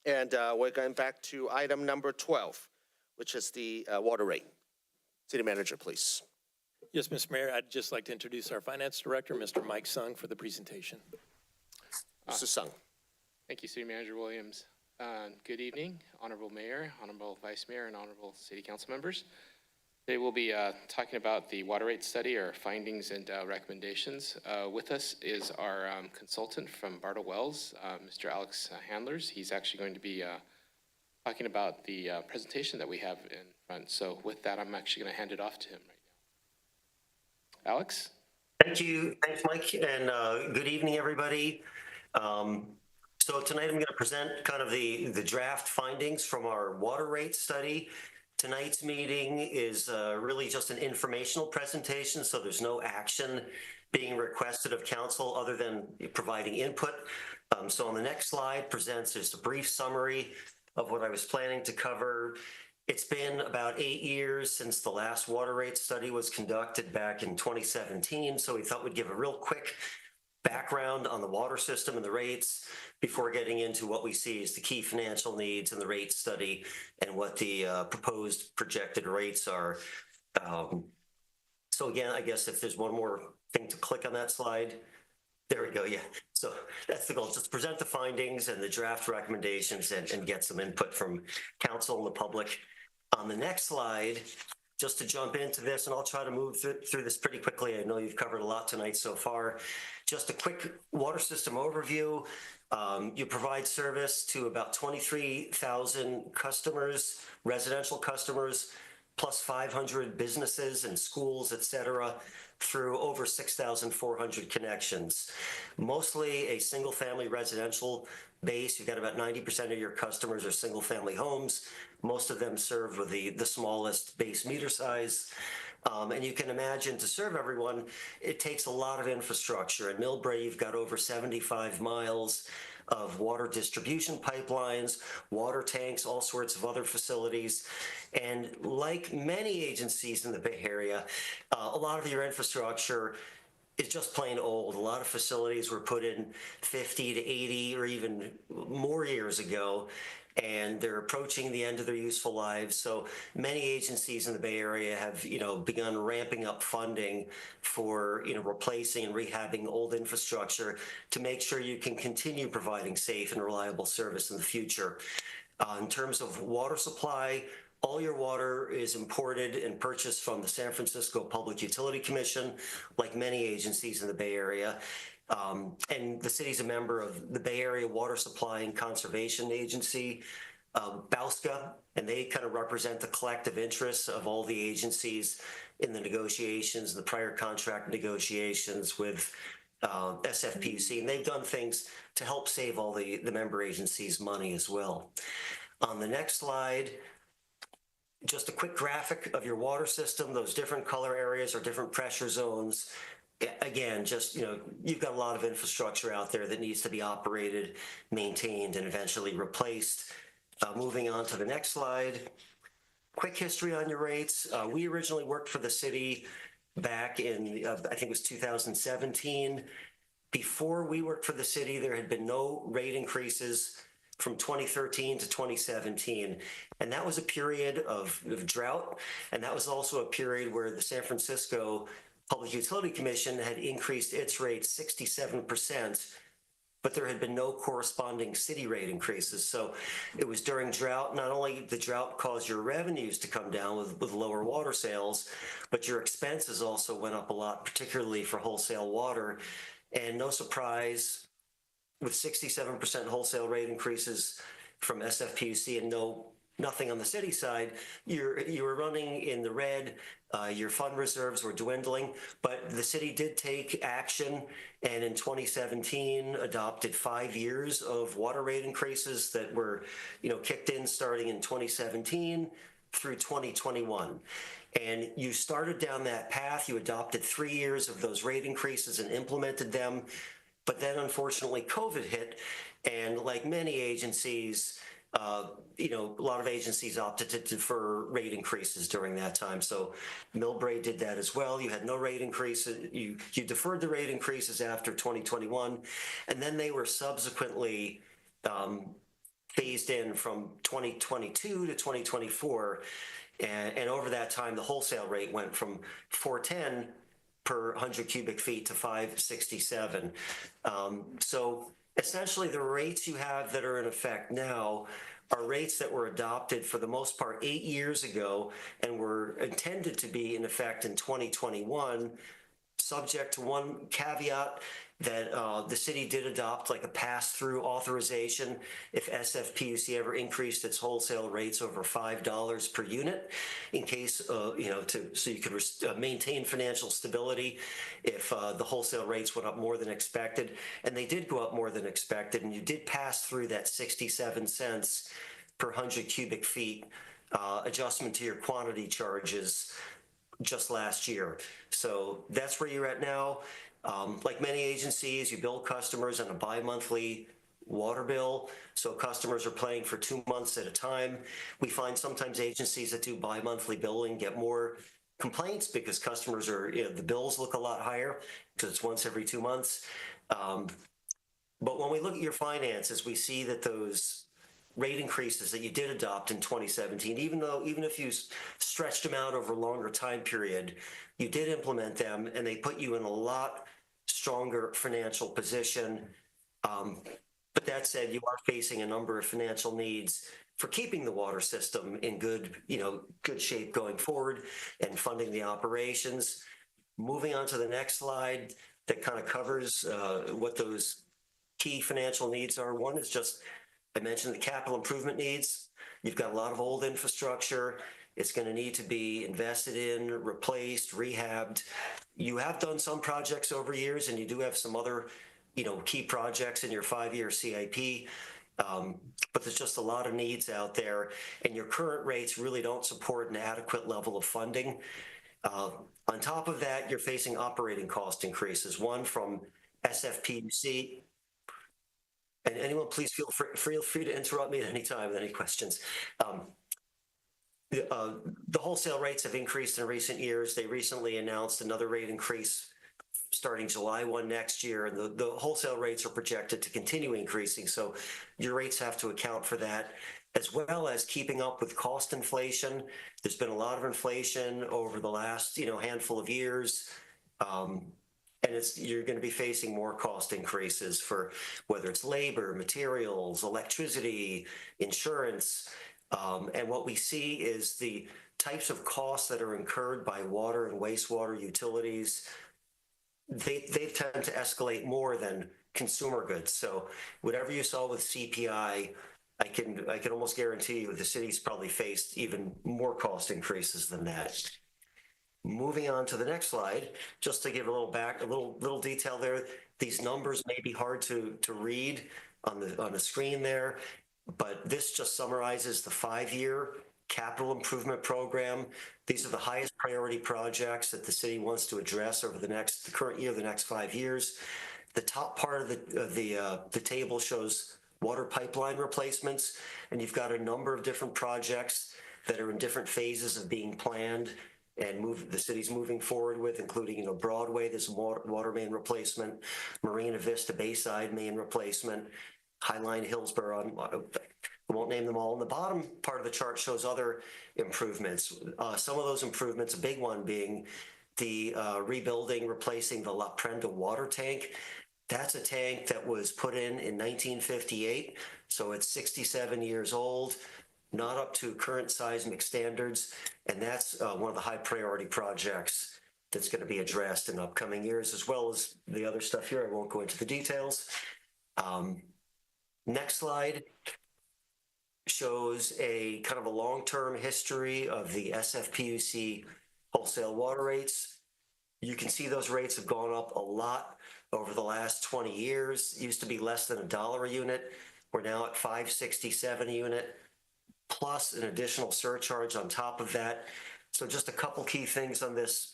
and we're going back to item number 12, which is the water rate. City Manager, please. Yes, Mr. Mayor, I'd just like to introduce our Finance Director, Mr. Mike Sung, for the presentation. Mr. Sung. Thank you, City Manager Williams. Good evening, Honorable Mayor, Honorable Vice Mayor, and Honorable City Council members. Today we'll be talking about the water rate study, our findings and recommendations. With us is our consultant from Bartle Wells, Mr. Alex Handlers. He's actually going to be talking about the presentation that we have in front. So with that, I'm actually going to hand it off to him right now. Alex? Thank you. Thanks, Mike, and good evening, everybody. So tonight I'm going to present kind of the draft findings from our water rate study. Tonight's meeting is really just an informational presentation, so there's no action being requested of council other than providing input. So on the next slide presents just a brief summary of what I was planning to cover. It's been about 8 years since the last water rate study was conducted back in 2017, so we thought we'd give a real quick background on the water system and the rates before getting into what we see as the key financial needs in the rate study and what the proposed projected rates are. So again, I guess if there's one more thing to click on that slide, there we go, yeah. So that's the goal, just present the findings and the draft recommendations and get some input from council and the public. On the next slide, just to jump into this, and I'll try to move through this pretty quickly. I know you've covered a lot tonight so far. Just a quick water system overview. You provide service to about 23,000 customers, residential customers, plus 500 businesses and schools, et cetera, through over 6,400 connections. Mostly a single-family residential base. You've got about 90% of your customers are single-family homes. Most of them served with the smallest base meter size. And you can imagine to serve everyone, it takes a lot of infrastructure. In Millbrae, you've got over 75 miles of water distribution pipelines, water tanks, all sorts of other facilities. And like many agencies in the Bay Area, a lot of your infrastructure is just plain old. A lot of facilities were put in 50 to 80 or even more years ago, and they're approaching the end of their useful lives. So many agencies in the Bay Area have, begun ramping up funding for, replacing and rehabbing old infrastructure to make sure you can continue providing safe and reliable service in the future. In terms of water supply, all your water is imported and purchased from the San Francisco Public Utility Commission, like many agencies in the Bay Area. And the city's a member of the Bay Area Water Supply and Conservation Agency, BAUSCA, and they kind of represent the collective interests of all the agencies in the negotiations, the prior contract negotiations with SFPUC, and they've done things to help save all the member agencies money as well. On the next slide, just a quick graphic of your water system. Those different color areas are different pressure zones. Again, just, you've got a lot of infrastructure out there that needs to be operated, maintained, and eventually replaced. Moving on to the next slide. Quick history on your rates. We originally worked for the city back in, I think it was 2017. Before we worked for the city, there had been no rate increases from 2013 to 2017. And that was a period of drought. And that was also a period where the San Francisco Public Utility Commission had increased its rates 67%, but there had been no corresponding city rate increases. So it was during drought. Not only the drought caused your revenues to come down with lower water sales, but your expenses also went up a lot, particularly for wholesale water. And no surprise, with 67% wholesale rate increases from SFPUC and nothing on the city side, you were running in the red. Your fund reserves were dwindling, but the city did take action, and in 2017 adopted 5 years of water rate increases that were, kicked in starting in 2017 through 2021. And you started down that path. You adopted 3 years of those rate increases and implemented them. But then, unfortunately, COVID hit, and like many agencies, a lot of agencies opted to defer rate increases during that time. So Millbrae did that as well. You had no rate increases. You deferred the rate increases after 2021, and then they were subsequently phased in from 2022 to 2024. And over that time, the wholesale rate went from 410 per 100 cubic feet to 567. So essentially, the rates you have that are in effect now are rates that were adopted for the most part 8 years ago and were intended to be in effect in 2021, subject to one caveat that the city did adopt like a pass-through authorization if SFPUC ever increased its wholesale rates over $5 per unit, in case so you could maintain financial stability if the wholesale rates went up more than expected. And they did go up more than expected, and you did pass through that 67 cents per 100 cubic feet adjustment to your quantity charges just last year. So that's where you're at now. Like many agencies, you bill customers on a bi-monthly water bill, so customers are paying for 2 months at a time. We find sometimes agencies that do bi-monthly billing get more complaints because customers are, the bills look a lot higher because it's once every 2 months. But when we look at your finances, we see that those rate increases that you did adopt in 2017, even if you stretched them out over a longer time period, you did implement them, and they put you in a lot stronger financial position. But that said, you are facing a number of financial needs for keeping the water system in good shape going forward and funding the operations. Moving on to the next slide that kind of covers what those key financial needs are. One is just, I mentioned the capital improvement needs. You've got a lot of old infrastructure. It's going to need to be invested in, replaced, rehabbed. You have done some projects over years, and you do have some other, key projects in your 5-year CIP. But there's just a lot of needs out there, and your current rates really don't support an adequate level of funding. On top of that, you're facing operating cost increases, one from SFPUC. And anyone, please feel free to interrupt me at any time with any questions. The wholesale rates have increased in recent years. They recently announced another rate increase starting July 1 next year, and the wholesale rates are projected to continue increasing. So your rates have to account for that, as well as keeping up with cost inflation. There's been a lot of inflation over the last, handful of years. And you're going to be facing more cost increases for whether it's labor, materials, electricity, insurance. And what we see is the types of costs that are incurred by water and wastewater utilities, they tend to escalate more than consumer goods. So whatever you saw with CPI, I can almost guarantee you the city's probably faced even more cost increases than that. Moving on to the next slide, just to give a little detail there. These numbers may be hard to read on the screen there, but this just summarizes the 5-year capital improvement program. These are the highest priority projects that the city wants to address over the current year, the next 5 years. The top part of the table shows water pipeline replacements, and you've got a number of different projects that are in different phases of being planned and the city's moving forward with, including, Broadway, there's water main replacement, Marina Vista Bayside main replacement, Highline Hillsborough. I won't name them all. And the bottom part of the chart shows other improvements. Some of those improvements, a big one being the replacing the La Prenda water tank. That's a tank that was put in 1958, so it's 67 years old. Not up to current seismic standards, and that's one of the high priority projects that's going to be addressed in upcoming years, as well as the other stuff here. I won't go into the details. Next slide shows a kind of a long-term history of the SFPUC wholesale water rates. You can see those rates have gone up a lot over the last 20 years. It used to be less than $1 a unit. We're now at $5.67 a unit, plus an additional surcharge on top of that. So just a couple key things on this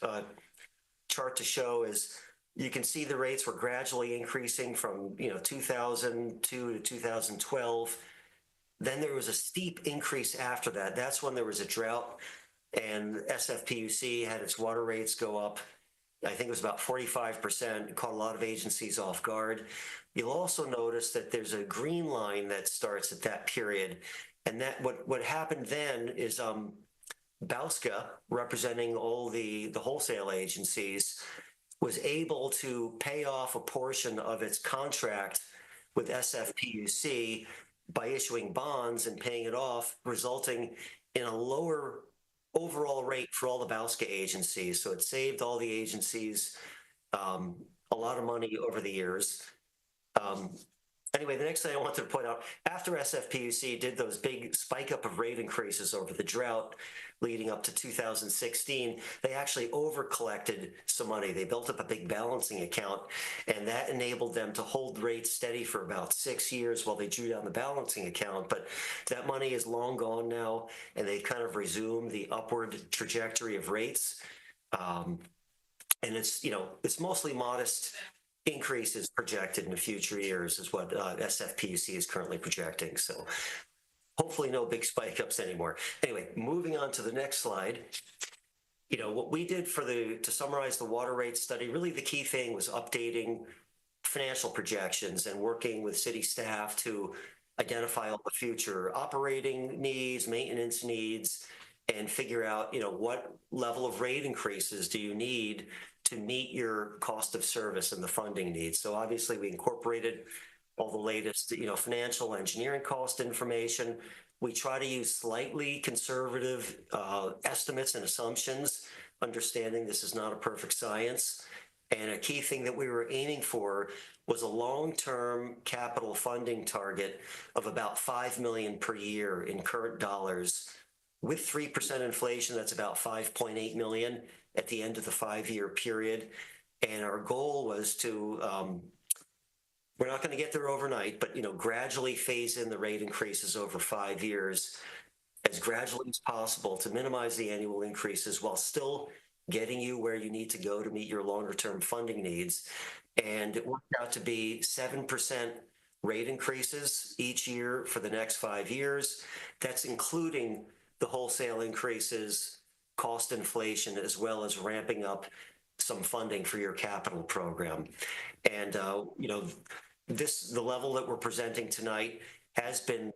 chart to show is you can see the rates were gradually increasing from 2002 to 2012. Then there was a steep increase after that. That's when there was a drought and SFPUC had its water rates go up. I think it was about 45%. It caught a lot of agencies off guard. You'll also notice that there's a green line that starts at that period. And that what happened then is Bauska, representing all the wholesale agencies, was able to pay off a portion of its contract with SFPUC by issuing bonds and paying it off, resulting in a lower overall rate for all the Bauska agencies. So it saved all the agencies a lot of money over the years. Anyway, the next thing I wanted to point out, after SFPUC did those big spike up of rate increases over the drought leading up to 2016, they actually over collected some money. They built up a big balancing account, and that enabled them to hold rates steady for about 6 years while they drew down the balancing account. But that money is long gone now, and they've kind of resumed the upward trajectory of rates. And it's, it's mostly modest increases projected in the future years is what SFPUC is currently projecting. So hopefully no big spike ups anymore. Anyway, moving on to the next slide. What we did to summarize the water rate study, really the key thing was updating financial projections and working with city staff to identify all the future operating needs, maintenance needs, and figure out, what level of rate increases do you need to meet your cost of service and the funding needs. So obviously we incorporated all the latest, financial engineering cost information. We try to use slightly conservative estimates and assumptions, understanding this is not a perfect science. And a key thing that we were aiming for was a long-term capital funding target of about $5 million per year in current dollars. With 3% inflation, that's about $5.8 million at the end of the 5-year period. And our goal was to, we're not going to get there overnight, but gradually phase in the rate increases over 5 years as gradually as possible to minimize the annual increases while still getting you where you need to go to meet your longer term funding needs. And it worked out to be 7% rate increases each year for the next 5 years. That's including the wholesale increases, cost inflation, as well as ramping up some funding for your capital program. And, the level that we're presenting tonight has been,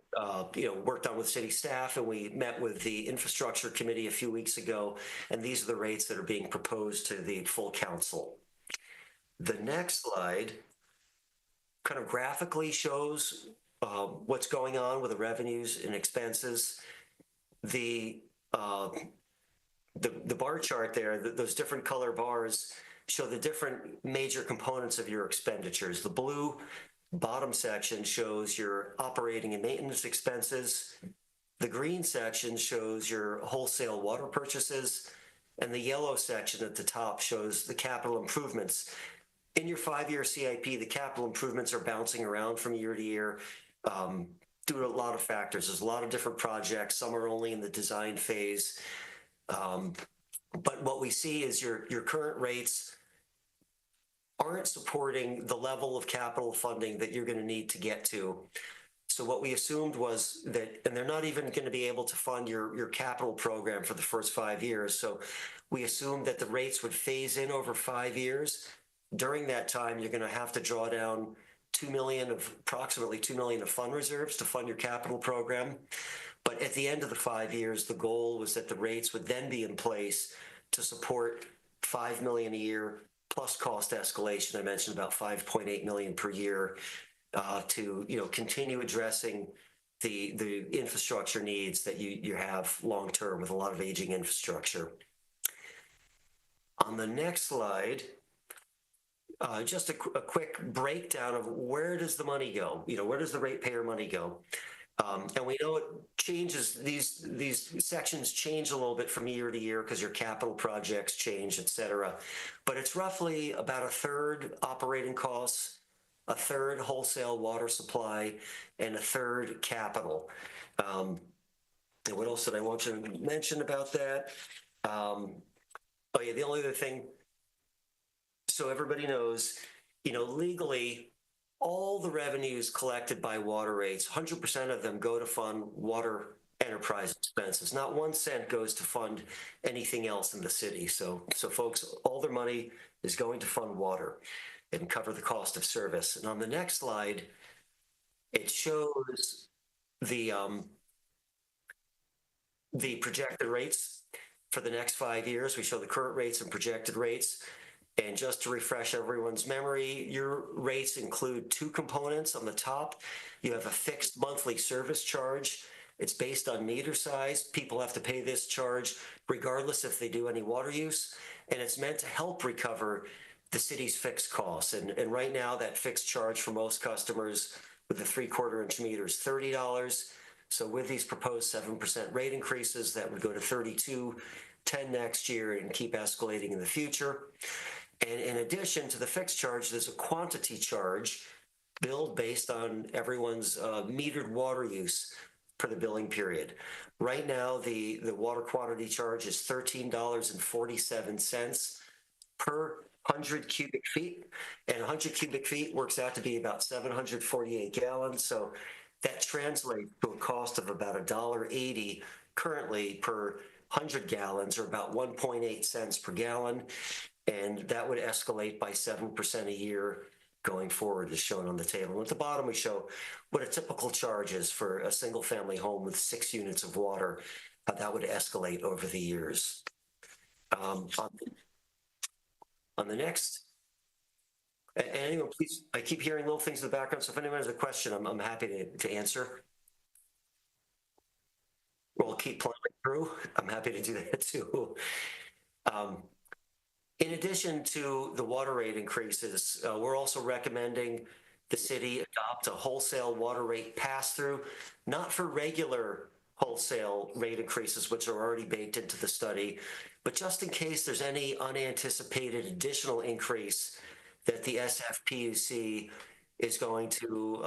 worked on with city staff, and we met with the infrastructure committee a few weeks ago, and these are the rates that are being proposed to the full council. The next slide kind of graphically shows what's going on with the revenues and expenses. The bar chart there, those different color bars show the different major components of your expenditures. The blue bottom section shows your operating and maintenance expenses. The green section shows your wholesale water purchases. And the yellow section at the top shows the capital improvements. In your 5-year CIP, the capital improvements are bouncing around from year to year due to a lot of factors. There's a lot of different projects. Some are only in the design phase. But what we see is your current rates aren't supporting the level of capital funding that you're going to need to get to. So what we assumed was that, and they're not even going to be able to fund your capital program for the first 5 years. So we assumed that the rates would phase in over 5 years. During that time, you're going to have to draw down approximately $2 million of fund reserves to fund your capital program. But at the end of the 5 years, the goal was that the rates would then be in place to support $5 million a year plus cost escalation. I mentioned about $5.8 million per year to continue addressing the infrastructure needs that you have long term with a lot of aging infrastructure. On the next slide, just a quick breakdown of where does the money go? Where does the ratepayer money go? And we know it changes, these sections change a little bit from year to year because your capital projects change, et cetera. But it's roughly about a third operating costs, a third wholesale water supply, and a third capital. And what else did I want to mention about that? The only other thing, so everybody knows, legally, all the revenues collected by water rates, 100% of them go to fund water enterprise expenses. Not 1 cent goes to fund anything else in the city. So folks, all their money is going to fund water and cover the cost of service. And on the next slide, it shows the projected rates for the next 5 years. We show the current rates and projected rates. And just to refresh everyone's memory, your rates include 2 components. On the top, you have a fixed monthly service charge. It's based on meter size. People have to pay this charge regardless if they do any water use. And it's meant to help recover the city's fixed costs. And right now, that fixed charge for most customers with the 3/4-inch meter is $30. So with these proposed 7% rate increases, that would go to $32.10 next year and keep escalating in the future. And in addition to the fixed charge, there's a quantity charge billed based on everyone's metered water use for the billing period. Right now, the water quantity charge is $13.47 per 100 cubic feet, and 100 cubic feet works out to be about 748 gallons. So that translates to a cost of about $1.80 currently per 100 gallons, or about 1.8 cents per gallon. And that would escalate by 7% a year going forward, as shown on the table. And at the bottom, we show what a typical charge is for a single-family home with 6 units of water, how that would escalate over the years. On the next, and anyone, please, I keep hearing little things in the background, so if anyone has a question, I'm happy to answer. We'll keep playing through. I'm happy to do that too. In addition to the water rate increases, we're also recommending the city adopt a wholesale water rate pass-through, not for regular wholesale rate increases, which are already baked into the study, but just in case there's any unanticipated additional increase that the SFPUC is going to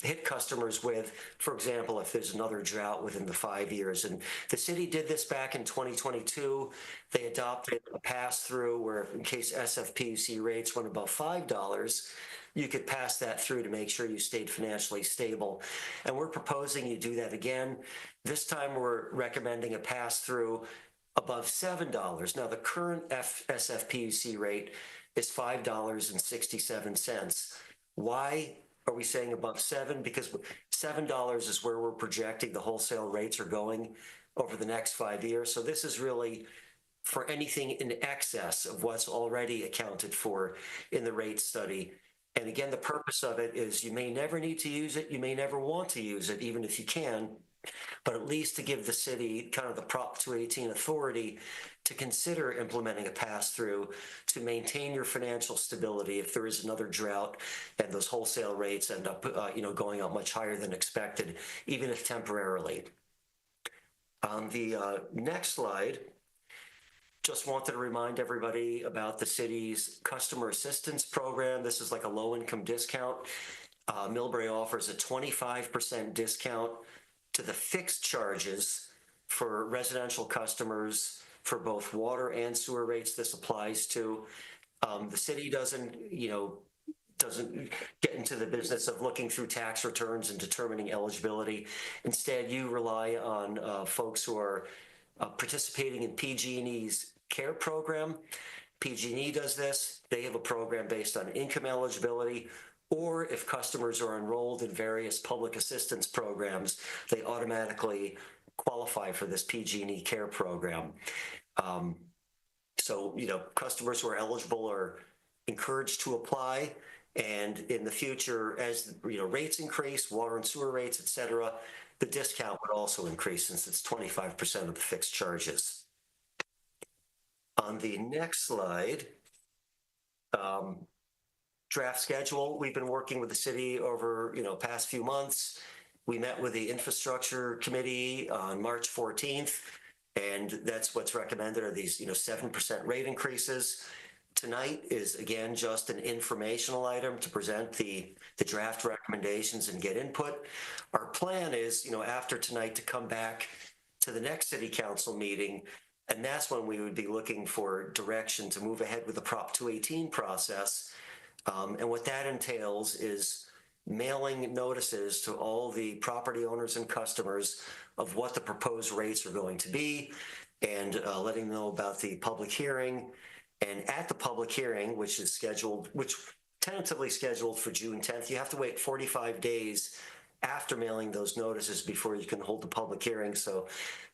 hit customers with, for example, if there's another drought within the 5 years. And the city did this back in 2022. They adopted a pass-through where in case SFPUC rates went above $5, you could pass that through to make sure you stayed financially stable. And we're proposing you do that again. This time we're recommending a pass-through above $7. Now the current SFPUC rate is $5.67. Why are we saying above $7? Because $7 is where we're projecting the wholesale rates are going over the next 5 years. So this is really for anything in excess of what's already accounted for in the rate study. And again, the purpose of it is you may never need to use it, you may never want to use it, even if you can, but at least to give the city kind of the Prop 218 authority to consider implementing a pass-through to maintain your financial stability if there is another drought and those wholesale rates end up going up much higher than expected, even if temporarily. On the next slide, just wanted to remind everybody about the city's customer assistance program. This is like a low-income discount. Millbrae offers a 25% discount to the fixed charges for residential customers for both water and sewer rates. This applies to. The city doesn't get into the business of looking through tax returns and determining eligibility. Instead, you rely on folks who are participating in PG&E's CARE program. PG&E does this. They have a program based on income eligibility, or if customers are enrolled in various public assistance programs, they automatically qualify for this PG&E CARE program. So, customers who are eligible are encouraged to apply. And in the future, as rates increase, water and sewer rates, et cetera, the discount would also increase since it's 25% of the fixed charges. On the next slide, draft schedule. We've been working with the city over past few months. We met with the infrastructure committee on March 14th, and that's what's recommended are these 7% rate increases. Tonight is again just an informational item to present the draft recommendations and get input. Our plan is after tonight to come back to the next city council meeting, and that's when we would be looking for direction to move ahead with the Prop 218 process And what that entails is mailing notices to all the property owners and customers of what the proposed rates are going to be, and letting them know about the public hearing. And at the public hearing, which tentatively scheduled for June 10th, you have to wait 45 days after mailing those notices before you can hold the public hearing. So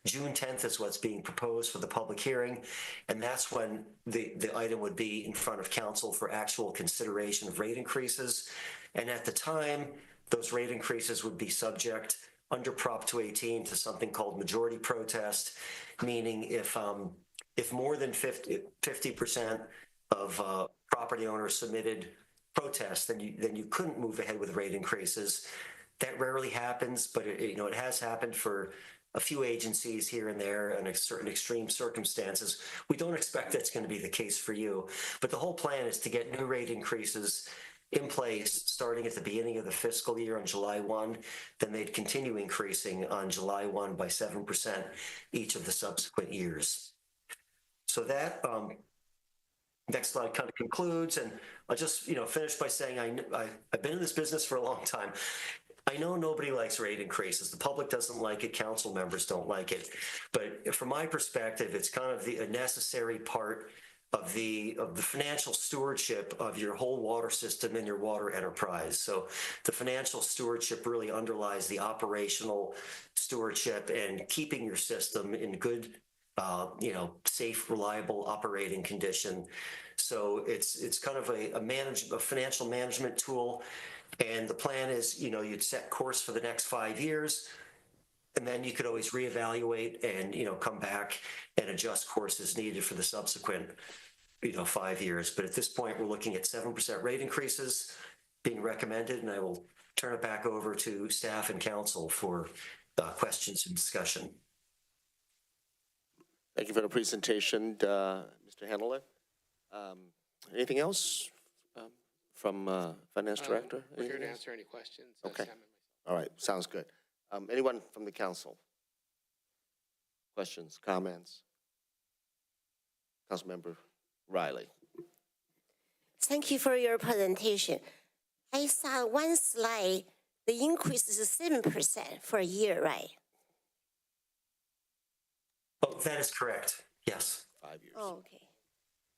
June 10th is what's being proposed for the public hearing, and that's when the item would be in front of council for actual consideration of rate increases. And at the time, those rate increases would be subject under Prop 218 to something called majority protest, meaning if more than 50% of property owners submitted protests, then you couldn't move ahead with rate increases. That rarely happens, but it has happened for a few agencies here and there in certain extreme circumstances. We don't expect that's going to be the case for you, but the whole plan is to get new rate increases in place starting at the beginning of the fiscal year on July 1, then they'd continue increasing on July 1 by 7% each of the subsequent years. So that next slide kind of concludes, and I'll just finish by saying I've been in this business for a long time. I know nobody likes rate increases. The public doesn't like it. Council members don't like it. But from my perspective, it's kind of a necessary part of the financial stewardship of your whole water system and your water enterprise. So the financial stewardship really underlies the operational stewardship and keeping your system in good, safe, reliable operating condition. So it's kind of a financial management tool. And the plan is, you'd set course for the next 5 years, and then you could always reevaluate and, come back and adjust course as needed for the subsequent, 5 years. But at this point, we're looking at 7% rate increases being recommended, and I will turn it back over to staff and council for questions and discussion. Thank you for the presentation, Mr. Hanlon. Anything else from Finance Director? We're here to answer any questions. Okay. Sam and myself. All right, sounds good. Anyone from the council? Questions, comments? Councilmember Riley. Thank you for your presentation. I saw one slide, the increase is 7% for a year, right? Oh, that is correct. Yes. 5 years. Oh, okay.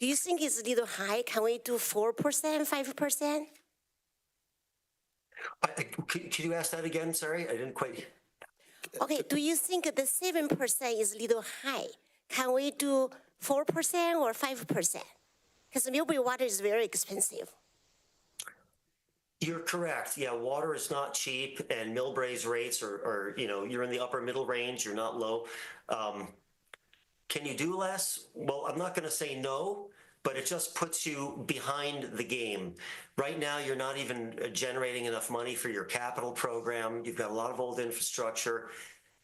Do you think it's a little high? Can we do 4%, 5%? Could you ask that again? Sorry, I didn't quite. Okay, do you think the 7% is a little high? Can we do 4% or 5%? Because Millbrae water is very expensive. You're correct. Yeah, water is not cheap, and Millbrae's rates are you're in the upper middle range. You're not low. Can you do less? Well, I'm not going to say no, but it just puts you behind the game. Right now, you're not even generating enough money for your capital program. You've got a lot of old infrastructure.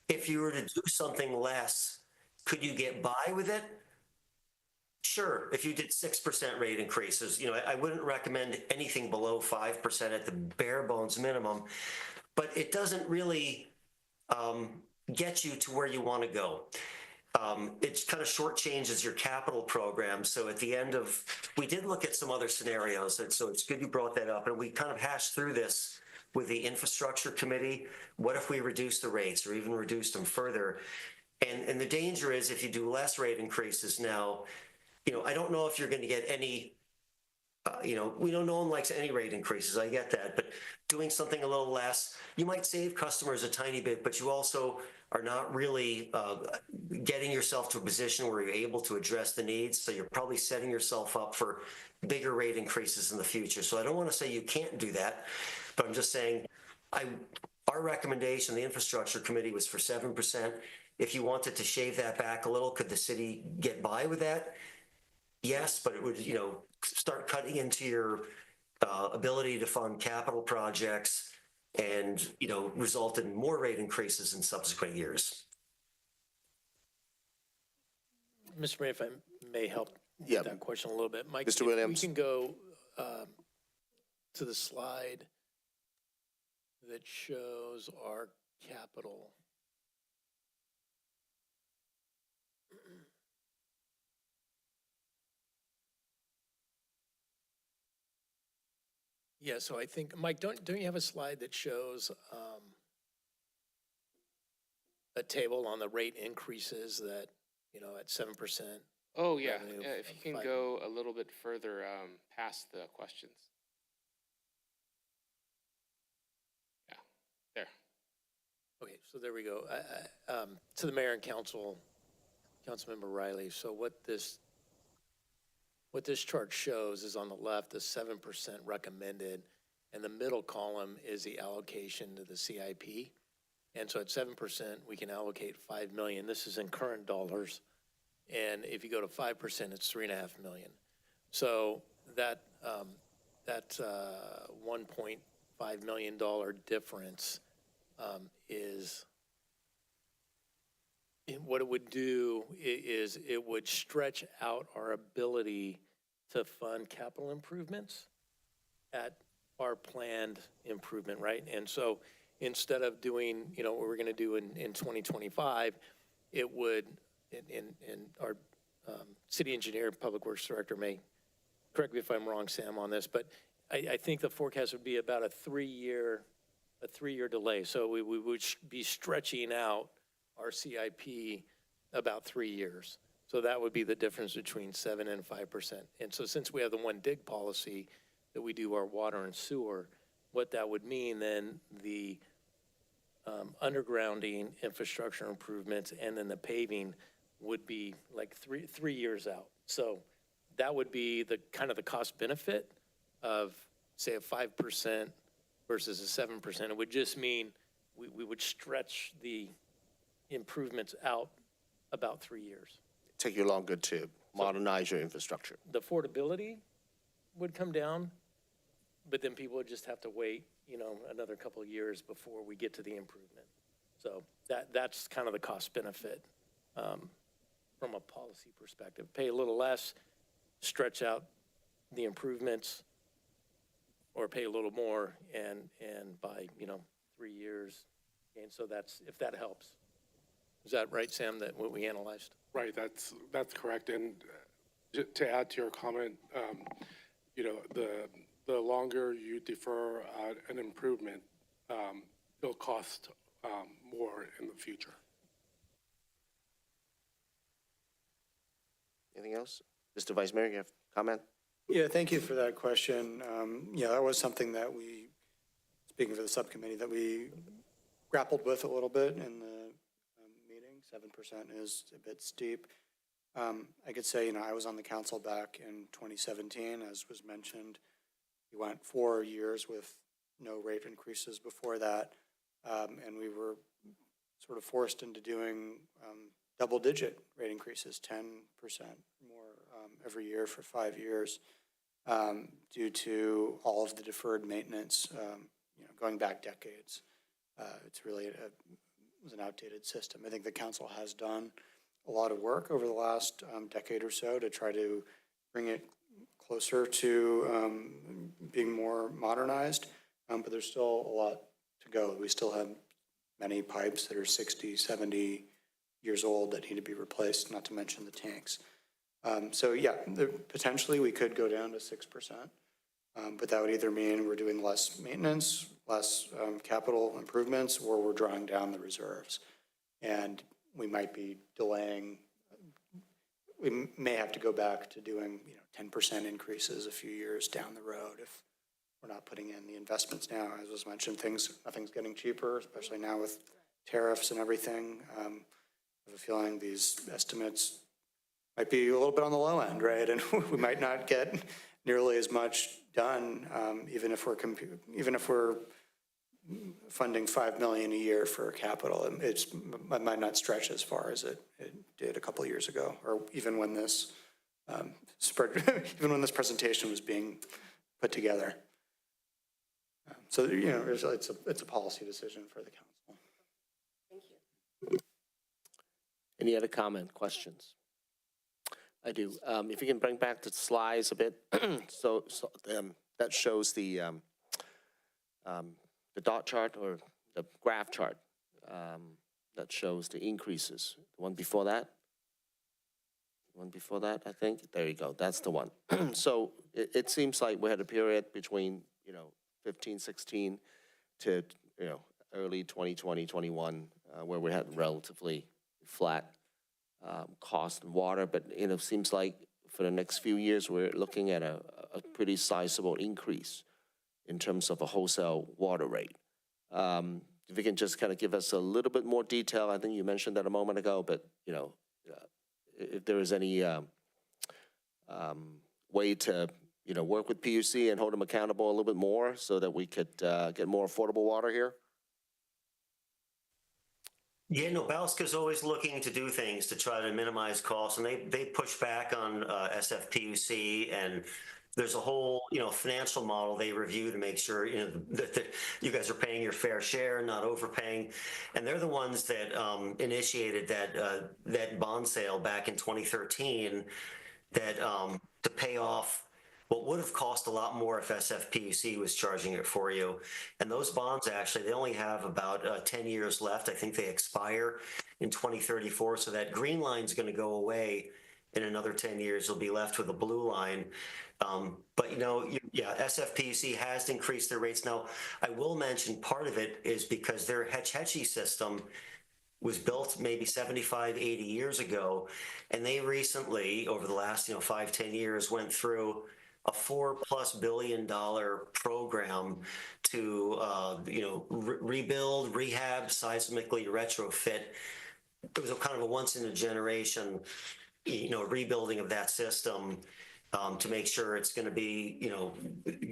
If you were to do something less, could you get by with it? Sure, if you did 6% rate increases, I wouldn't recommend anything below 5% at the bare bones minimum, but it doesn't really get you to where you want to go. It kind of shortchanges your capital program. So at the end of, we did look at some other scenarios, and so it's good you brought that up, and we kind of hashed through this with the infrastructure committee. What if we reduce the rates or even reduce them further? And the danger is if you do less rate increases now, I don't know if you're going to get any, we don't, no one likes any rate increases. I get that. But doing something a little less, you might save customers a tiny bit, but you also are not really getting yourself to a position where you're able to address the needs. So you're probably setting yourself up for bigger rate increases in the future. So I don't want to say you can't do that, but I'm just saying our recommendation, the infrastructure committee, was for 7%. If you wanted to shave that back a little, could the city get by with that? Yes, but it would, start cutting into your ability to fund capital projects and, result in more rate increases in subsequent years. Mr. Mayor, if I may help Yeah. with that question a little bit. Mike, Mr. if Williams. we can go to the slide that shows our capital. Yeah, so I think, Mike, don't you have a slide that shows a table on the rate increases that, at 7%? Oh, yeah. Revenue If you can five- go a little bit further past the questions. Yeah, there. Okay, so there we go. To the mayor and councilmember Riley, so what this chart shows is on the left, the 7% recommended, and the middle column is the allocation to the CIP. And so at 7%, we can allocate 5 million. This is in current dollars. And if you go to 5%, it's 3.5 million. So that $1.5 million difference is, what it would do is it would stretch out our ability to fund capital improvements at our planned improvement, right? And so instead of doing, what we're going to do in 2025, it would, and our city engineer, public works director may correct me if I'm wrong, Sam, on this, but I think the forecast would be about a three-year delay. So we would be stretching out our CIP about 3 years. So that would be the difference between 7 and 5%. And so since we have the one dig policy that we do our water and sewer, what that would mean then, the undergrounding infrastructure improvements and then the paving would be like three years out. So that would be the kind of the cost benefit of, say, a 5% versus a 7%. It would just mean we would stretch the improvements out about 3 years. Take you longer to modernize your infrastructure. The affordability would come down, but then people would just have to wait, another couple of years before we get to the improvement. So that's kind of the cost benefit from a policy perspective. Pay a little less, stretch out the improvements, or pay a little more and by 3 years. And so that's, if that helps. Is that right, Sam, that what we analyzed? Right, that's correct. And to add to your comment, the longer you defer an improvement, it'll cost more in the future. Anything else? Mr. Vice Mayor, you have a comment? Yeah, thank you for that question. That was something that we, speaking for the subcommittee, that we grappled with a little bit in the meeting. 7% is a bit steep. I could say, I was on the council back in 2017, as was mentioned. We went 4 years with no rate increases before that, and we were sort of forced into doing double-digit rate increases, 10% more every year for 5 years, due to all of the deferred maintenance, going back decades. It's really it was an outdated system. I think the council has done a lot of work over the last decade or so to try to bring it closer to being more modernized, but there's still a lot to go. We still have many pipes that are 60, 70 years old that need to be replaced, not to mention the tanks. Potentially we could go down to 6%, but that would either mean we're doing less maintenance, less capital improvements, or we're drawing down the reserves. And we might be delaying, we may have to go back to doing 10% increases a few years down the road if we're not putting in the investments now. As was mentioned, nothing's getting cheaper, especially now with tariffs and everything. I have a feeling these estimates might be a little bit on the low end, right? And we might not get nearly as much done, even if we're funding $5 million a year for capital. It might not stretch as far as it did a couple of years ago, or even when this even when this presentation was being put together. It's a policy decision for the council. Thank you. Any other comment, questions? I do. If you can bring back the slides a bit. That shows the dot chart or the graph chart that shows the increases. The one before that? One before that, I think. There you go. That's the one. So it seems like we had a period between 15, 16 to, early 2020, 21, where we had relatively flat cost in water. But, seems like for the next few years, we're looking at a pretty sizable increase in terms of a wholesale water rate. If you can just kind of give us a little bit more detail, I think you mentioned that a moment ago, but, if there is any way to, work with PUC and hold them accountable a little bit more so that we could get more affordable water here? Yeah, no, Balska's always looking to do things to try to minimize costs, and they push back on SFPUC, and there's a whole, financial model they review to make sure, that you guys are paying your fair share, not overpaying. And they're the ones that initiated that bond sale back in 2013 that to pay off what would have cost a lot more if SFPUC was charging it for you. And those bonds, actually, they only have about 10 years left. I think they expire in 2034. So that green line's going to go away in another 10 years. You'll be left with a blue line. But, SFPUC has increased their rates. Now, I will mention part of it is because their Hetchy system was built maybe 75, 80 years ago. And they recently, over the last, 5, 10 years, went through a $4+ billion program to, rebuild, rehab, seismically retrofit. It was a kind of a once in a generation, rebuilding of that system to make sure it's going to be,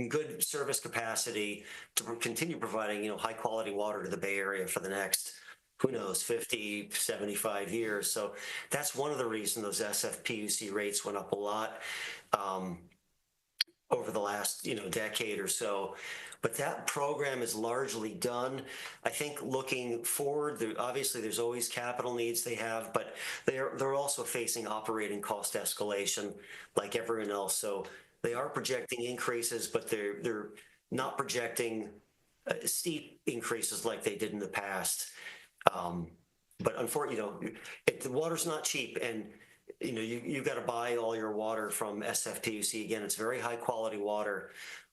good service capacity to continue providing, high quality water to the Bay Area for the next, who knows, 50, 75 years. So that's one of the reasons those SFPUC rates went up a lot. Over the last, decade or so. But that program is largely done. I think looking forward, obviously there's always capital needs they have, but they're also facing operating cost escalation like everyone else. So they are projecting increases, but they're not projecting steep increases like they did in the past. But unfortunately, the water's not cheap, and you've got to buy all your water from SFPUC. Again, it's very high quality water,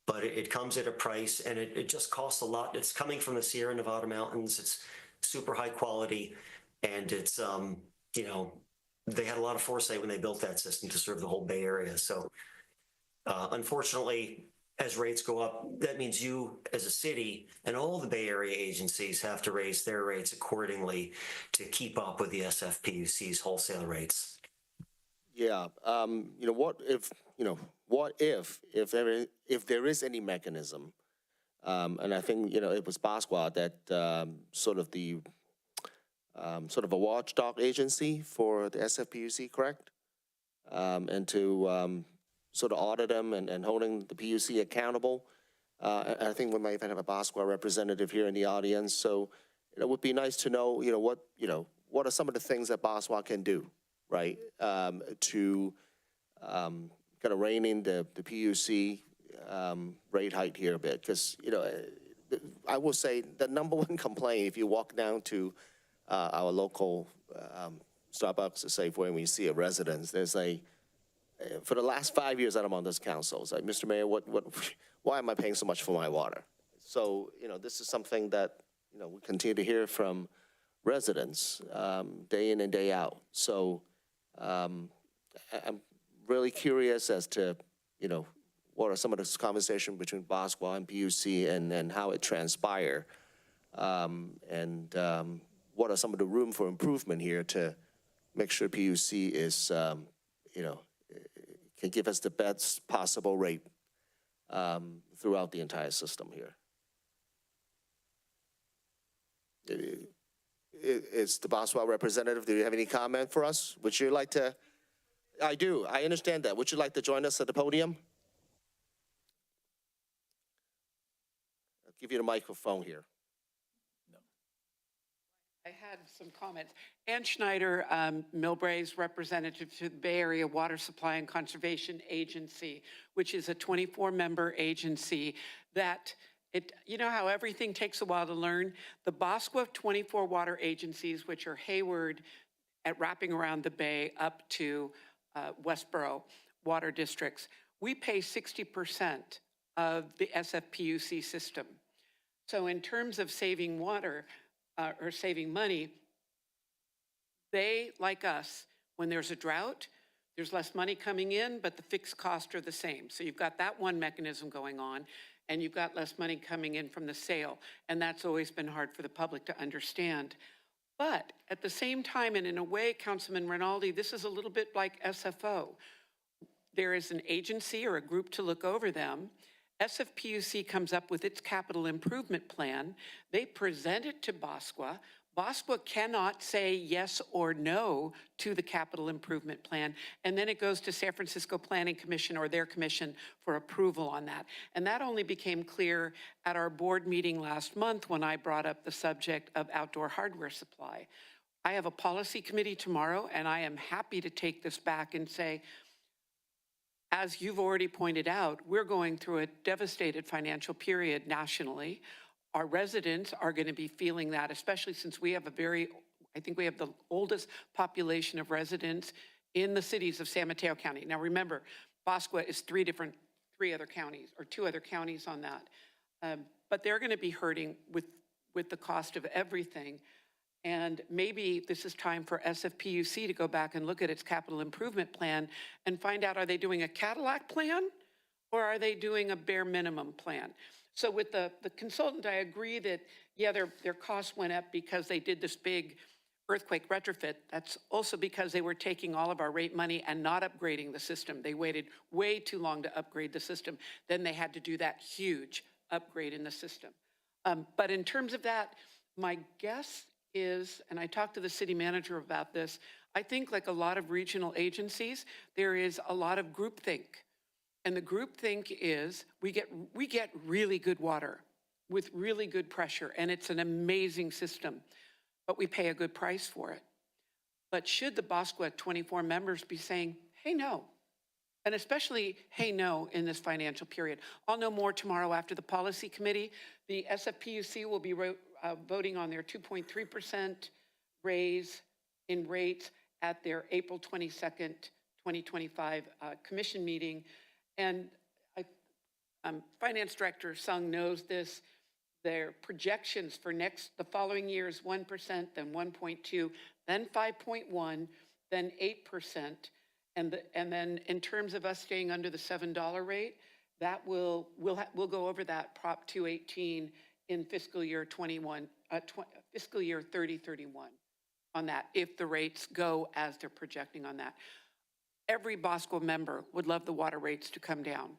but it comes at a price, and it just costs a lot. It's coming from the Sierra Nevada mountains. It's super high quality, and it's, they had a lot of foresight when they built that system to serve the whole Bay Area. So unfortunately, as rates go up, that means you as a city and all the Bay Area agencies have to raise their rates accordingly to keep up with the SFPUC's wholesale rates. Yeah, what if there is any mechanism, and I think, it was Baswa that sort of a watchdog agency for the SFPUC, correct? And to sort of audit them and holding the PUC accountable. I think we might even have a Baswa representative here in the audience. So it would be nice to know, what are some of the things that Baswa can do, right, to kind of rein in the PUC rate hike here a bit. Because, I will say the number one complaint, if you walk down to our local Starbucks or Safeway and we see a residence, there's for the last 5 years that I'm on this council, it's like, Mr. Mayor, why am I paying so much for my water? So, this is something that, we continue to hear from residents day in and day out. So I'm really curious as to, what are some of this conversation between Baswa and PUC and how it transpired, and what are some of the room for improvement here to make sure PUC is, can give us the best possible rate throughout the entire system here. Is the Baswa representative, do you have any comment for us? Would you like to? I do, I understand that. Would you like to join us at the podium? I'll give you the microphone here. I had some comments. Ann Schneider, Millbrae's representative to the Bay Area Water Supply and Conservation Agency, which is a 24-member agency that, how everything takes a while to learn? The Baswa 24 water agencies, which are Hayward at wrapping around the Bay up to Westboro water districts, we pay 60% of the SFPUC system. So in terms of saving water or saving money, they, like us, when there's a drought, there's less money coming in, but the fixed costs are the same. So you've got that one mechanism going on, and you've got less money coming in from the sale. And that's always been hard for the public to understand. But at the same time, and in a way, Councilman Rinaldi, this is a little bit like SFO. There is an agency or a group to look over them. SFPUC comes up with its capital improvement plan. They present it to BOSQA. BOSQA cannot say yes or no to the capital improvement plan, and then it goes to San Francisco Planning Commission or their commission for approval on that. And that only became clear at our board meeting last month when I brought up the subject of outdoor hardware supply. I have a policy committee tomorrow, and I am happy to take this back and say, as you've already pointed out, we're going through a devastated financial period nationally. Our residents are going to be feeling that, especially since we have I think we have the oldest population of residents in the cities of San Mateo County. Now remember, BOSQA is two other counties on that. But they're going to be hurting with the cost of everything. And maybe this is time for SFPUC to go back and look at its capital improvement plan and find out, are they doing a Cadillac plan or are they doing a bare minimum plan? So with the consultant, I agree that, yeah, their costs went up because they did this big earthquake retrofit. That's also because they were taking all of our rate money and not upgrading the system. They waited way too long to upgrade the system. Then they had to do that huge upgrade in the system. But in terms of that, my guess is, and I talked to the city manager about this, I think like a lot of regional agencies, there is a lot of groupthink. And the groupthink is we get really good water with really good pressure, and it's an amazing system, but we pay a good price for it. But should the BOSQA 24 members be saying, hey, no, and especially, hey, no, in this financial period? I'll know more tomorrow after the policy committee. The SFPUC will be voting on their 2.3% raise in rates at their April 22nd, 2025 commission meeting. And Finance Director Sung knows this. Their projections for the following year is 1%, then 1.2, then 5.1, then 8%. And then in terms of us staying under the $7 rate, that we'll go over that Prop 218 in fiscal year 3031 on that, if the rates go as they're projecting on that. Every BOSQA member would love the water rates to come down.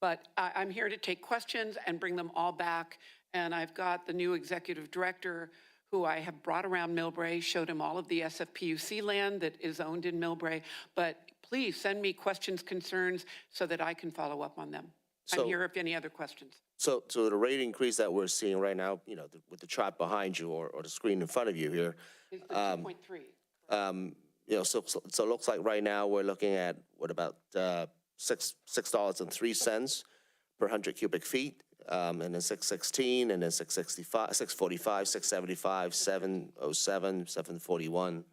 But I'm here to take questions and bring them all back. And I've got the new executive director who I have brought around Millbrae, showed him all of the SFPUC land that is owned in Millbrae. But please send me questions, concerns, so that I can follow up on them. I'm here if any other questions. So the rate increase that we're seeing right now, with the chart behind you or the screen in front of you here. Is the 2.3. So it looks like right now we're looking at what about $6.03 per 100 cubic feet, and then 616, and then 665, 645, 675, 707, 741.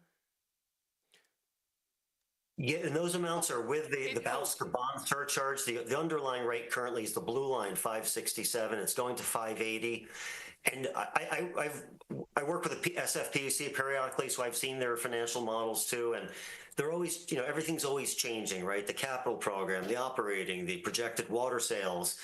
Yeah, and those amounts are with the BOSQA bond surcharge. The underlying rate currently is the blue line, 567. It's going to 580. And I work with the SFPUC periodically, so I've seen their financial models too. And they're always, everything's always changing, right? The capital program, the operating, the projected water sales.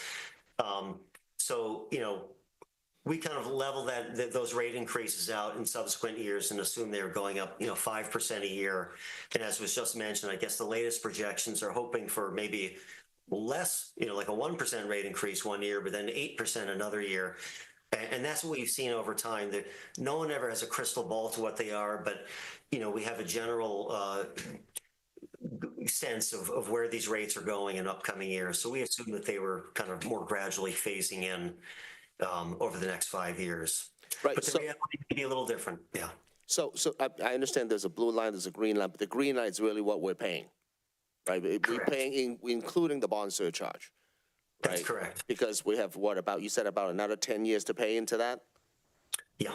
We kind of level those rate increases out in subsequent years and assume they're going up, 5% a year. And as was just mentioned, I guess the latest projections are hoping for maybe less, like a 1% rate increase one year, but then 8% another year. And that's what we've seen over time, that no one ever has a crystal ball to what they are, but, we have a general sense of where these rates are going in upcoming years. So we assume that they were kind of more gradually phasing in over the next 5 years. Right. But the reality may be a little different, yeah. So I understand there's a blue line, there's a green line, but the green line is really what we're paying, right? We're paying, including the bond surcharge. Right? That's correct. Because we have you said about another 10 years to pay into that? Yeah.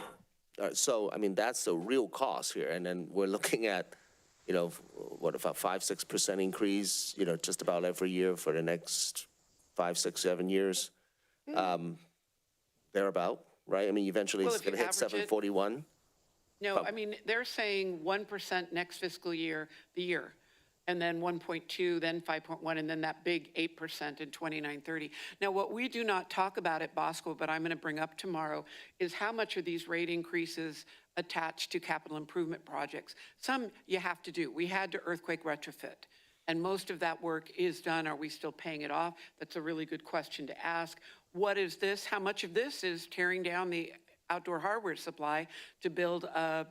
All right, so, that's the real cost here. And then we're looking at, what, about 5-6% increase, just about every year for the next 5, 6, 7 years, thereabout, right? I mean, eventually Well, it's if you going to hit average it- 741. No, I mean, they're saying 1% next fiscal year, the year, and then 1.2, then 5.1, and then that big 8% in 29-30. Now, what we do not talk about at Bosco, but I'm going to bring up tomorrow, is how much are these rate increases attached to capital improvement projects? Some you have to do. We had to earthquake retrofit, and most of that work is done. Are we still paying it off? That's a really good question to ask. What is this? How much of this is tearing down the outdoor hardware supply to build I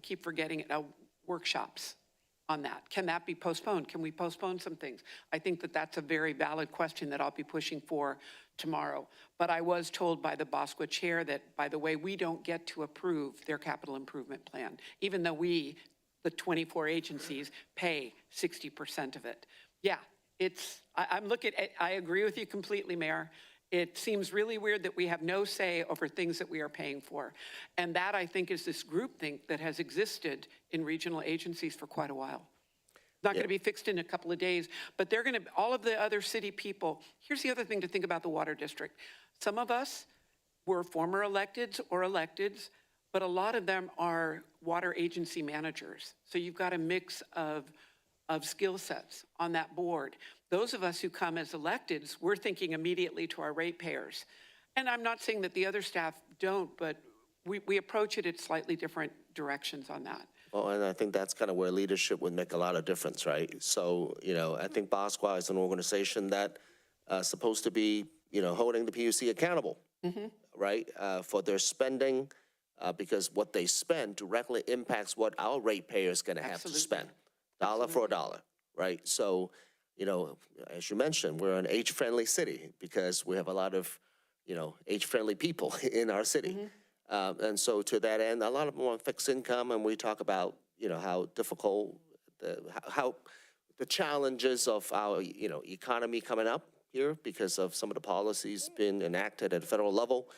keep forgetting it, workshops on that? Can that be postponed? Can we postpone some things? I think that that's a very valid question that I'll be pushing for tomorrow. But I was told by the Bosco chair that, by the way, we don't get to approve their capital improvement plan, even though we, the 24 agencies, pay 60% of it. Yeah, I'm looking at, I agree with you completely, Mayor. It seems really weird that we have no say over things that we are paying for. And that, I think, is this groupthink that has existed in regional agencies for quite a while. Not going to be fixed in a couple of days, but they're going to, all of the other city people, here's the other thing to think about the water district. Some of us were former electeds or electeds, but a lot of them are water agency managers. So you've got a mix of skill sets on that board. Those of us who come as electeds, we're thinking immediately to our ratepayers. And I'm not saying that the other staff don't, but we approach it at slightly different directions on that. Well, and I think that's kind of where leadership would make a lot of difference, right? So, I think Bosqua is an organization that supposed to be, holding the PUC accountable, right, for their spending, because what they spend directly impacts what our ratepayers going to have to spend, dollar for a dollar, right? So, as you mentioned, we're an age-friendly city because we have a lot of, age-friendly people in our city. And so to that end, a lot of them on fixed income, and we talk about, how difficult, how the challenges of our, economy coming up here because of some of the policies being enacted at the federal level.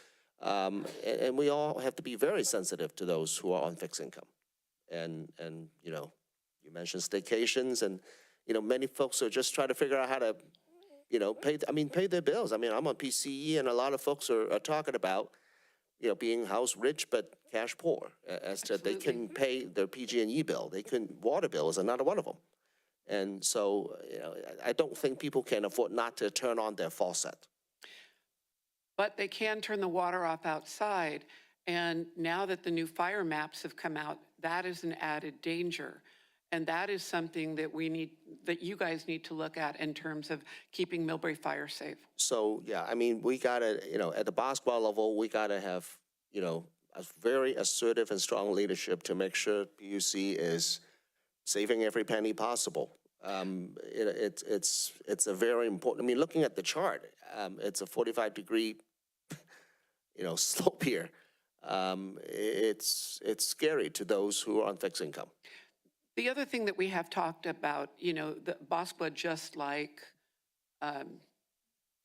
And we all have to be very sensitive to those who are on fixed income. And you mentioned staycations, and, many folks are just trying to figure out how to, pay their bills. I mean, I'm on PCE, and a lot of folks are talking about, being house rich but cash poor, as to they couldn't pay their PG&E bill. They couldn't, water bill is another one of them. And so, I don't think people can afford not to turn on their faucet. But they can turn the water off outside. And now that the new fire maps have come out, that is an added danger. And that is something that that you guys need to look at in terms of keeping Millbrae fire safe. So, yeah, I mean, we gotta, at the Bosqua level, we gotta have, a very assertive and strong leadership to make sure PUC is saving every penny possible. It's a very important, I mean, looking at the chart, it's a 45-degree, slope here. It's scary to those who are on fixed income. The other thing that we have talked about, the Bosqua, just like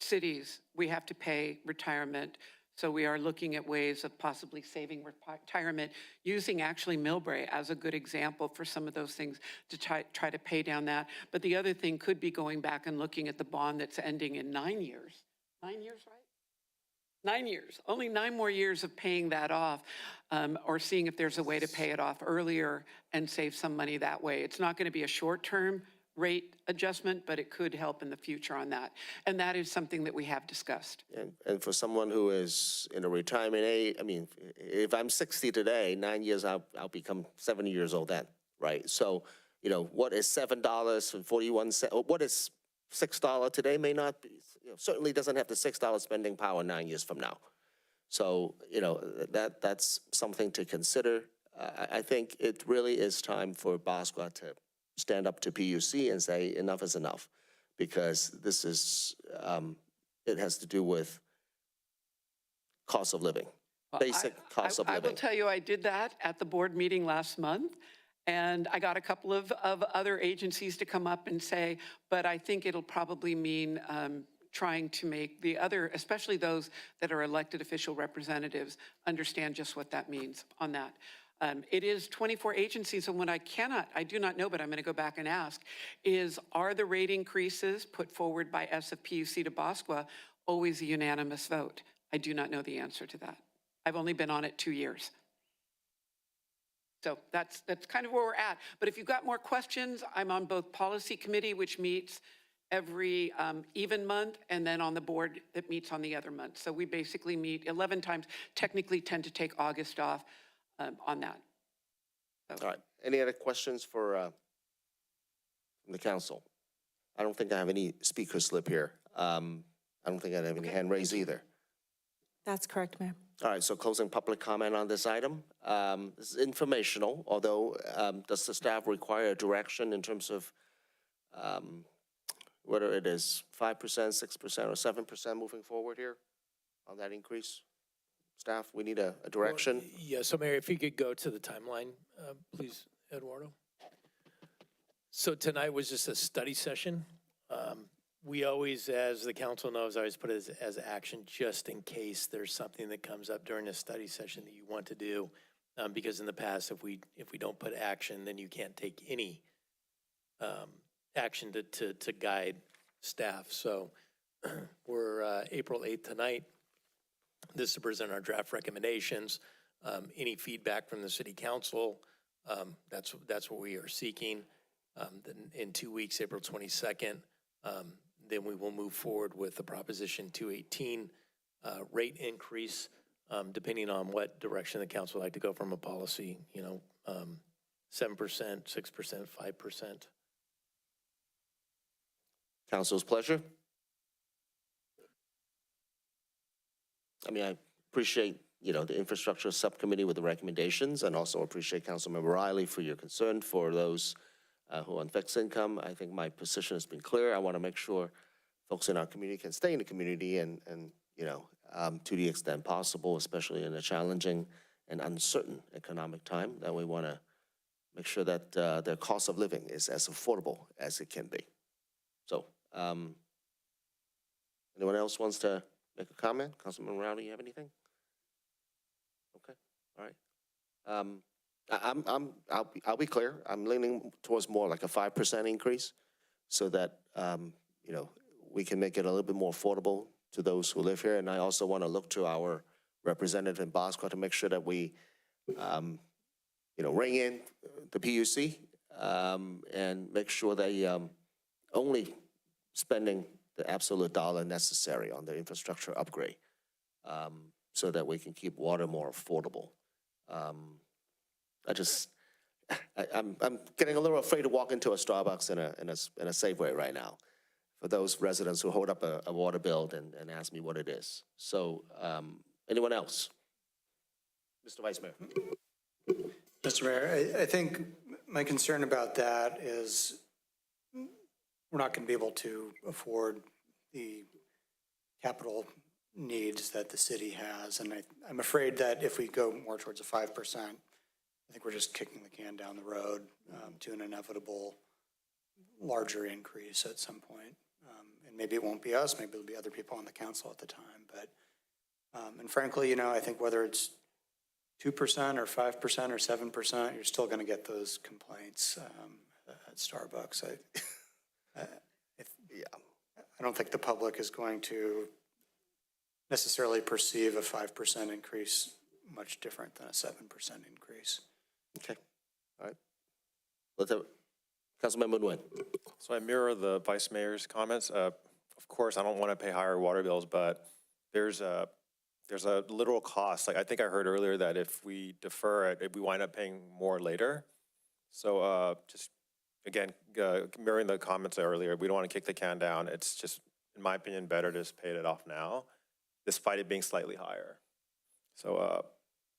cities, we have to pay retirement. So we are looking at ways of possibly saving retirement, using actually Millbrae as a good example for some of those things to try to pay down that. But the other thing could be going back and looking at the bond that's ending in 9 years. 9 years, right? 9 years, only 9 more years of paying that off, or seeing if there's a way to pay it off earlier and save some money that way. It's not going to be a short-term rate adjustment, but it could help in the future on that. And that is something that we have discussed. And for someone who is in a retirement age, I mean, if I'm 60 today, 9 years, I'll become 70 years old then, right? So, what is $7.41, what is $6 today may not be, certainly doesn't have the $6 spending power 9 years from now. So, that's something to consider. I think it really is time for Bosqua to stand up to PUC and say enough is enough, because this is, it has to do with cost of living, basic cost of living. I will tell you, I did that at the board meeting last month. And I got a couple of other agencies to come up and say, but I think it'll probably mean trying to make the other, especially those that are elected official representatives, understand just what that means on that. It is 24 agencies, and what I do not know, but I'm going to go back and ask, are the rate increases put forward by SFPUC to BOSQA always a unanimous vote? I do not know the answer to that. I've only been on it 2 years. So that's kind of where we're at. But if you've got more questions, I'm on both policy committee, which meets every even month, and then on the board that meets on the other month. So we basically meet 11 times, technically tend to take August off on that. So. All right. Any other questions from the council? I don't think I have any speaker slip here. I don't think I have any hand raised either. That's correct, Mayor. All right, so closing public comment on this item. This is informational, although does the staff require direction in terms of whether it is 5%, 6%, or 7% moving forward here on that increase? Staff, we need a direction. Well, yeah, so Mayor, if you could go to the timeline, please, Eduardo. So tonight was just a study session. We always, as the council knows, always put it as action just in case there's something that comes up during a study session that you want to do. Because in the past, if we don't put action, then you can't take any action to guide staff. So we're April 8th tonight. This is to present our draft recommendations. Any feedback from the city council, that's what we are seeking. Then in 2 weeks, April 22nd, then we will move forward with the Proposition 218 rate increase, depending on what direction the council would like to go from a policy, 7%, 6%, 5%. Council's pleasure. I mean, I appreciate, the infrastructure subcommittee with the recommendations, and also appreciate Councilmember Riley for your concern for those who are on fixed income. I think my position has been clear. I want to make sure folks in our community can stay in the community and to the extent possible, especially in a challenging and uncertain economic time, that we want to make sure that their cost of living is as affordable as it can be. So, anyone else wants to make a comment? Councilman Rowley, you have anything? Okay, all right. I'll be clear. I'm leaning towards more like a 5% increase, so that we can make it a little bit more affordable to those who live here. And I also want to look to our representative in BOSQA to make sure that we, ring in the PUC and make sure they only spending the absolute dollar necessary on the infrastructure upgrade, so that we can keep water more affordable. I'm getting a little afraid to walk into a Starbucks in a Safeway right now, for those residents who hold up a water bill and ask me what it is. So, anyone else? Mr. Vice Mayor. Mr. Mayor, I think my concern about that is we're not going to be able to afford the capital needs that the city has. And I'm afraid that if we go more towards a 5%, I think we're just kicking the can down the road to an inevitable larger increase at some point. And maybe it won't be us, maybe it'll be other people on the council at the time. But, and frankly, I think whether it's 2% or 5% or 7%, you're still going to get those complaints at Starbucks. I don't think the public is going to necessarily perceive a 5% increase much different than a 7% increase. Okay, all right. Let's have Councilmember Nguyen. So I mirror the Vice Mayor's comments. Of course, I don't want to pay higher water bills, but there's a literal cost. Like I think I heard earlier that if we defer it, if we wind up paying more later. So just again, mirroring the comments earlier, we don't want to kick the can down. It's just, in my opinion, better to just pay it off now, despite it being slightly higher. So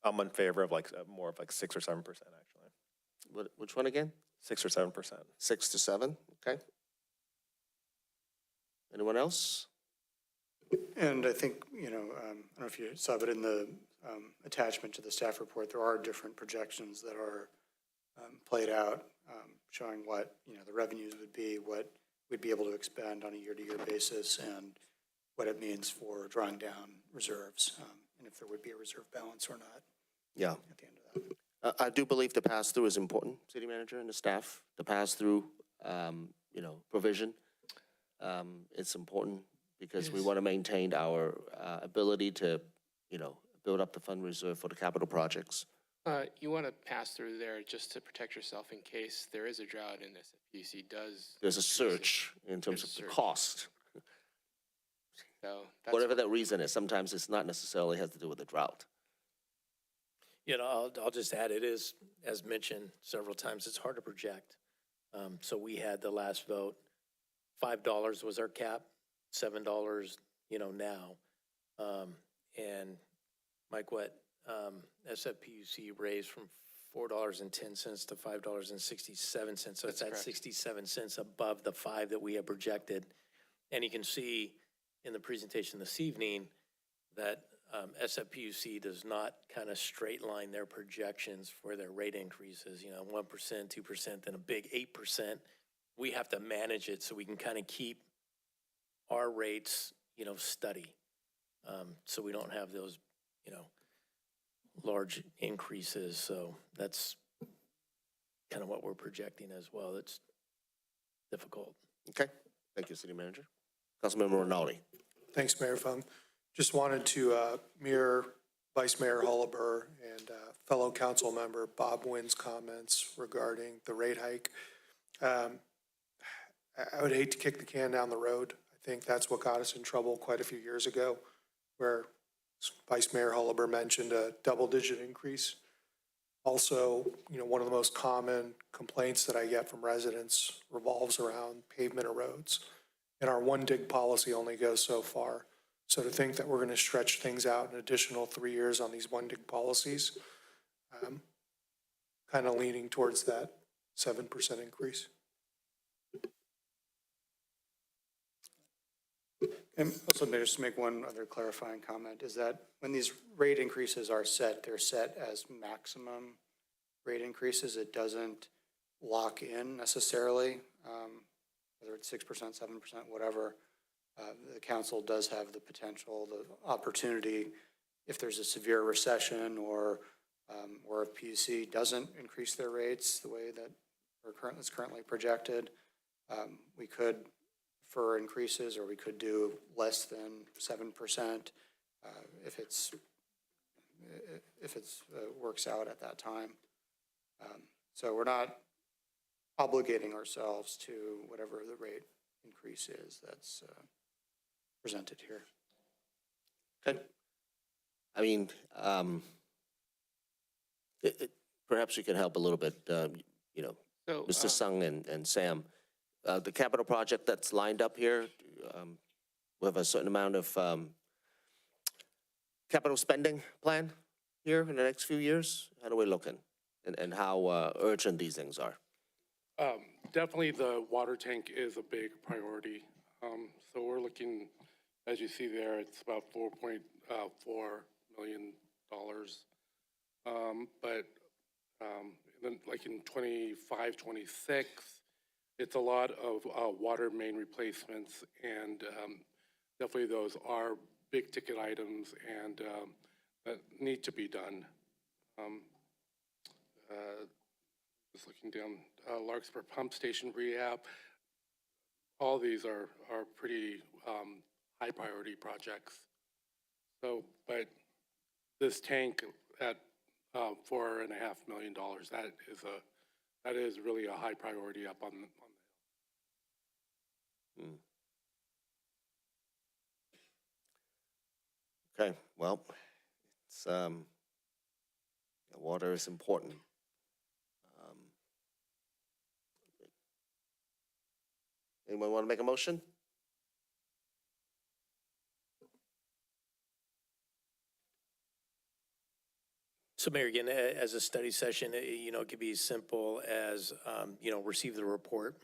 I'm in favor of more of 6 or 7% actually. Which one again? 6 or 7%. 6 to 7, okay. Anyone else? And I think, I don't know if you saw, but in the attachment to the staff report, there are different projections that are played out, showing what, the revenues would be, what we'd be able to expend on a year-to-year basis, and what it means for drawing down reserves, and if there would be a reserve balance or not. Yeah. At the end of that. I do believe the pass-through is important, city manager and the staff, the pass-through, provision. It's important because we want to maintain our ability to, build up the fund reserve for the capital projects. You want to pass through there just to protect yourself in case there is a drought and this PUC does. There's a surge in terms There's a of the surge. cost. So that's Whatever that reason is, sometimes it's not necessarily has to do with the drought. I'll just add, it is, as mentioned several times, it's hard to project. So we had the last vote, $5 was our cap, $7, now. And Mike, what SFPUC raised from $4.10 to $5.67. So it's That's at correct. 67 cents above the 5 that we had projected. And you can see in the presentation this evening that SFPUC does not kind of straight line their projections for their rate increases, 1%, 2%, then a big 8%. We have to manage it so we can kind of keep our rates, steady. So we don't have those, large increases. So that's kind of what we're projecting as well. It's difficult. Okay, thank you, city manager. Councilmember Rinaldi. Thanks, Mayor Fung. Just wanted to mirror Vice Mayor Hullaber and fellow council member Bob Wynn's comments regarding the rate hike. I would hate to kick the can down the road. I think that's what got us in trouble quite a few years ago, where Vice Mayor Hullaber mentioned a double-digit increase. Also, one of the most common complaints that I get from residents revolves around pavement or roads. And our one dig policy only goes so far. So to think that we're going to stretch things out an additional 3 years on these one dig policies, kind of leaning towards that 7% increase. And also, Mayor, just to make one other clarifying comment, is that when these rate increases are set, they're set as maximum rate increases. It doesn't lock in necessarily, whether it's 6%, 7%, whatever. The council does have the potential, the opportunity, if there's a severe recession or if PUC doesn't increase their rates the way that it's currently projected, we could for increases, or we could do less than 7% if it's works out at that time. So we're not obligating ourselves to whatever the rate increase is that's presented here. Okay. I mean, perhaps you can help a little bit, Mr. Sung and Sam. The capital project that's lined up here, we have a certain amount of capital spending plan here in the next few years. How are we looking? And how urgent these things are? Definitely the water tank is a big priority. So we're looking, as you see there, it's about $4.4 million. But then like in 25, 26, it's a lot of water main replacements, and definitely those are big ticket items and that need to be done. Just looking down, Larkspur Pump Station rehab. All these are pretty high priority projects. So, but this tank at $4.5 million, that is really a high priority up on the hill. Okay, well, it's, water is important. Anyone want to make a motion? So Mayor, again, as a study session, it could be as simple as, receive the report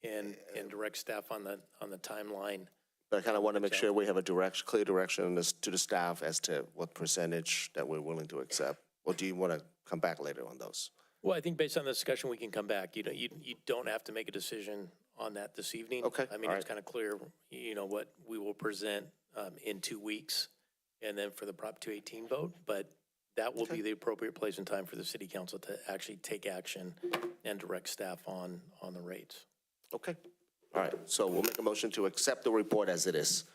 and direct staff on the timeline. But I kind of want to make sure we have a clear direction to the staff as to what percentage that we're willing to accept. Or do you want to come back later on those? Well, I think based on the discussion, we can come back. You don't have to make a decision on that this evening. Okay, I mean, all it's kind of clear, what we will present in 2 weeks, and then for the Prop 218 vote. But that will be the appropriate place and time for the city council to actually take action and direct staff on the rates. Okay. All right. So we'll make a motion to accept the report as it is.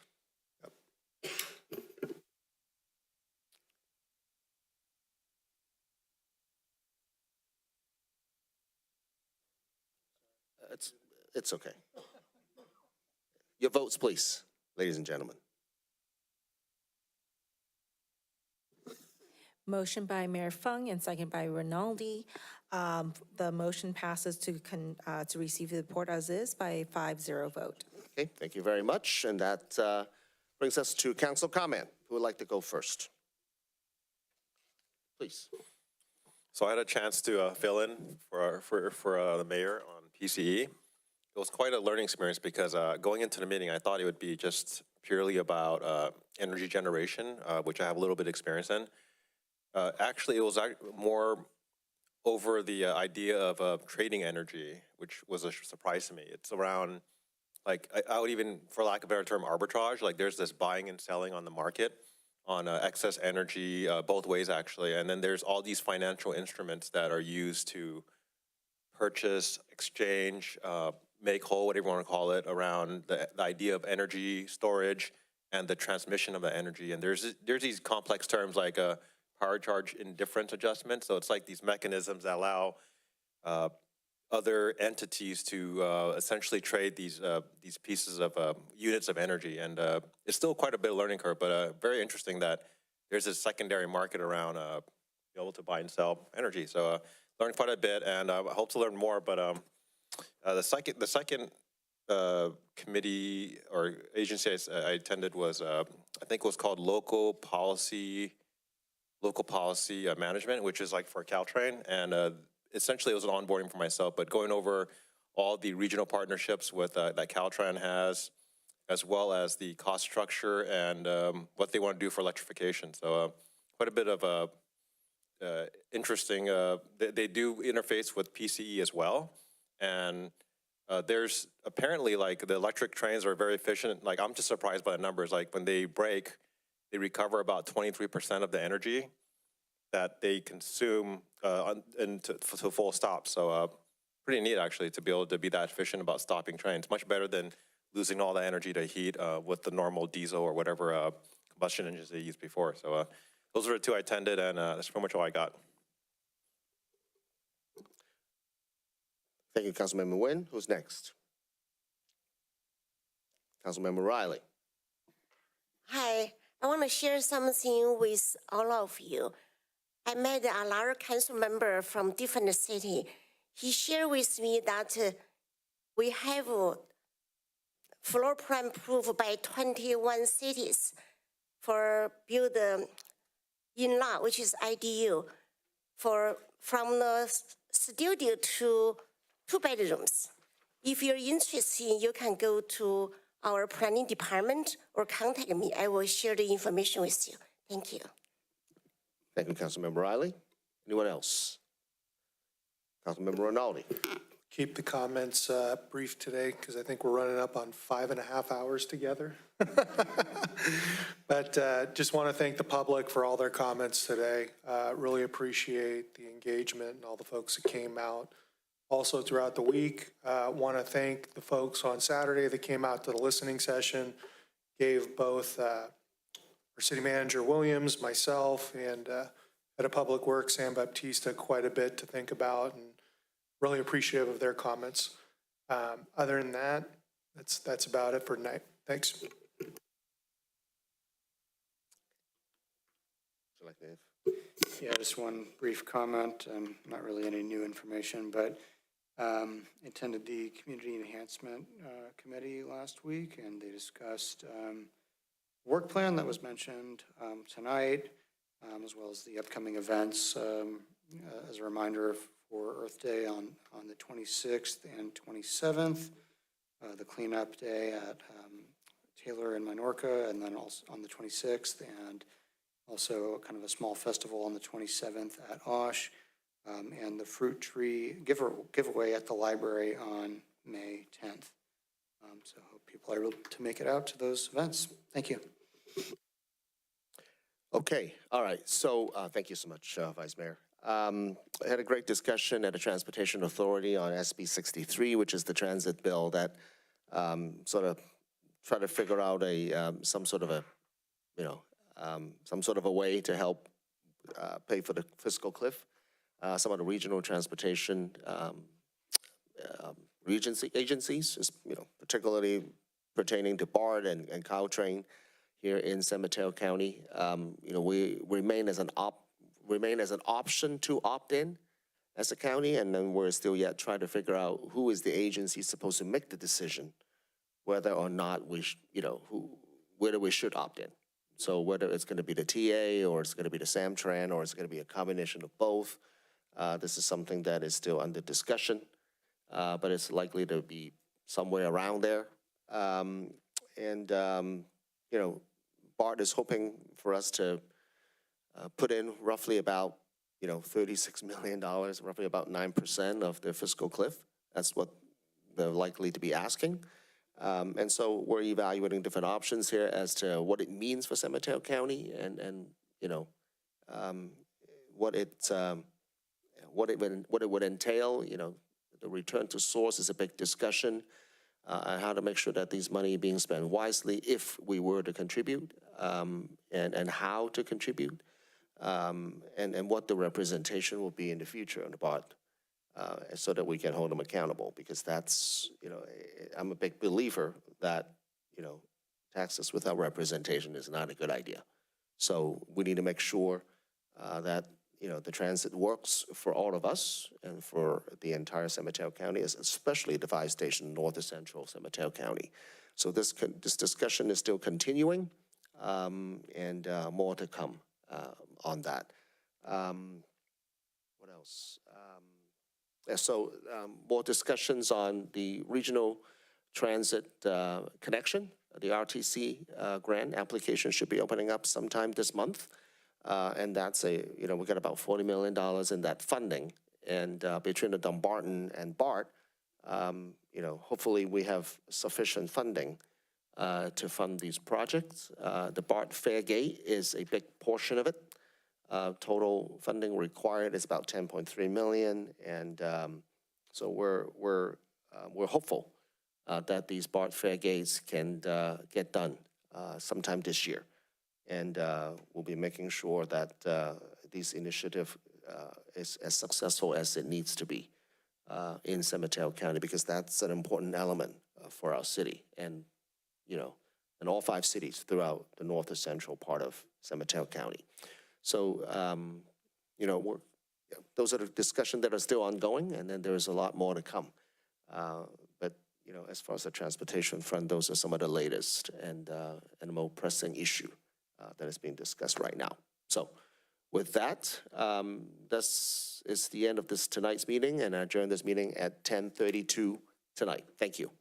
It's okay. Your votes, please, ladies and gentlemen. Motion by Mayor Fung and second by Rinaldi. The motion passes to receive the report as is by a 5-0 vote. Okay, thank you very much. And that brings us to council comment. Who would like to go first? Please. So I had a chance to fill in for the mayor on PCE. It was quite a learning experience because going into the meeting, I thought it would be just purely about energy generation, which I have a little bit of experience in. Actually, it was more over the idea of trading energy, which was a surprise to me. It's around, like, I would even, for lack of a better term, arbitrage. Like, there's this buying and selling on the market on excess energy, both ways, actually. And then there's all these financial instruments that are used to purchase, exchange, make whole, whatever you want to call it, around the idea of energy storage and the transmission of the energy. And there's these complex terms like power charge indifference adjustment. So it's like these mechanisms that allow other entities to essentially trade these pieces of units of energy. And it's still quite a bit of learning curve, but very interesting that there's a secondary market around be able to buy and sell energy. So learned quite a bit, and I hope to learn more. But the second committee or agency I attended was I think it was called Local Policy Management, which is like for Caltrain, and essentially it was an onboarding for myself, but going over all the regional partnerships with that Caltrain has, as well as the cost structure and what they want to do for electrification. So quite a bit of interesting, they do interface with PCE as well. And there's apparently, like, the electric trains are very efficient. Like, I'm just surprised by the numbers. Like, when they break, they recover about 23% of the energy that they consume to full stop. So pretty neat, actually, to be able to be that efficient about stopping trains. Much better than losing all the energy to heat with the normal diesel or whatever combustion engines they used before. So those are the two I attended, and that's pretty much all I got. Thank you, Councilmember Nguyen. Who's next? Councilmember Riley. Hi, I want to share something with all of you. I met a lot of council member from different city. He shared with me that we have floor plan approved by 21 cities for build in-law, which is IDU, from the studio to 2 bedrooms. If you're interested, you can go to our planning department or contact me. I will share the information with you. Thank you. Thank you, Councilmember Riley. Anyone else? Councilmember Rinaldi. Keep the comments brief today because I think we're running up on 5.5 hours together. But just want to thank the public for all their comments today. Really appreciate the engagement and all the folks that came out. Also throughout the week, want to thank the folks on Saturday that came out to the listening session, gave both our City Manager Williams, myself, and Head of Public Works, Sam Baptista, quite a bit to think about, and really appreciative of their comments. Other than that, that's about it for tonight. Thanks. Yeah, just one brief comment, not really any new information, but attended the Community Enhancement Committee last week, and they discussed work plan that was mentioned tonight, as well as the upcoming events. As a reminder, for Earth Day on the 26th and 27th, the cleanup day at Taylor and Minorca, and then also on the 26th, and also kind of a small festival on the 27th at Osh, and the fruit tree giveaway at the library on May 10th. So I hope people are able to make it out to those events. Thank you. Okay, all right. So thank you so much, Vice Mayor. I had a great discussion at the Transportation Authority on SB 63, which is the transit bill that sort of try to figure out some sort of a way to help pay for the fiscal cliff. Some of the regional transportation agencies, particularly pertaining to BART and Caltrain here in San Mateo County. We remain as an option to opt in as a county, and then we're still yet trying to figure out who is the agency supposed to make the decision whether or not whether we should opt in. So whether it's going to be the TA or it's going to be the Samtran or it's going to be a combination of both, this is something that is still under discussion, but it's likely to be somewhere around there. BART is hoping for us to put in roughly about $36 million, roughly about 9% of their fiscal cliff. That's what they're likely to be asking. And so we're evaluating different options here as to what it means for San Mateo County and what it would entail. The return to source is a big discussion on how to make sure that these money being spent wisely if we were to contribute, and how to contribute, and what the representation will be in the future on the BART. So that we can hold them accountable, because that's, I'm a big believer that, taxes without representation is not a good idea. So we need to make sure that, the transit works for all of us and for the entire San Mateo County, especially the 5 station north and central San Mateo County. So this discussion is still continuing, and more to come on that. What else? More discussions on the regional transit connection. The RTC grant application should be opening up sometime this month. And that's we got about $40 million in that funding. And between the Dumbarton and BART, hopefully we have sufficient funding to fund these projects. The BART fare gate is a big portion of it. Total funding required is about $10.3 million, and so we're hopeful that these BART fare gates can get done sometime this year, and we'll be making sure that this initiative is as successful as it needs to be in San Mateo County, because that's an important element for our city, and in all 5 cities throughout the north and central part of San Mateo County. So, those are the discussions that are still ongoing, and then there's a lot more to come. But, as far as the transportation front, those are some of the latest and the more pressing issue that is being discussed right now. So, with that, this is the end of tonight's meeting, and I adjourn this meeting at 10:32 tonight. Thank you.